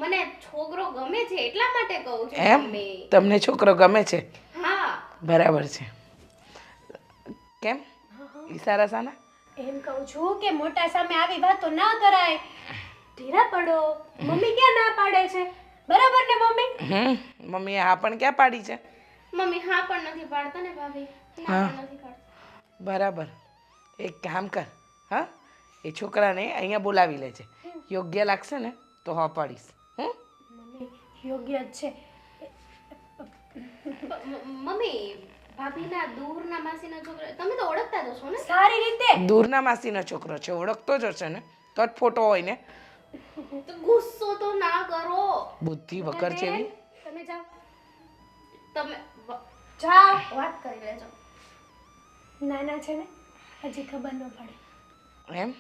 મને છોકરો ગમે છે એટલા માટે કહું છું એમ? મમ્મી. તમને છોકરો ગમે છે? હા. બરાબર છે. કેમ? ઈશારા સાના? એમ કહું છું કે મોટા સામે આવી વાતો ના કરાય. ધીરા પડો. મમ્મી ક્યાં ના પાડે છે? બરાબર ને મમ્મી? મમ્મીએ હા પણ ક્યાં પાડી છે? મમ્મી હા પણ નથી પાડતા ને ભાભી, ના પણ નથી પાડતા. બરાબર. એક કામ કર, હા, એ છોકરાને અહીંયા બોલાવી લેજે. યોગ્ય લાગશે ને તો હા પાડીશ. મમ્મી યોગ્ય જ છે. મમ્મી ભાભીના દૂરના માસીના છોકરા તમે તો ઓળખતા જ હશો ને? સારી રીતે. દૂરના માસીનો છોકરો છે, ઓળખતો જ હશે ને, તો જ ફોટો હોય ને. તો ગુસ્સો તો ના કરો. બુદ્ધિ વગર જેવી. તમે જાઓ. તમે જાઓ. વાત કરી લેજો. નાના છે ને, હજી ખબર ન પડે. એમ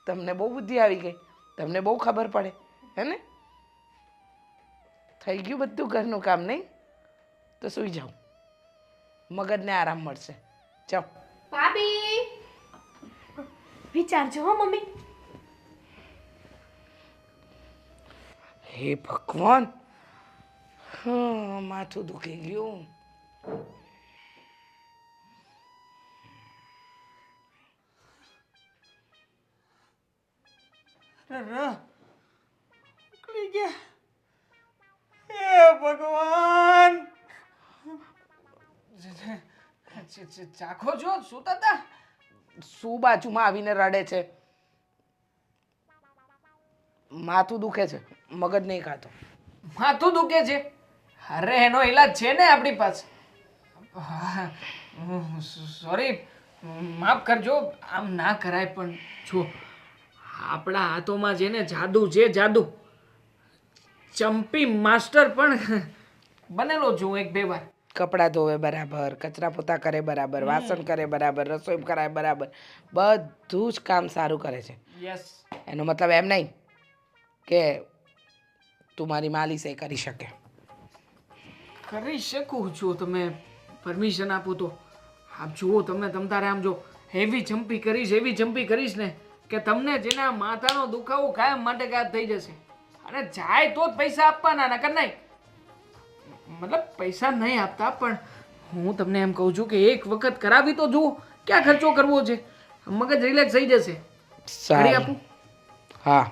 તમને બહુ બુદ્ધિ આવી ગઈ, તમને બહુ ખબર પડે હે ને? થઈ ગયું બધું ઘરનું કામ નહીં? તો સૂઈ જાઓ, મગજને આરામ મળશે. જાઓ. ભાભી વિચારજો હો મમ્મી. હે ભગવાન, હા, માથું દુખી ગયું. ઉકળી ગયા. હે ભગવાન, ચાખો છો સુતા હતા? શું બાજુમાં આવીને રડે છે? માથું દુખે છે, મગજ નહીં ખાતો. માથું દુખે છે? અરે એનો ઈલાજ છે ને આપણી પાસે. સોરી, માફ કરજો, આમ ના કરાય, પણ જો આપણા હાથોમાં છે ને જાદુ છે, જાદુ. ચંપી માસ્ટર પણ બનેલો છું એક બે વાર. કપડાં ધોવે બરાબર, કચરા પોતા કરે બરાબર, વાસણ કરે બરાબર, રસોઈ કરાય બરાબર, બધું જ કામ સારું કરે છે. યસ. એનો મતલબ એમ નહીં કે તું મારી માલિશ એ કરી શકે. કરી શકું છું, તમે પરમિશન આપો તો. આપ જુઓ, તમે તારે આમ જો હેવી જમ્પી કરીશ ને કે તમને જેના માથાનો દુખાવો કાયમ માટે ગાયબ થઈ જશે. અને જાય તો જ પૈસા આપવાના, નકર નહીં. મતલબ પૈસા નહીં આપતા, પણ હું તમને એમ કહું છું કે એક વખત કરાવી તો જુઓ, ક્યાં ખર્ચો કરવો છે, મગજ રિલેક્સ થઈ જશે. કરી સારું. આપું? હા.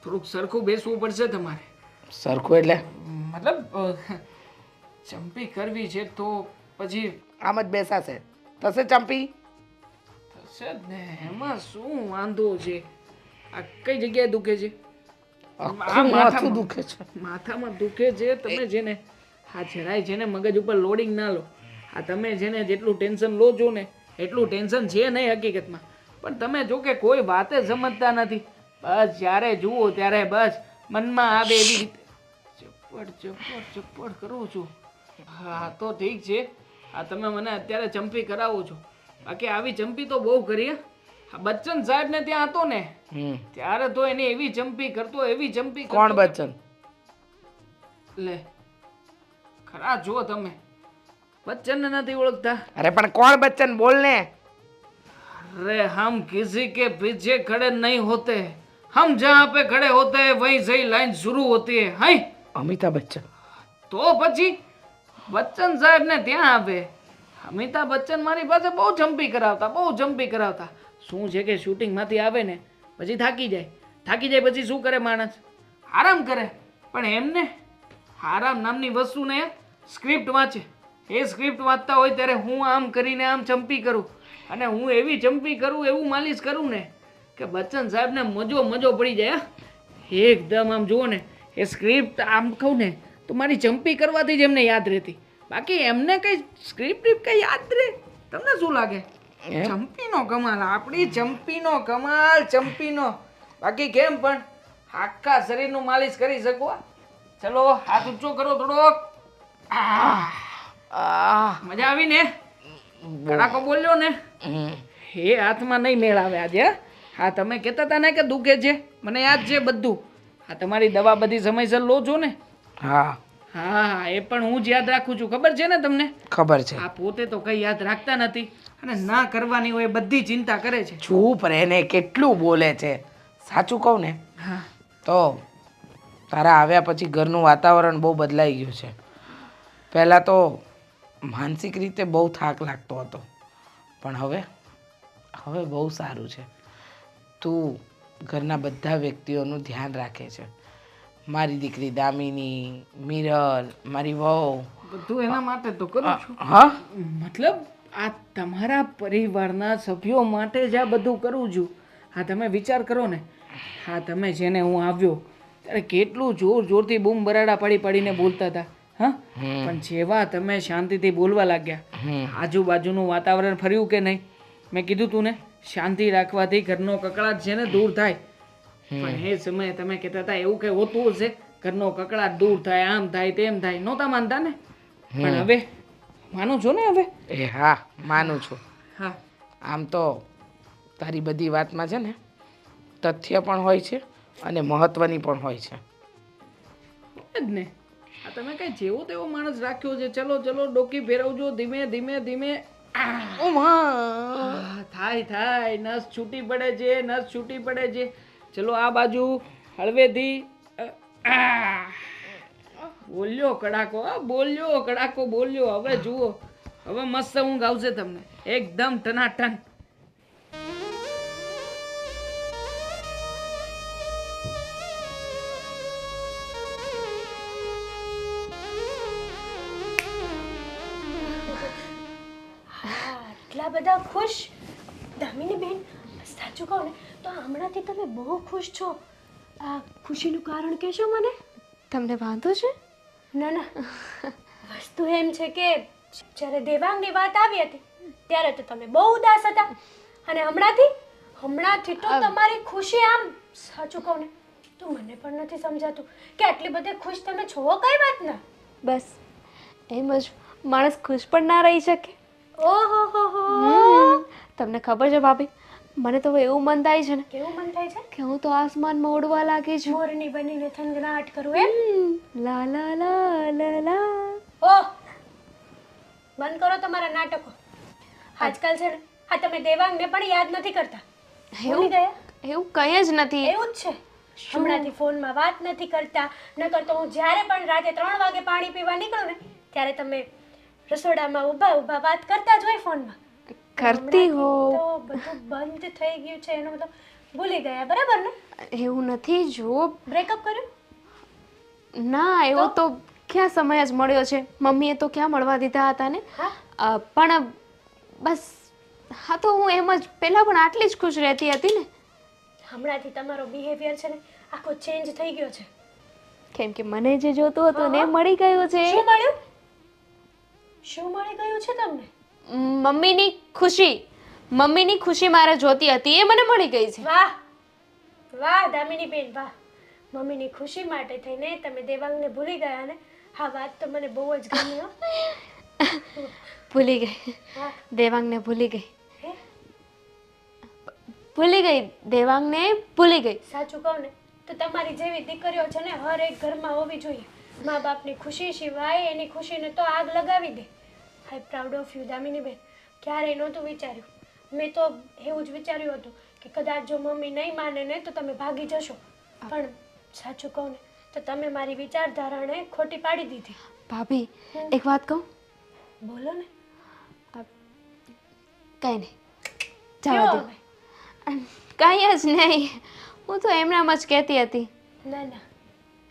થોડુંક સરખું બેસવું પડશે તમારે. સરખું એટલે મતલબ જમ્પી કરવી છે તો પછી આમ જ બેસાશે, થશે ચંપી? થશે જ ને, એમાં શું વાંધો છે? આ કઈ જગ્યાએ દુખે છે? આખું માથું દુખે છે. માથામાં દુખે છે. તમે છે ને હા જરાય છે ને મગજ ઉપર લોડિંગ ના લો. આ તમે છે ને જેટલું ટેન્શન લો છો ને એટલું ટેન્શન છે નહીં હકીકતમાં. પણ તમે જો કે કોઈ વાતે સમજતા નથી. બસ જ્યારે જુઓ ત્યારે બસ મનમાં આવે એવી રીતે ચપ્પડ કરું છું. હા તો ઠીક છે, આ તમે મને અત્યારે ચંપી કરાવો છો, બાકી આવી ચંપી તો બહુ કરી. આ બચ્ચન સાહેબ ને ત્યાં હતો ને ત્યારે તો એની એવી ચંપી કરતો, એવી ચંપી કરતો. કોણ બચ્ચન? લે ખરા જો તમે બચ્ચન નથી ઓળખતા? અરે પણ કોણ બચ્ચન? બોલ ને. अरे हम किसी के पीछे खड़े नहीं होते, हम जहाँ पे खड़े होते हैं वहीं से लाइन शुरू होती है. हाय અમિતાભ બચ્ચન. તો પછી બચ્ચન સાહેબ ને ત્યાં આવે. અમિતાભ બચ્ચન મારી પાસે બહુ જમ્પી કરાવતા. શું છે કે શૂટિંગ માંથી આવે ને પછી થાકી જાય પછી શું કરે માણસ? આરામ કરે. પણ એમને આરામ નામની વસ્તુ ને સ્ક્રિપ્ટ વાંચે. એ સ્ક્રિપ્ટ વાંચતા હોય ત્યારે હું આમ કરીને આમ ચંપી કરું, અને હું એવી ચંપી કરું, એવું માલિશ કરું ને કે બચ્ચન સાહેબને મજો પડી જાય. એકદમ આમ જુઓ ને, એ સ્ક્રિપ્ટ આમ કહું ને તો મારી ચંપી કરવાથી જ એમને યાદ રહેતી. બાકી એમને કઈ સ્ક્રિપ્ટ કઈ યાદ રહે? તમને શું લાગે? ચંપીનો કમાલ, આપણી ચંપીનો કમાલ, ચંપીનો. બાકી કેમ પણ આખા શરીરનું માલિશ કરી શકો. ચલો હાથ ઊંચો કરો થોડોક. મજા આવી ને? કડાકો બોલ્યો ને? એ હાથમાં નહીં મેળાવે આજે. હા તમે કહેતા હતા ને કે દુખે છે, મને યાદ છે બધું. હા તમારી દવા બધી સમયસર લો છો ને? હા હા એ પણ હું જ યાદ રાખું છું, ખબર છે ને તમને? ખબર છે. આ પોતે તો કઈ યાદ રાખતા નથી, અને ના કરવાની હોય બધી ચિંતા કરે છે. ચૂપ રહે ને, કેટલું બોલે છે. સાચું કહું ને હા તો તારા આવ્યા પછી ઘરનું વાતાવરણ બહુ બદલાઈ ગયું છે. પહેલાં તો માનસિક રીતે બહુ થાક લાગતો હતો, પણ હવે બહુ સારું છે. તું ઘરના બધા વ્યક્તિઓનું ધ્યાન રાખે છે. મારી દીકરી દામિની, મિરલ, મારી વહુ. બધું એના માટે તો કરું છું. હા મતલબ આ તમારા પરિવારના સભ્યો માટે જ આ બધું કરું છું. હા તમે વિચાર કરો ને, હા તમે છે ને હું આવ્યો ત્યારે કેટલું જોર જોરથી બૂમ બરાડા પાડી પાડીને બોલતા હતા. હા પણ જેવા તમે શાંતિથી બોલવા લાગ્યા, આજુબાજુનું વાતાવરણ ફર્યું કે નહીં? મેં કીધું તું ને, શાંતિ રાખવાથી ઘરનો કકળાટ છે ને દૂર થાય. પણ એ સમયે તમે કહેતા હતા એવું કંઈ હોતું હશે, ઘરનો કકળાટ દૂર થાય, આમ થાય તેમ થાય, નહોતા માનતા ને? પણ હવે માનું છો ને હવે? એ હા માનું છું. હા આમ તો તારી બધી વાતમાં છે ને તથ્ય પણ હોય છે અને મહત્વની પણ હોય છે. જ ને, આ તમે કઈ જેવો તેવો માણસ રાખ્યો છે. ચલો ચલો ડોકી ફેરવજો ધીમે ધીમે ધીમે. થાય થાય, નસ છૂટી પડે છે, નસ છૂટી પડે છે. ચલો આ બાજુ હળવેથી. બોલ્યો કડાકો, બોલ્યો કડાકો, બોલ્યો. હવે જુઓ, હવે મસ્ત ઊંઘ આવશે તમને, એકદમ ટનાટન. આટલા બધા ખુશ દામિની બેન, સાચું કહું ને તો હમણાંથી તમે બહુ ખુશ છો. આ ખુશીનું કારણ કહેશો મને? તમને વાંધો છે? ના ના, વસ્તુ એમ છે કે જ્યારે દેવાંગની વાત આવી હતી ત્યારે તો તમે બહુ ઉદાસ હતા અને હમણાંથી તો તમારી ખુશી આમ, સાચું કહું ને તો મને પણ નથી સમજાતું કે આટલી બધી ખુશ તમે છો કઈ વાતના? બસ એમ જ, માણસ ખુશ પણ ના રહી શકે. ઓહો હો હો, તમને ખબર છે ભાભી, મને તો હવે એવું મન થાય છે ને કેવું મન થાય છે કે હું તો આસમાનમાં ઉડવા લાગી છું. મોરની બનીને થનગનાટ કરું એમ? લા લા લા લા લા. ઓહ, બંધ કરો તમારા નાટકો. આજકાલ છે ને હા તમે દેવાંગને પણ યાદ નથી કરતા. ભૂલી ગયા? એવું કંઈ જ નથી. એવું જ છે. હમણાંથી ફોનમાં વાત નથી કરતા, નકર તો હું જ્યારે પણ રાતે 3 વાગે પાણી પીવા નીકળું ને ત્યારે તમે રસોડામાં ઊભા ઊભા વાત કરતા જ હોય ફોનમાં. કરતી હો. તો બધું બંધ થઈ ગયું છે એનો મતલબ ભૂલી ગયા, બરાબર ને? એવું નથી. જો બ્રેકઅપ કર્યું? ના, એવો તો ક્યાં સમય જ મળ્યો છે. મમ્મીએ તો ક્યાં મળવા દીધા હતા ને. પણ બસ હા, તો હું એમ જ પહેલાં પણ આટલી જ ખુશ રહેતી હતી ને. હમણાંથી તમારો બિહેવિયર છે ને આખો ચેન્જ થઈ ગયો છે. કેમ કે મને જે જોતું હતું ને મળી ગયું છે. શું મળ્યું? શું મળી ગયું છે તમને? મમ્મીની ખુશી મારે જોતી હતી એ મને મળી ગઈ છે. વાહ વાહ દામિની બેન વાહ. મમ્મીની ખુશી માટે થઈને તમે દેવાંગને ભૂલી ગયા ને? હા, વાત તો મને બહુ જ ગમી હો. ભૂલી ગઈ. હા. દેવાંગને ભૂલી ગઈ. હે? ભૂલી ગઈ. દેવાંગને ભૂલી ગઈ. સાચું કહું ને તો તમારી જેવી દીકરીઓ છે ને હર એક ઘરમાં હોવી જોઈએ. મા બાપની ખુશી સિવાય એની ખુશીને તો આગ લગાવી દે. I proud of you Damini ben. ક્યારેય નહોતું વિચાર્યું. મેં તો એવું જ વિચાર્યું હતું કે કદાચ જો મમ્મી નહીં માને ને તો તમે ભાગી જશો. પણ સાચું કહું ને તો તમે મારી વિચારધારાને ખોટી પાડી દીધી. ભાભી, એક વાત કહું? બોલો ને. કંઈ નહીં, જવા દો. કંઈ જ નહીં, હું તો એમનામ જ કહેતી હતી. ના ના,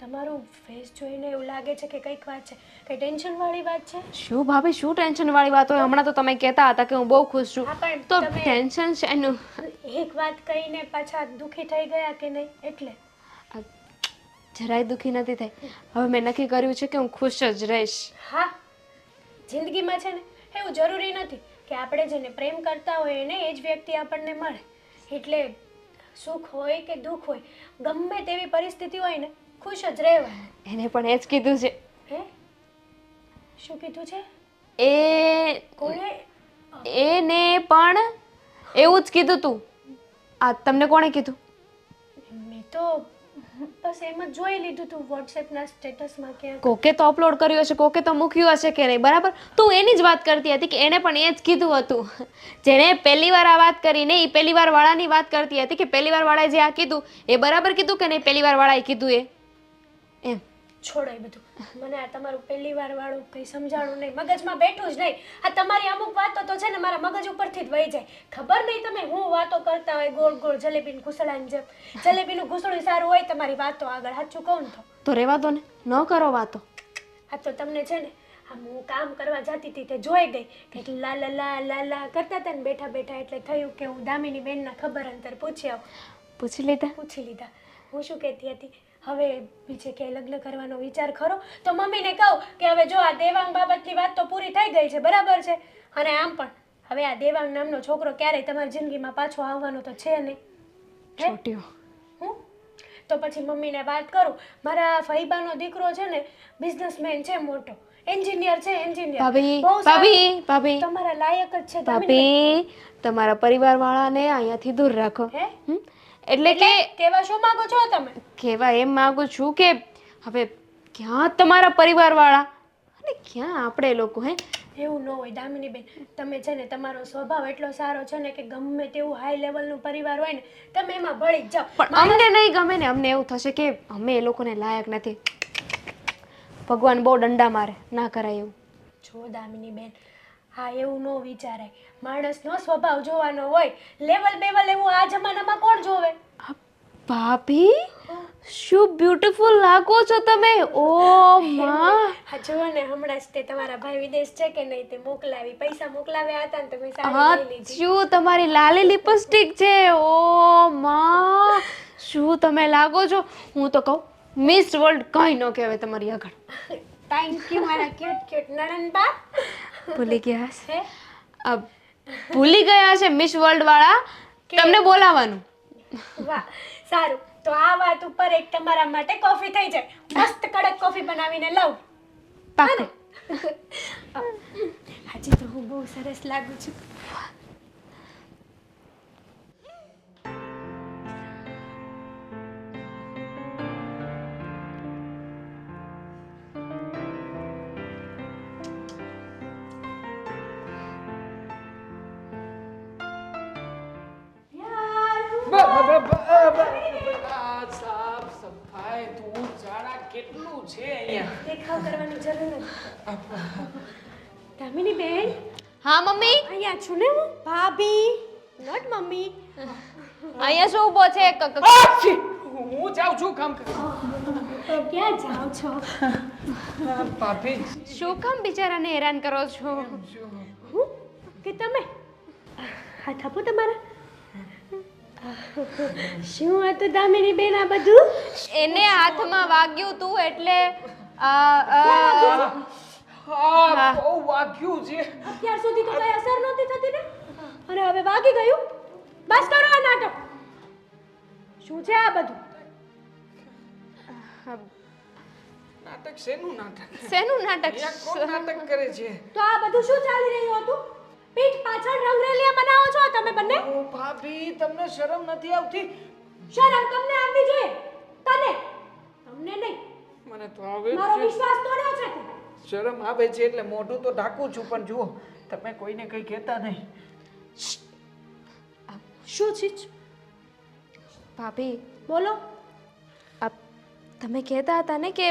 તમારું ફેસ જોઈને એવું લાગે છે કે કંઈક વાત છે, કંઈ ટેન્શનવાળી વાત છે. શું ભાભી, શું ટેન્શનવાળી વાત હોય? હમણાં તો તમે કહેતા હતા કે હું બહુ ખુશ છું. હા, પણ તો તમે- ટેન્શન છે એનું. એક વાત કહીને પાછા દુઃખી થઈ ગયા કે નહીં એટલે. જરાય દુઃખી નથી થઈ. હવે મેં નક્કી કર્યું છે કે હું ખુશ જ રહીશ. હા, જિંદગીમાં છે ને એવું જરૂરી નથી કે આપણે જેને પ્રેમ કરતા હોય એને એ જ વ્યક્તિ આપણને મળે. એટલે સુખ હોય કે દુઃખ હોય, ગમે તેવી પરિસ્થિતિ હોય ને ખુશ જ રહેવાનું. એને પણ એ જ કીધું છે. હે? શું કીધું છે? એ કોણે? એને પણ એવું જ કીધું તું. આ તમને કોણે કીધું? મેં તો બસ એમ જ જોઈ લીધું તું વોટ્સએપના સ્ટેટસમાં ક્યાંક. કોકે તો અપલોડ કર્યું હશે, કોકે તો મૂક્યું હશે કે નહીં, બરાબર? તું એની જ વાત કરતી હતી કે એને પણ એ જ કીધું હતું. જેણે પહેલી વાર આ વાત કરીને એ પહેલી વાર વાળાની વાત કરતી હતી કે પહેલી વાર વાળાએ જે આ કીધું એ બરાબર કીધું કે નહીં, પહેલી વાર વાળાએ કીધું એ એમ. છોડો એ બધું. મને આ તમારું પહેલી વાર વાળું કંઈ સમજાણું નહીં, મગજમાં બેઠું જ નહીં. આ તમારી અમુક વાતો તો છે ને મારા મગજ ઉપરથી જ વહી જાય. ખબર નહીં તમે હું વાતો કરતા હોય ગોળ ગોળ જલેબીનું ઘૂસડાની જેમ. જલેબીનું ઘૂસડું સારું હોય તમારી વાતો આગળ, સાચું કહું ને તો રહેવા દો ને, ન કરો વાતો. આ તો તમને છે ને આમ હું કામ કરવા જતી હતી તે જોઈ ગઈ કંઈક લા લા લા લા લા કરતા હતા ને બેઠા બેઠા, એટલે થયું કે હું દામિની બેનના ખબર અંતર પૂછી આવું. પૂછી લીધા? પૂછી લીધા. હું શું કહેતી હતી, હવે બીજે ક્યાંય લગ્ન કરવાનો વિચાર ખરો? તો મમ્મીને કહું કે હવે જો આ દેવાંગ બાબતની વાત તો પૂરી થઈ ગઈ છે, બરાબર છે, અને આમ પણ હવે આ દેવાંગ નામનો છોકરો ક્યારેય તમારી જિંદગીમાં પાછો આવવાનો તો છે નહીં. છોટ્યો. હું તો પછી મમ્મીને વાત કરું. મારા ફઈબાનો દીકરો છે ને બિઝનેસમેન છે, મોટો એન્જિનિયર છે, એન્જિનિયર. ભાભી બહુ સારું. ભાભી ભાભી તમારા લાયક જ છે દામિની. ભાભી, તમારા પરિવારવાળાને અહીંયાથી દૂર રાખો. હે? એટલે કે કેવા શું માંગો છો તમે? કહેવા એમ માંગુ છું કે હવે ક્યાં તમારા પરિવારવાળા અને ક્યાં આપણે લોકો? હે, એવું ન હોય દામિની બેન, તમે છે ને તમારો સ્વભાવ એટલો સારો છે ને કે ગમે તેવું હાઈ લેવલનું પરિવાર હોય ને તમે એમાં ભળી જ જાઓ. પણ અમને નહીં ગમે ને, અમને એવું થશે કે અમે એ લોકોને લાયક નથી. ભગવાન બહુ દંડા મારે, ના કરાય એવું. જો દામિની બેન, હા એવું ન વિચારાય. માણસનો સ્વભાવ જોવાનો હોય, લેવલ બેવલ એવું આ જમાનામાં કોણ જોવે? ભાભી, શું બ્યુટીફુલ લાગો છો તમે. ઓ માં, હા જુઓ ને, હમણાં જ તે તમારા ભાઈ વિદેશ છે કે નહીં તે મોકલાવી, પૈસા મોકલાવ્યા હતા ને તમે હા સાડી લઈ લીધી. શું તમારી લાલી લિપસ્ટિક છે. ઓ માં, શું તમે લાગો છો. હું તો કહું મિસ વર્લ્ડ કંઈ ન કહેવાય તમારી આગળ. થેન્ક યુ મારા ક્યુટ ક્યુટ નણંદબા. ભૂલી ગયા હશે. હે? ભૂલી ગયા છે મિસ વર્લ્ડ વાળા તમને બોલાવાનું. વાહ, સારું. તો આ વાત ઉપર એક તમારા માટે કોફી થઈ જાય. મસ્ત કડક કોફી બનાવીને લાવ. પાક્કું. આજે તો હું બહુ સરસ લાગુ છું. સાફ સફાઈ ધૂળ ઝાડા કેટલું છે અહીંયા. દેખાવ કરવાની જરૂર નથી. દામિની બેન, હા મમ્મી, અહીંયા છું ને હું. ભાભી, નોટ મમ્મી. અહીંયા શું ઊભો છે? હું જાઉં છું કામ કરવા. ક્યાં જાઓ છો? ભાભી શું કામ બિચારાને હેરાન કરો છો? હું કે તમે? હાથ આપો તમારા. શું હતું દામિની બેન આ બધું? એને હાથમાં વાગ્યું તું એટલે હા બહુ વાગ્યું છે. અત્યાર સુધી તો કઈ અસર નહોતી થતી ને, અને હવે વાગી ગયું. બસ કરો આ નાટક. શું છે આ બધું? નાટક શેનું નાટક? શેનું નાટક? અહીંયા કોણ નાટક કરે છે? તો આ બધું શું ચાલી રહ્યું હતું? પીઠ પાછળ રંગરેલિયા બનાવો છો તમે બંને? ઓ ભાભી, તમને શરમ નથી આવતી? શરમ તમને આવવી જોઈએ. તને, તમને નહીં. મને તો આવે મારો છે વિશ્વાસ તોડ્યો છે તે. શરમ આવે છે એટલે મોઢું તો ઢાંકું છું, પણ જુઓ તમે કોઈને કંઈ કહેતા નહીં. શું છે? ભાભી, બોલો. તમે કહેતા હતા ને કે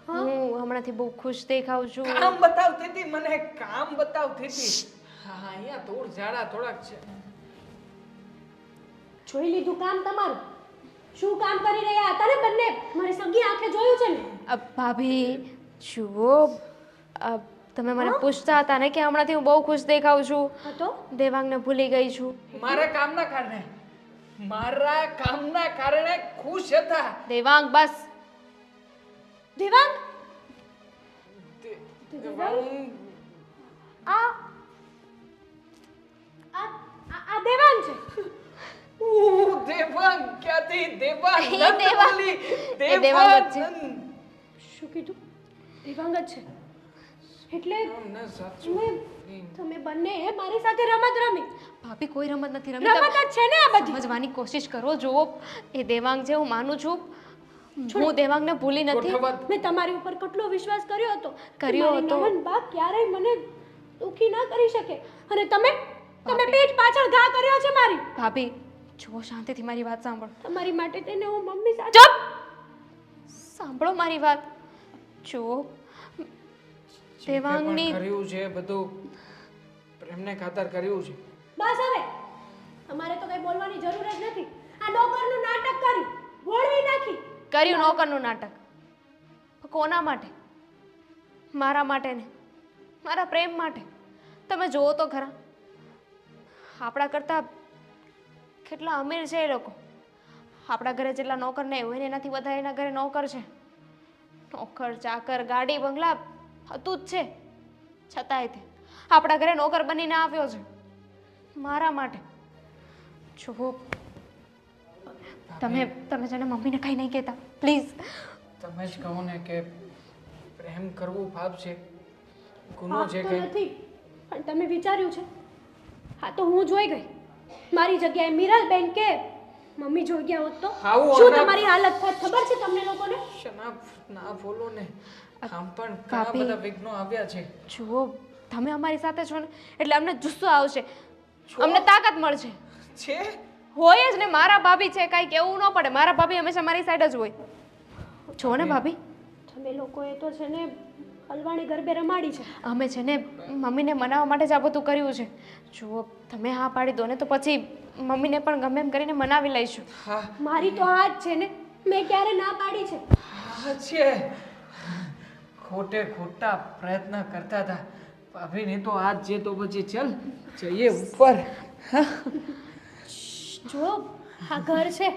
હું હમણાંથી બહુ ખુશ દેખાઉં છું. કામ બતાવતી હતી, મને કામ બતાવતી હતી. હા અહીંયા ધૂળ ઝાડા થોડાક છે. જોઈ લીધું કામ તમારું. શું કામ કરી રહ્યા હતા ને બંને? મારી સગી આંખે જોયું છે ને. ભાભી જુઓ, તમે મને પૂછતા હતા ને કે હમણાંથી હું બહુ ખુશ દેખાઉં છું. હતો દેવાંગને ભૂલી ગઈ છું. મારા કામના કારણે ખુશ હતા. દેવાંગ બસ. દેવાંગ, દેવાંગ, આ આ દેવાંગ છે. દેવાંગ ક્યાંથી? દેવાંગ એ નંદ દેવાંગ. બોલી. એ દેવાંગ જ છે. નંદ. શું કીધું? દેવાંગ જ છે. એટલે ના, સાચું. તમે બંને મારી સાથે રમત રમી. ભાભી કોઈ રમત નથી રમી. રમત જ છે ને આ બધી. સમજવાની કોશિશ કરો. જુઓ, એ દેવાંગ છે, હું માનું છું. હું દેવાંગને ભૂલી નથી. ગોઠવત. મેં તમારી ઉપર કેટલો વિશ્વાસ કર્યો હતો. કર્યો મારી હતો. નણંદબા ક્યારેય મને દુખી ના કરી શકે. અને તમે પીઠ પાછળ ઘા કર્યો છે મારી. ભાભી જુઓ, શાંતિથી મારી વાત સાંભળો. તમારી માટે તેને હું મમ્મી સાથે. ચૂપ! સાંભળો મારી વાત. જો જે કંઈ દેવાંગની પણ કર્યું છે બધું પ્રેમને ખાતર કર્યું છે. બસ હવે અમારે તો કઈ બોલવાની જરૂર જ નથી. આ નોકરનું નાટક કર્યું, વળવી નાખી. કર્યું નોકરનું નાટક. કોના માટે? મારા માટે ને મારા પ્રેમ માટે. તમે જુઓ તો ખરા, આપણા કરતાં કેટલા અમીર છે એ લોકો. આપણા ઘરે જેટલા નોકર નહીં હોય ને એનાથી વધારે એના ઘરે નોકર છે. નોકર ચાકર ગાડી બંગલા હતું જ છે, છતાંય તે આપણા ઘરે નોકર બનીને આવ્યો છે મારા માટે. જુઓ તમે તમે છે ને મમ્મીને કંઈ નહીં કહેતા પ્લીઝ. તમે જ કહો ને કે પ્રેમ કરવું પાપ છે, ગુનો પાપ છે તો કે નથી, પણ તમે વિચાર્યું છે? હા તો હું જોઈ ગઈ. મારી જગ્યાએ મીરાલબેન કે મમ્મી જોઈ ગયા હોત તો આવું શું અનાપ- તમારી હાલત થાત ખબર છે તમને લોકોને? શનાફ ના બોલો ને. આમ પણ ઘણા ભાભી. બધા વિઘ્નો આવ્યા છે. જુઓ તમે અમારી સાથે છો ને એટલે અમને જુસ્સો આવશે, અમને તાકાત મળશે. છે હોય જ ને, મારા ભાભી છે, કાંઈ કેવું ન પડે. મારા ભાભી હંમેશા મારી સાઈડ જ હોય. જો ને ભાભી, તમે લોકોએ તો છે ને હલવાણી ગરબે રમાડી છે. અમે છે ને મમ્મીને મનાવવા માટે જ આ બધું કર્યું છે. જુઓ તમે હા પાડી દો ને તો પછી મમ્મીને પણ ગમે એમ કરીને મનાવી લઈશું. હા મારી તો આ જ છે ને, મેં ક્યારે ના પાડી છે? હા છે. ખોટે ખોટા પ્રયત્ન કરતા હતા ભાભીની તો આજ છે તો પછી ચલ જઈએ ઉપર. જો આ ઘર છે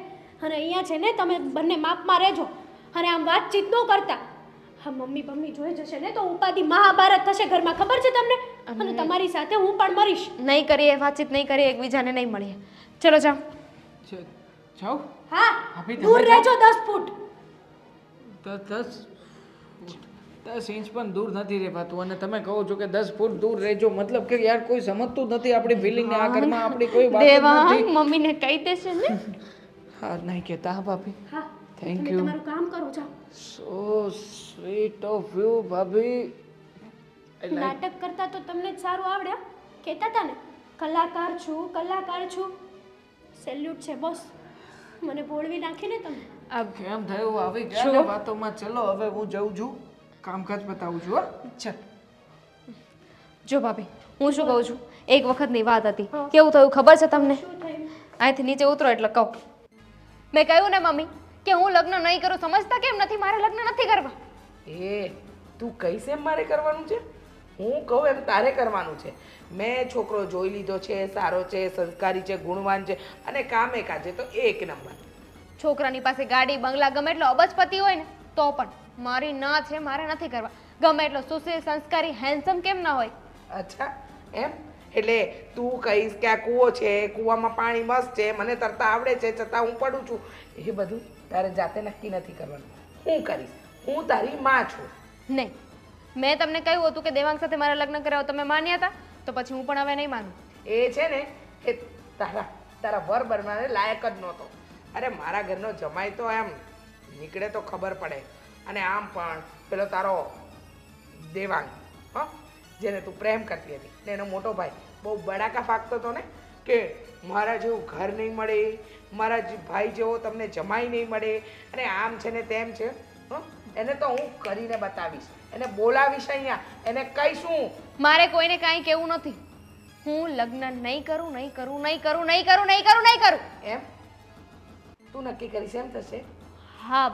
અને અહીંયા છે ને તમે બંને માપમાં રહેજો અને આમ વાતચીત ન કરતા. હા મમ્મી બમ્મી જોઈ જશે ને તો ઉપાધિ મહાભારત થશે ઘરમાં, ખબર છે તમને? અને તમારી સાથે હું પણ મરીશ. નહીં કરીએ વાતચીત, નહીં કરીએ એકબીજાને, નહીં મળીએ. ચલો જાઓ. જાઓ હા ભાભી, તમે દૂર જાઓ. રહેજો 10 ફૂટ. 10 ઇંચ પણ દૂર નથી રહેવાતું અને તમે કહો છો કે 10 ફૂટ દૂર રહેજો, મતલબ કે યાર કોઈ સમજતું નથી આપણી ફિલિંગ ને. આ ઘરમાં આપણી કોઈ વાત જ દેવાંગ નથી. મમ્મીને કહી દેશે ને. હા નહીં કહેતા હા ભાભી. હા Thank તમે you. તમારું કામ કરો જાઓ. સો સ્વીટ ઓફ યુ ભાભી. નાટક કરતા તો તમને જ સારું આવડે હો. કહેતા હતા ને કલાકાર છું, કલાકાર છું. સેલ્યુટ છે બોસ. મને બોળવી નાખી ને તમે. કેમ થયું આવી ગયા ને વાતોમાં? ચલો હવે હું જઉં છું, કામકાજ બતાવું છું. હા ચાલ. જો ભાભી, હું શું કહું છું, એક વખતની વાત હતી. કેવું થયું ખબર છે તમને? શું થયું? અહીંથી નીચે ઉતરો એટલે કહું. મેં કહ્યું ને મમ્મી કે હું લગ્ન નહીં કરું. સમજતા કેમ નથી? મારે લગ્ન નથી કરવા. એ તું કહીશ એમ મારે કરવાનું છે? હું કહું એમ તારે કરવાનું છે. મેં છોકરો જોઈ લીધો છે, સારો છે, સંસ્કારી છે, ગુણવાન છે અને કામે કાજે તો એક નંબર. છોકરાની પાસે ગાડી બંગલા ગમે એટલો અબજપતિ હોય ને તો પણ મારી ના છે, મારે નથી કરવા. ગમે એટલો સુશીલ સંસ્કારી હેન્ડસમ કેમ ના હોય. અચ્છા એમ? એટલે તું કહીશ કે આ કૂવો છે, કૂવામાં પાણી મસ્ત છે, મને તરતા આવડે છે, છતાં હું પડું છું. એ બધું તારે જાતે નક્કી નથી કરવાનું. હું કરીશ. હું તારી માં છું. નહીં, મેં તમને કહ્યું હતું કે દેવાંગ સાથે મારા લગ્ન કરાવો, તમે માન્યા હતા, તો પછી હું પણ હવે નહીં માનું. એ છે ને એ તારા વર બનવાને લાયક જ નહોતો. અરે મારા ઘરનો જમાઈ તો એમ નીકળે તો ખબર પડે. અને આમ પણ પેલો તારો દેવાંગ, હા, જેને તું પ્રેમ કરતી હતી ને એનો મોટો ભાઈ બહુ બડાકા ફાંકતો હતો ને કે મારા જેવું ઘર નહીં મળે, મારા ભાઈ જેવો તમને જમાઈ નહીં મળે અને આમ છે ને તેમ છે. હં? એને તો હું કરીને બતાવીશ, એને બોલાવીશ અહીંયા, એને કહીશું. મારે કોઈને કાંઈ કહેવું નથી. હું લગ્ન નહીં કરું, નહીં કરું, નહીં કરું, નહીં કરું, નહીં કરું, નહીં કરું. એમ તું નક્કી કરીશ એમ થશે? હા,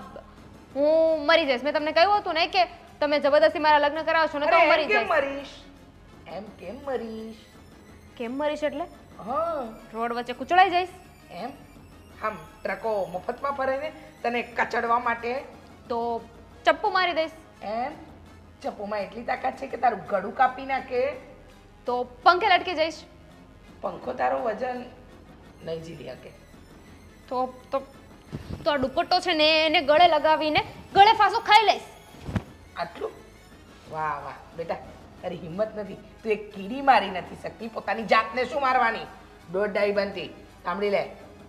હું મરી જઈશ. મેં તમને કહ્યું હતું ને કે તમે જબરદસ્તી મારા લગ્ન કરાવશો ને તો હું અરે મરી એમ કેમ જઈશ. મરીશ? એમ કેમ મરીશ? કેમ મરીશ એટલે હા રોડ વચ્ચે કૂચડાઈ જઈશ. એમ આમ ટ્રકો મફતમાં ફરે ને તને કચડવા માટે? તો ચપ્પુ મારી દઈશ. એમ ચપ્પુમાં એટલી તાકાત છે કે તારું ગળું કાપી નાખે? તો પંખે લટકી જઈશ. પંખો તારો વજન નહીં ઝીલી શકે. તો તો તો આ દુપટ્ટો છે ને એને ગળે લગાવીને ગળે ફાંસો ખાઈ લઈશ. આટલું? વાહ વાહ બેટા, તારી હિંમત નથી. તું એક કીડી મારી નથી શકતી, પોતાની જાતને શું મારવાની? દોઢ બનતી. સાંભળી લે,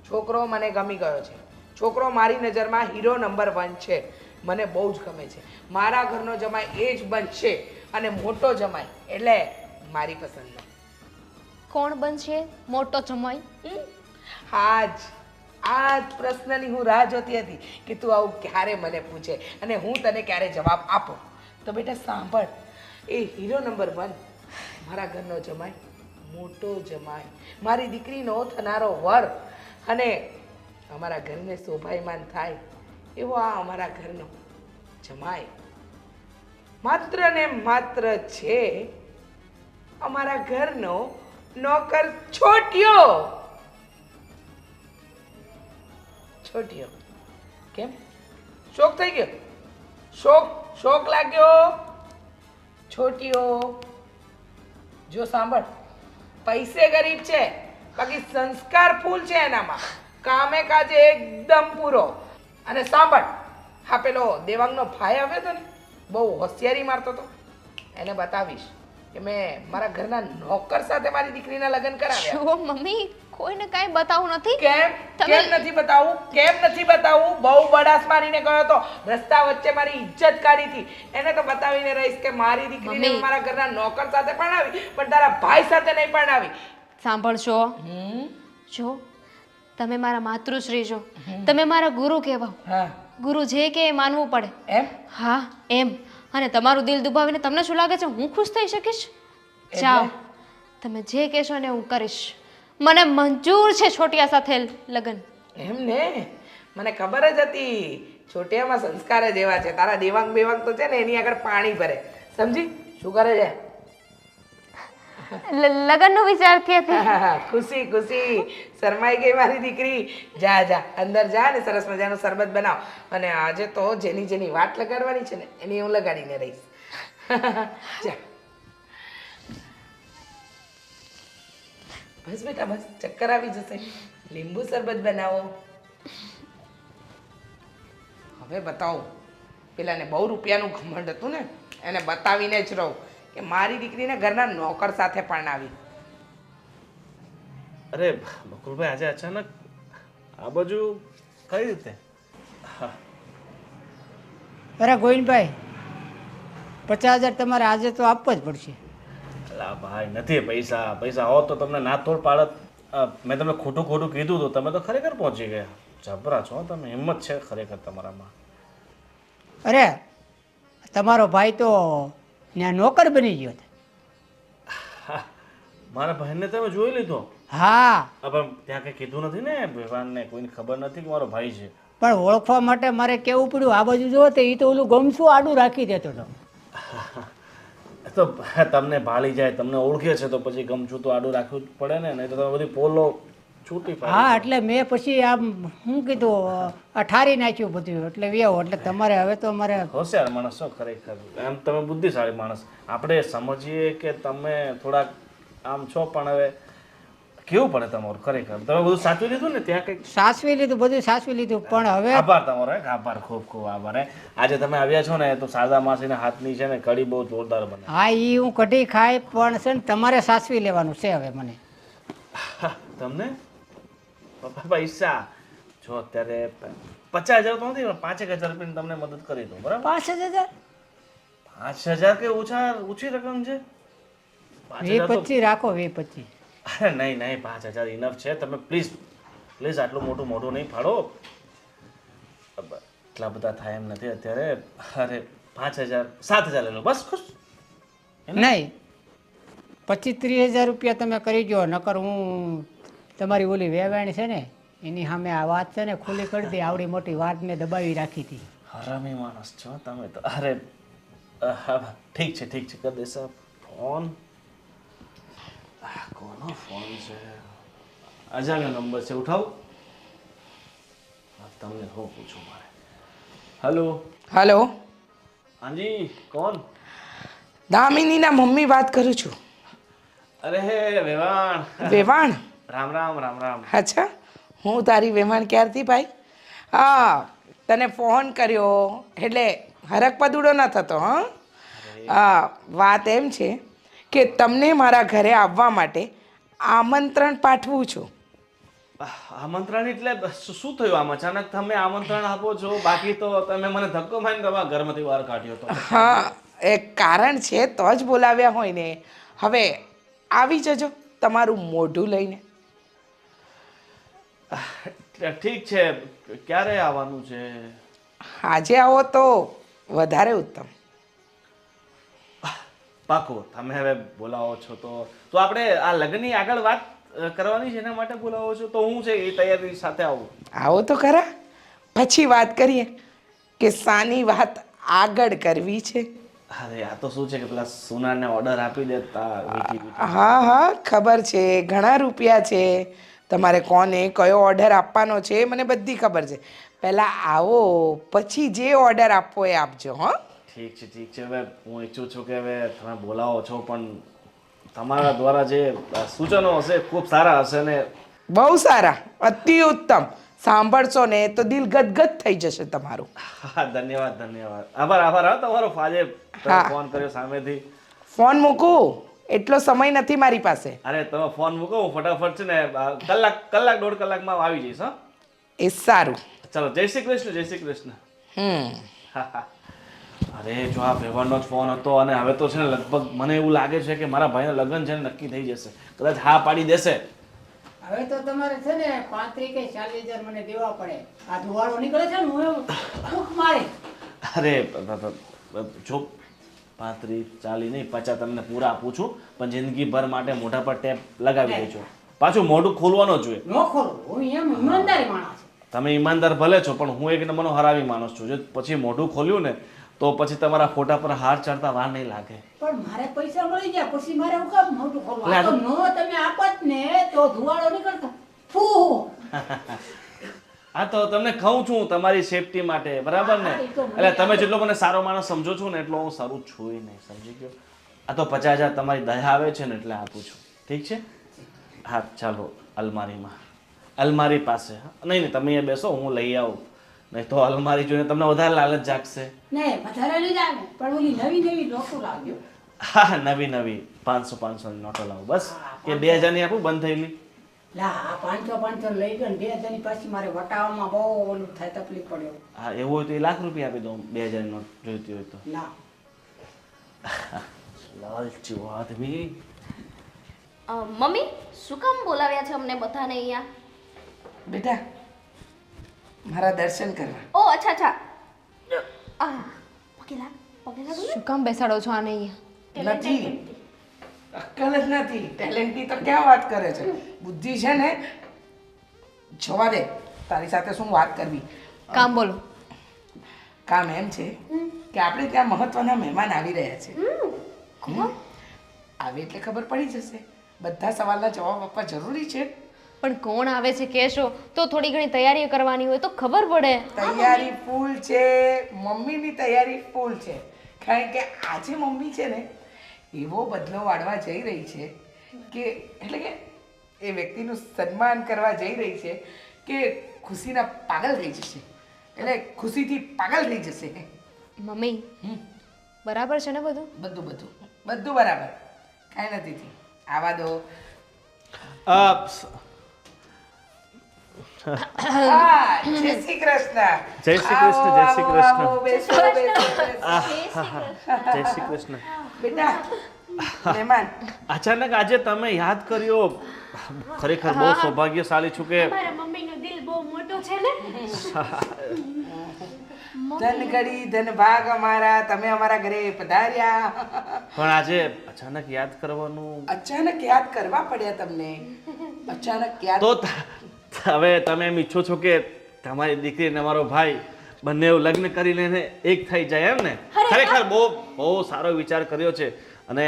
છોકરો મને ગમી ગયો છે. છોકરો મારી નજરમાં હીરો નંબર 1 છે. મને બહુ જ ગમે છે. મારા ઘરનો જમાઈ એ જ બનશે અને મોટો જમાઈ એટલે મારી પસંદનો. કોણ બનશે મોટો જમાઈ? આજ પ્રશ્નની હું રાહ જોતી હતી કે તું આવું ક્યારે મને પૂછે અને હું તને ક્યારે જવાબ આપું. તો બેટા સાંભળ, એ હીરો નંબર 1 મારા ઘરનો જમાઈ, મોટો જમાઈ, મારી દીકરીનો થનારો વર, અને અમારા ઘરને શોભાયમાન થાય એવો આ અમારા ઘરનો જમાઈ માત્ર ને માત્ર છે અમારા ઘરનો નોકર છોટ્યો. છોટ્યો કેમ? શોક થઈ ગયો? શોક લાગ્યો? છોટ્યો જો સાંભળ, પૈસે ગરીબ છે, બાકી સંસ્કાર ફૂલ છે એનામાં, કામે કાજે એકદમ પૂરો. અને સાંભળ, હા પેલો દેવાંગનો ભાઈ આવ્યો હતો ને, બહુ હોશિયારી મારતો હતો, એને બતાવીશ કે મેં મારા ઘરના નોકર સાથે મારી દીકરીના લગ્ન કરાવ્યા. જો મમ્મી, કોઈને કાંઈ બતાવું નથી. કેમ નથી બતાવું? બહુ બડાસ મારીને ગયો હતો, રસ્તા વચ્ચે મારી ઇજ્જત કાઢી હતી. એને તો બતાવીને રહીશ કે મારી દીકરીને મમ્મી. મારા ઘરના નોકર સાથે પરણાવી, પણ તારા ભાઈ સાથે નહીં પરણાવી. સાંભળશો, જો તમે મારા માતૃશ્રી છો, તમે મારા ગુરુ કહેવાઓ. હા ગુરુ જે કે એ માનવું પડે. એમ? હા એમ. અને તમારું દિલ દુભાવીને તમને શું લાગે છે હું ખુશ થઈ શકીશ? જાઓ, તમે જે કહેશો ને હું કરીશ. મને મંજૂર છે છોટિયા સાથે લગ્ન. એમ ને, મને ખબર જ હતી છોટિયામાં સંસ્કાર જ એવા છે. તારા દેવાંગ બેવાંગ તો છે ને એની આગળ પાણી ભરે. સમજી? શું કરે છે? લગ્નનો વિચારતી હતી. ખુશી શરમાઈ ગઈ મારી દીકરી. જા અંદર જા ને સરસ મજાનું શરબત બનાવ. અને આજે તો જેની વાટ લગાડવાની છે ને એની હું લગાડીને રહીશ. જા બસ બેટા બસ, ચક્કર આવી જશે. લીંબુ શરબત બનાવો. હવે બતાવો, પેલાને બહુ રૂપિયાનું ઘમંડ હતું ને, એને બતાવીને જ રહું કે મારી દીકરીને ઘરના નોકર સાથે પરણાવી. અરે બકુલભાઈ, આજે અચાનક આ બાજુ કઈ રીતે? અરે ગોવિંદભાઈ, 50,000 તમારે આજે તો આપવા જ પડશે. અલા ભાઈ, નથી પૈસા હોત તો તમને ના તોડ પાડત. મેં તમને ખોટું કીધું તો તમે તો ખરેખર પહોંચી ગયા. જબરા છો તમે, હિંમત છે ખરેખર તમારામાં. અરે તમારો ભાઈ તો ત્યાં નોકર બની ગયો છે. મારા ભાઈને તમે જોઈ લીધો? હા, પણ ત્યાં કંઈ કીધું નથી ને વ્યવહારને? કોઈને ખબર નથી કે મારો ભાઈ છે? પણ ઓળખવા માટે મારે કેવું પડ્યું. આ બાજુ જુઓ તો એ તો ઓલું ગમશું આડું રાખી દેતો હતો. તો તમને ભાળી જાય, તમને ઓળખે છે તો પછી ગમશું તો આડું રાખવું જ પડે ને, નહીં તો તમે બધી પોલો છૂટી પાડી. હા, એટલે મેં પછી આમ શું કીધું, ઠારી નાખ્યું બધું, એટલે વ્યવ. એટલે તમારે હવે તો મારે હોશિયાર માણસ છો ખરેખર, એમ તમે બુદ્ધિશાળી માણસ. આપણે સમજીએ કે તમે થોડાક આમ છો, પણ હવે કેવું પડે તમારું ખરેખર. તમે બધું સાચવી લીધું ને ત્યાં કંઈક? સાચવી લીધું, બધું સાચવી લીધું. પણ હવે આભાર તમારો, આભાર, ખૂબ આભાર. આજે તમે આવ્યા છો ને તો શારદા માસીના હાથની છે ને કઢી બહુ જોરદાર બને. હા, એ હું કઢી ખાય, પણ છે ને તમારે સાચવી લેવાનું છે હવે મને. તમને પૈસા જો અત્યારે 50,000 તો નથી, 5,000 રૂપિયાની તમને મદદ કરી દઉં, બરાબર? 5,000? 5,000 કે ઓછી રકમ છે? 20-25 રાખો, 20-25. અરે નહીં 5,000 ઇનફ છે. તમે પ્લીઝ આટલું મોટું નહીં ફાડો. એટલા બધા થાય એમ નથી અત્યારે. અરે 5,000 7,000 લઈ લો બસ, ખુશ? નહીં, 25-30,000 રૂપિયા તમે કરી દો, નકર હું તમારી ઓલી વેવાણી છે ને એની સામે આ વાત છે ને ખુલ્લી કરી દે. આવડી મોટી વાત મેં દબાવી રાખી હતી. હરામી માણસ છો તમે તો. અરે ઠીક છે કરી દેશે. ફોન કોનો ફોન છે? અજાણ્યો નંબર છે, ઉઠાવું? તમને હું પૂછું મારે. હેલો હલો, હાજી, કોણ? દામિનીના મમ્મી વાત કરું છું. અરે વેવાણ. વેવાણ? રામ રામ. અચ્છા, હું તારી વેવાણ ક્યારથી ભાઈ? હા, તને ફોન કર્યો એટલે હરક પદુડો ન થતો. હા, વાત એમ છે કે તમને મારા ઘરે આવવા માટે આમંત્રણ પાઠવું છું. આમંત્રણ એટલે શું થયું આમ અચાનક તમે આમંત્રણ આપો છો? બાકી તો તમે મને ધક્કો મારીને તમારા ઘરમાંથી બહાર કાઢ્યો હતો. હા, એક કારણ છે તો જ બોલાવ્યા હોય ને. હવે આવી જજો તમારું મોઢું લઈને. ઠીક છે, ક્યારે આવવાનું છે? આજે આવો તો વધારે ઉત્તમ. પાકો તમે હવે બોલાવો છો તો આપણે આ લગ્નની આગળ વાત કરવાની છે એના માટે બોલાવો છો તો હું છે એ તૈયારી સાથે આવું. આવો તો ખરા, પછી વાત કરીએ કે સાની વાત આગળ કરવી છે. અરે આ તો શું છે કે પેલા સોનાને ઓર્ડર આપી દેતા વીટી. હા હા ખબર છે, ઘણા રૂપિયા છે, તમારે કોને કયો ઓર્ડર આપવાનો છે એ મને બધી ખબર છે. પહેલાં આવો પછી જે ઓર્ડર આપવો એ આપજો. હા ઠીક છે. હવે હું ઈચ્છું છું કે હવે તમે બોલાવો છો પણ તમારા દ્વારા જે સૂચનો હશે ખૂબ સારા હશે ને. બહુ સારા, અતિ ઉત્તમ. સાંભળશો ને તો દિલ ગદગદ થઈ જશે તમારું. હા ધન્યવાદ. આભાર હા તમારો આજે હા. ફોન કર્યો સામેથી. ફોન મૂકું એટલો સમય નથી મારી પાસે. અરે તમે ફોન મૂકો હું ફટાફટ છે ને કલાક દોઢ કલાકમાં આવી જઈશ. હા એ સારું. ચલો જય શ્રી કૃષ્ણ. અરે જો આ વ્યવહારનો જ ફોન હતો અને હવે તો છે ને લગભગ મને એવું લાગે છે કે મારા ભાઈના લગ્ન છે ને નક્કી થઈ જશે. કદાચ હા પાડી દેશે. હવે તો તમારે છે ને 35 કે 40,000 મને દેવા પડે. આ ધુવાળો નીકળે છે ને હું એવું ભૂખ મારે. અરે જો 35 40 નહીં 50 તમને પૂરા આપું છું પણ જિંદગીભર માટે મોઢા પર ટેપ લગાવી દેજો. પાછું મોઢું ખોલવાનો જોઈએ. ન ખોલું, હું એમ ઈમાનદારી માણસ છું. તમે ઈમાનદાર ભલે છો પણ હું એક નંબરનો હરાવી માણસ છું. જો પછી મોઢું ખોલ્યું ને તો પછી તમારા ફોટા પર હાર ચડતા વાર નહીં લાગે. પણ મારે પૈસા મળી ગયા પછી મારે હું કામ મોટું ખોલવું? એટલે આ તો નો તમે આપત ને તો ધુવાળો નીકળતો. ફૂ હા તો તમને કહું છું તમારી સેફટી માટે, બરાબર ને? એટલે તમે જેટલો મને સારો માણસ સમજો છો ને એટલો હું સારું છું નહીં, સમજી ગયો? આ તો 50,000 તમારી દયા આવે છે ને એટલે આપું છું. ઠીક છે? હા ચાલો અલમારી પાસે. નહીં તમે અહીંયા બેસો હું લઈ આવું. નહીં તો અલમારી જોઈને તમને વધારે લાલચ જાગશે. નહીં વધારે નહીં જાણે પણ ઓલી નવી નોટો લાવ્યો. હા નવી 500 ની નોટો લાવું બસ. કે 2000 ની આપું બંધ થયેલી. લા આ 500 લઈ ગયો ને 2000 ની પાછી મારે વટાવવામાં બહુ ઓલું થાય, તકલીફ પડ્યો. હા એવું હોય તો એ લાખ રૂપિયા આપી દઉં 2000 ની નોટ જોઈતી હોય તો. ના લાલચી આદમી. મમ્મી શું કામ બોલાવ્યા છે અમને બધાને અહીંયા? બેટા મારા દર્શન કરવા. ઓ અચ્છા પગે લાગો. શું કામ બેસાડો છો આને અહીંયા? નથી, અક્કલ જ નથી. ટેલેન્ટની તો ક્યાં વાત કરે છે? બુદ્ધિ છે ને. જવા દે, તારી સાથે શું વાત કરવી. કામ બોલો. કામ એમ છે કે આપણે ત્યાં મહત્વના મહેમાન આવી રહ્યા છે. આવે એટલે ખબર પડી જશે. બધા સવાલના જવાબ આપવા જરૂરી છે. પણ કોણ આવે છે કહેશો તો થોડી ઘણી તૈયારી કરવાની હોય તો ખબર પડે. તૈયારી ફૂલ છે, મમ્મીની તૈયારી ફૂલ છે. કારણ કે આજે મમ્મી છે ને એવો બદલો વાળવા જઈ રહી છે કે એટલે કે એ વ્યક્તિનું સન્માન કરવા જઈ રહી છે કે ખુશીના પાગલ થઈ જશે. એટલે ખુશીથી પાગલ થઈ જશે. મમ્મી બરાબર છે ને બધું? બધું બરાબર, કાંઈ નથી થયું. આવા દો. જય શ્રી કૃષ્ણ. જય શ્રી કૃષ્ણ. જય શ્રી કૃષ્ણ. આવો, બેસો, બેસો. જય શ્રી કૃષ્ણ. બેટા મહેમાન. અચાનક આજે તમે યાદ કર્યો, ખરેખર બહુ સૌભાગ્યશાળી છું કે મારા મમ્મીનું દિલ બહુ મોટું છે ને. ધન ઘડી ધન ભાગ અમારા, તમે અમારા ઘરે પધાર્યા. પણ આજે અચાનક યાદ કરવાનું અચાનક યાદ કરવા પડ્યા તમને. અચાનક યાદ તો હવે તમે એમ ઈચ્છો છો કે તમારી દીકરી અને અમારો ભાઈ બંને લગ્ન કરી લઈને એક થઈ જાય એમ ને? ખરેખર બહુ સારો વિચાર કર્યો છે. અને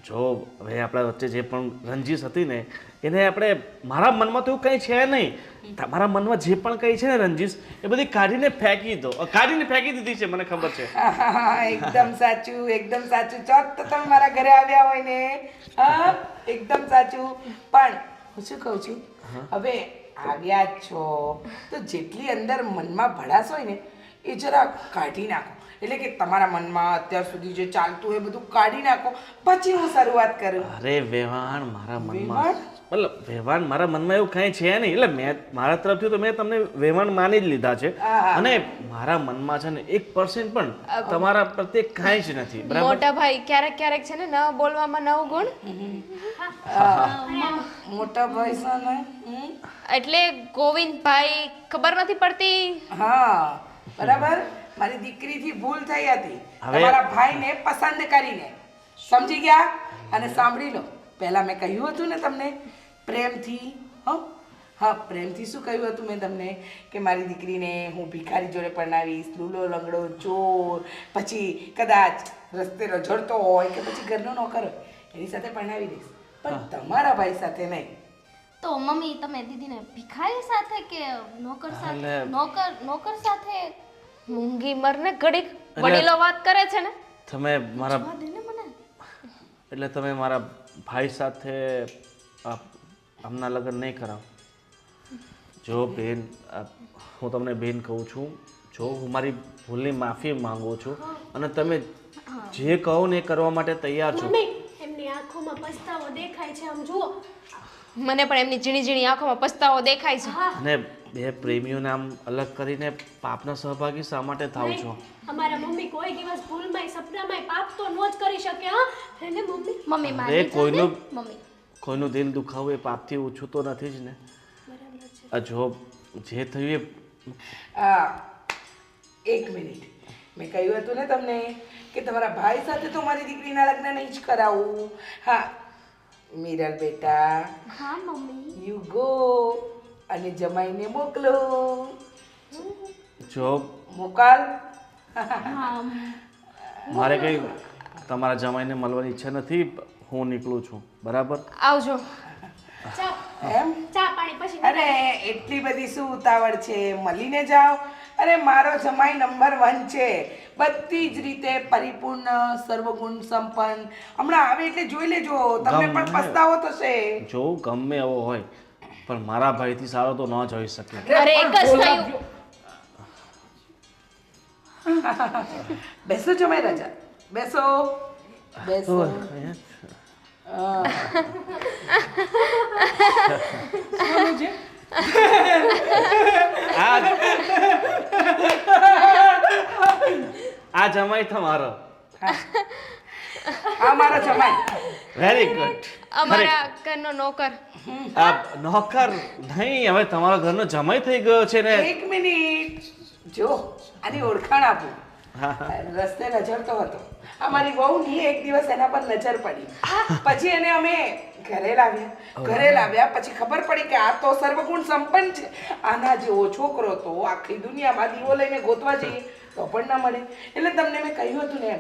જો હવે આપણા વચ્ચે જે પણ રંજીશ હતી ને એને આપણે, મારા મનમાં તો એવું કંઈ છે નહીં, તમારા મનમાં જે પણ કંઈ છે ને રંજીશ એ બધી કાઢીને ફેંકી દીધી છે, મને ખબર છે. એકદમ સાચું. ચોક તો તમે મારા ઘરે આવ્યા હોય ને. હા એકદમ સાચું. પણ હું શું કહું છું, હવે આવ્યા જ છો તો જેટલી અંદર મનમાં ભડાસ હોય ને એ જરા કાઢી નાખો. એટલે કે તમારા મનમાં અત્યાર સુધી જે ચાલતું હોય બધું કાઢી નાખો, પછી હું શરૂઆત કરું. અરે વેવાણ મારા મનમાં, મતલબ વેવાણ મારા મનમાં એવું કંઈ છે નહીં. એટલે મેં મારા તરફથી તો મેં તમને વેવાણ માની જ લીધા છે. અને મારા મનમાં છે ને 1% પણ તમારા પ્રત્યે કાંઈ જ નથી. બરાબર? મોટા ભાઈ ક્યારેક છે ને ન બોલવામાં નવ ગુણ. મોટા ભાઈ છે ને. એટલે ગોવિંદભાઈ ખબર નથી પડતી. હા બરાબર. મારી દીકરીથી ભૂલ થઈ હતી તમારા ભાઈને પસંદ કરીને. સમજી ગયા? અને સાંભળી લો, પહેલાં મેં કહ્યું હતું ને તમને પ્રેમથી, હા પ્રેમથી શું કહ્યું હતું મેં તમને કે મારી દીકરીને હું ભિખારી જોડે પરણાવીશ, લૂલો લંગડો ચોર, પછી કદાચ રસ્તે રઝળતો હોય કે પછી ઘરનો નોકર હોય એની સાથે પરણાવી દઈશ, પણ તમારા ભાઈ સાથે નહીં. તો મમ્મી તમે દીદીને ભિખારી સાથે કે નોકર સાથે નોકર સાથે મૂંગી મરને ઘડીક વડીલો વાત કરે છે ને. તમે મારા દે ને મને. એટલે તમે મારા ભાઈ સાથે હમણાં લગ્ન નહીં કરાવો. જો બેન, હું તમને બેન કહું છું, જો હું મારી ભૂલની માફી માંગુ છું અને તમે જે કહો ને એ કરવા માટે તૈયાર છો. એમની આંખોમાં પસ્તાવો દેખાય છે, આમ જુઓ. મને પણ એમની ઝીણી ઝીણી આંખોમાં પસ્તાવો દેખાય છે. અને બે પ્રેમીઓને આમ અલગ કરીને પાપના સહભાગી શા માટે થાવ છો? અમારા મમ્મી કોઈ દિવસ ભૂલમાંય સપનામાંય પાપ તો ન જ કરી શકે. હા એને મમ્મી મમ્મી અરે માની મમ્મી કોઈનું દિલ દુખાવું એ પાપથી ઓછું તો નથી જ ને. જો જે થયું એ એક મિનિટ, મેં કહ્યું હતું ને તમને કે તમારા ભાઈ સાથે તો મારી દીકરીના લગ્ન નહીં જ કરાવું. હા મીરલ બેટા, હા મમ્મી યુ ગો અને જમાઈને મોકલો. જો મોકલ. મારે કંઈ તમારા જમાઈને મળવાની ઈચ્છા નથી, હું નીકળું છું. બરાબર? આવજો. એમ? ચા પાણી પછી અરે એટલી બધી શું ઉતાવળ છે, મળીને જાઓ. અરે મારો જમાઈ નંબર 1 છે, બધી જ રીતે પરિપૂર્ણ, સર્વગુણ સંપન્ન. હમણાં આવે એટલે જોઈ લેજો, તમને પણ પસ્તાવો થશે. જો ગમે એવો હોય પણ મારા ભાઈથી સારો તો ન જોઈ શકે. અરે એક જ થયું. બેસો જમાઈ રાજા, બેસો બેસો. આ જમાઈ તમારો. આ મારો જમાઈ. Very good. અમારા ઘરનો નોકર. આ નોકર નહીં, હવે તમારા ઘરનો જમાઈ થઈ ગયો છે ને. એક મિનિટ, જો આની ઓળખાણ આપું. રસ્તે નજરતો હતો, અમારી વહુની એક દિવસ એના પર નજર પડી, પછી એને અમે ઘરે લાવ્યા પછી ખબર પડી કે આ તો સર્વગુણ સંપન્ન છે. આના જેવો છોકરો તો આખી દુનિયામાં દીવો લઈને ગોતવા જઈએ તો પણ ના મળે. એટલે તમને મેં કહ્યું હતું ને,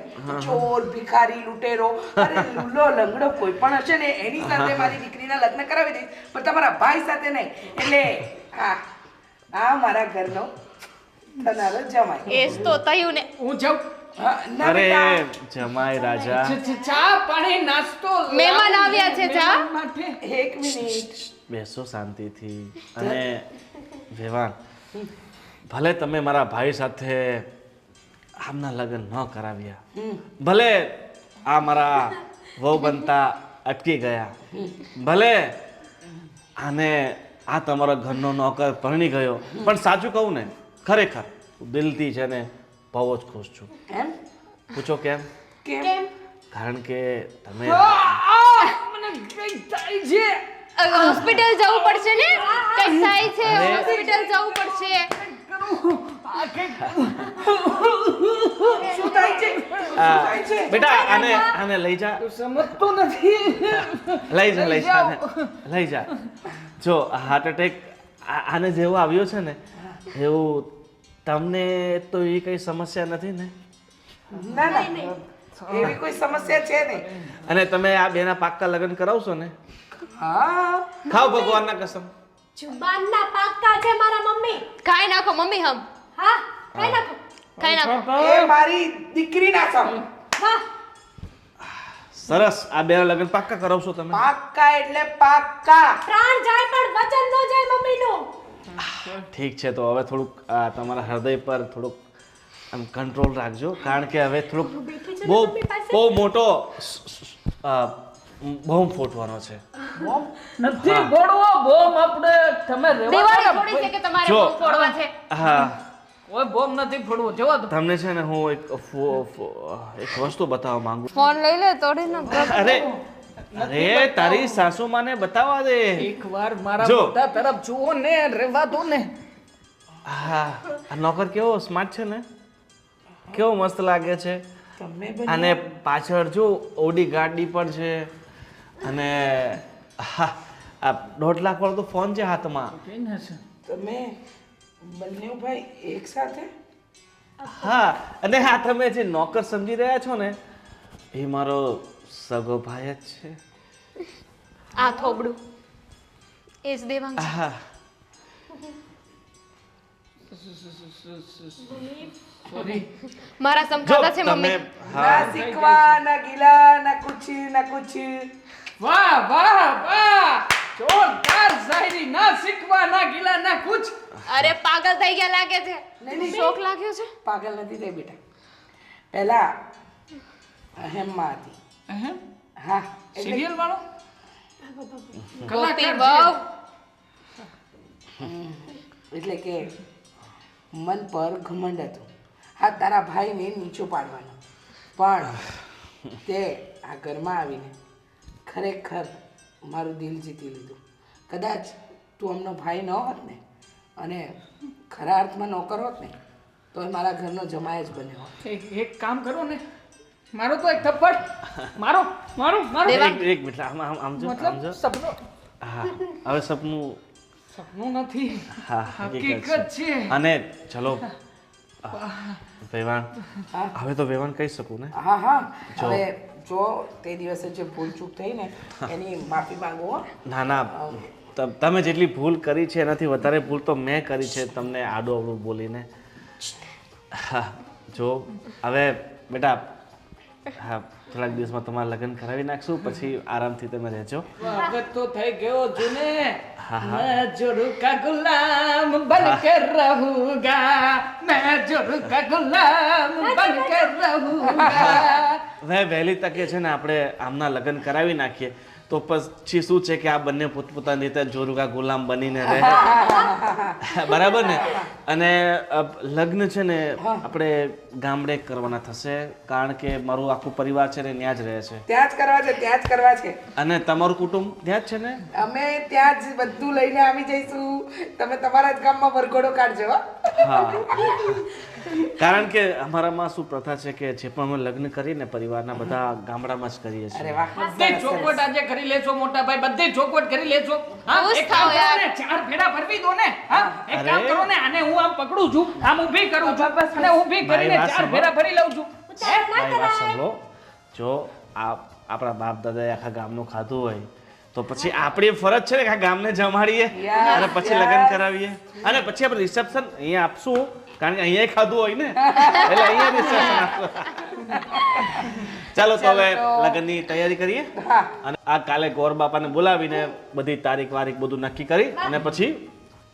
ચોર, ભિખારી, લૂંટેરો, અરે લૂલો લંગડો કોઈ પણ હશે ને એની સાથે મારી દીકરીના લગ્ન કરાવી દઈશ, પણ તમારા ભાઈ સાથે નહીં. એટલે આ મારા ઘરનો થનારો જમાઈ. એ જ તો થયું ને. હું જાઉં. ના અરે બેટા, જમાઈ રાજા, ચા પાણી નાસ્તો મહેમાન આવ્યા છે. જા. માટે એક મિનિટ. બેસો શાંતિથી. અને વેવાન, ભલે તમે મારા ભાઈ સાથે આમના લગ્ન ન કરાવ્યા, ભલે આ મારા વહુ બનતા અટકી ગયા, ભલે આને આ તમારા ઘરનો નોકર પરણી ગયો, પણ સાચું કહું ને, ખરેખર દિલથી છે ને બહુ જ ખુશ છું. એમ? પૂછો કેમ? કેમ? કારણ કે તમે મને કઈ થાય છે. હોસ્પિટલ જવું પડશે ને. કઈ થાય છે, હોસ્પિટલ જવું પડશે. શું થાય છે? બેટા આને લઈ જા. સમજતો નથી. લઈ જા લઈ જા. જો હાર્ટ એટેક આને જેવો આવ્યો છે ને એવું તમને તો એ કઈ સમસ્યા નથી ને? ના ના, એવી કોઈ સમસ્યા છે નહીં. અને તમે આ બેના પાક્કા લગ્ન કરાવશો ને? હા, ખાઓ ભગવાનના કસમ. જુબાનના પાક્કા છે મારા મમ્મી. ખાઈ નાખો મમ્મી. હમ હા કઈ નાખો. ખાઈ નાખો. એ મારી દીકરીના સમ. વાહ સરસ. આ બેના લગ્ન પાક્કા કરાવશો તમે? પાક્કા એટલે પાક્કા. પ્રાણ જાય પણ વચન ન જાય મમ્મીનું. ઠીક છે, તો હવે થોડુંક તમારા હૃદય પર થોડુંક આમ કંટ્રોલ રાખજો, કારણ કે હવે થોડુંક બહુ મોટો બોમ્બ ફૂટવાનો છે. નથી ગોળવો બોમ્બ. આપણે તમે દિવાળી થોડી છે કે તમારે જો. બોમ્બ ફોડવા છે. હા, કોઈ બોમ્બ નથી ફોડવો. જવા દો. તમને છે ને હું એક વસ્તુ બતાવવા માંગુ છું. ફોન લઈ લે તોડી ના. અરે તારી સાસુ માને બતાવવા દે. એકવાર મારા જો. મોઢા તરફ જુઓ ને, રહેવા દો ને. હા, આ નોકર કેવો સ્માર્ટ છે ને, કેવો મસ્ત લાગે છે. તમે અને પાછળ જો ઓડી ગાડી પણ છે અને હા આ 1.5 લાખ વાળો તો ફોન છે હાથમાં. તમે બંને ભાઈ એક સાથે? હા અને હા તમે જે નોકર સમજી રહ્યા છો ને એ મારો સગો ભાઈ જ છે. આ થોબડું એ જ દેવાંગ છે. હા મારા જો સમજાતા છે તમે મમ્મી. હા ના શીખવા ના ગીલા ના કુછ ના કુછ. વાહ વાહ વાહ જોરદાર શાયરી, ના શીખવા ના ગીલા ના કુછ. અરે પાગલ થઈ ગયા લાગે છે. શોખ લાગ્યો છે. પાગલ નથી થઈ બેટા. પહેલા અહેમમાં હતી. અહેમ હા સિરિયલ વાળો ગોપી કલાકાર વહુ. એટલે કે મન પર ઘમંડ હતું. હા તારા ભાઈને નીચો પાડવાનો, પણ તે આ ઘરમાં આવીને ખરેખર મારું દિલ જીતી લીધું. કદાચ તું અમનો ભાઈ ન હોત ને અને ખરા અર્થમાં નોકર હોત ને તો એ મારા ઘરનો જમાય જ બન્યો હોત. એક કામ કરો ને, મારો તો એક થપ્પડ મારો મારો મારો એક મિનિટ આમ જો મતલબ સપનો હા હવે સપનું સપનું નથી, હા હકીકત છે. અને ચલો વેવાણ હવે તો વેવાણ કહી શકું ને? હા હા હવે જો તે દિવસે જે ભૂલ ચૂક થઈ ને એની માફી માંગો હો. ના ના તમે જેટલી ભૂલ કરી છે એનાથી વધારે ભૂલ તો મેં કરી છે તમને આડું અવળું બોલીને. હા જો હવે બેટા હા થોડાક દિવસમાં તમારા લગ્ન કરાવી નાખશું પછી આરામથી તમે રહેજો. વખત તો થઈ ગયો જૂને, હા, હા. मैं जोरू का गुलाम बन के रहूंगा, मैं जोरू का गुलाम बन के रहूंगा. હવે વહેલી તકે છે ને આપણે આમના લગ્ન કરાવી નાખીએ તો પછી શું છે કે આ બંને પોતપોતાની રીતે જોરુકા ગુલામ બનીને રહે. બરાબર ને? અને લગ્ન છે ને આપણે ગામડે કરવાના થશે કારણ કે મારું આખું પરિવાર છે ને ત્યાં જ રહે છે ત્યાં જ કરવા છે, ત્યાં જ કરવા છે. અને તમારું કુટુંબ ત્યાં જ છે ને? અમે ત્યાં જ બધું લઈને આવી જઈશું. તમે તમારા જ ગામમાં વરઘોડો કાઢજો હો. હા કારણ કે અમારામાં શું પ્રથા છે કે જે પણ અમે લગ્ન કરીએ ને પરિવારના બધા ગામડામાં જ કરીએ અરે છીએ. વાહ બધી ચોખવટ આજે કરી લેજો મોટા ભાઈ, બધી ચોખવટ કરી લેજો. હા, ખુશ એક કામ થાઓ કરો યાર. ને, 4 ફેરા ફરવી દો ને. હા, એક કામ અરે. કરો ને, આને હું આમ પકડું છું, આમ ઊભી કરું છું અને ઊભી કરીને મારી વાત 4 ફેરા ફરી લઉં છું. મારી વાત સાંભળો જો આપણા બાપ દાદાએ આખા ગામનું ખાધું હોય તો પછી આપણી ફરજ છે ને કે આ ગામને જમાડીએ અને પછી લગ્ન કરાવીએ અને પછી આપણે રિસેપ્શન અહીંયા આપશું કારણ કે અહીંયા ખાધું હોય ને એટલે અહીંયા રિસેપ્શન આપશું. ચાલો તો હવે લગ્નની તૈયારી કરીએ અને આ કાલે ગોર બાપાને બોલાવીને બધી તારીખ વારીખ બધું નક્કી કરી અને પછી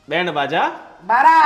બેન્ડ બાજા બારા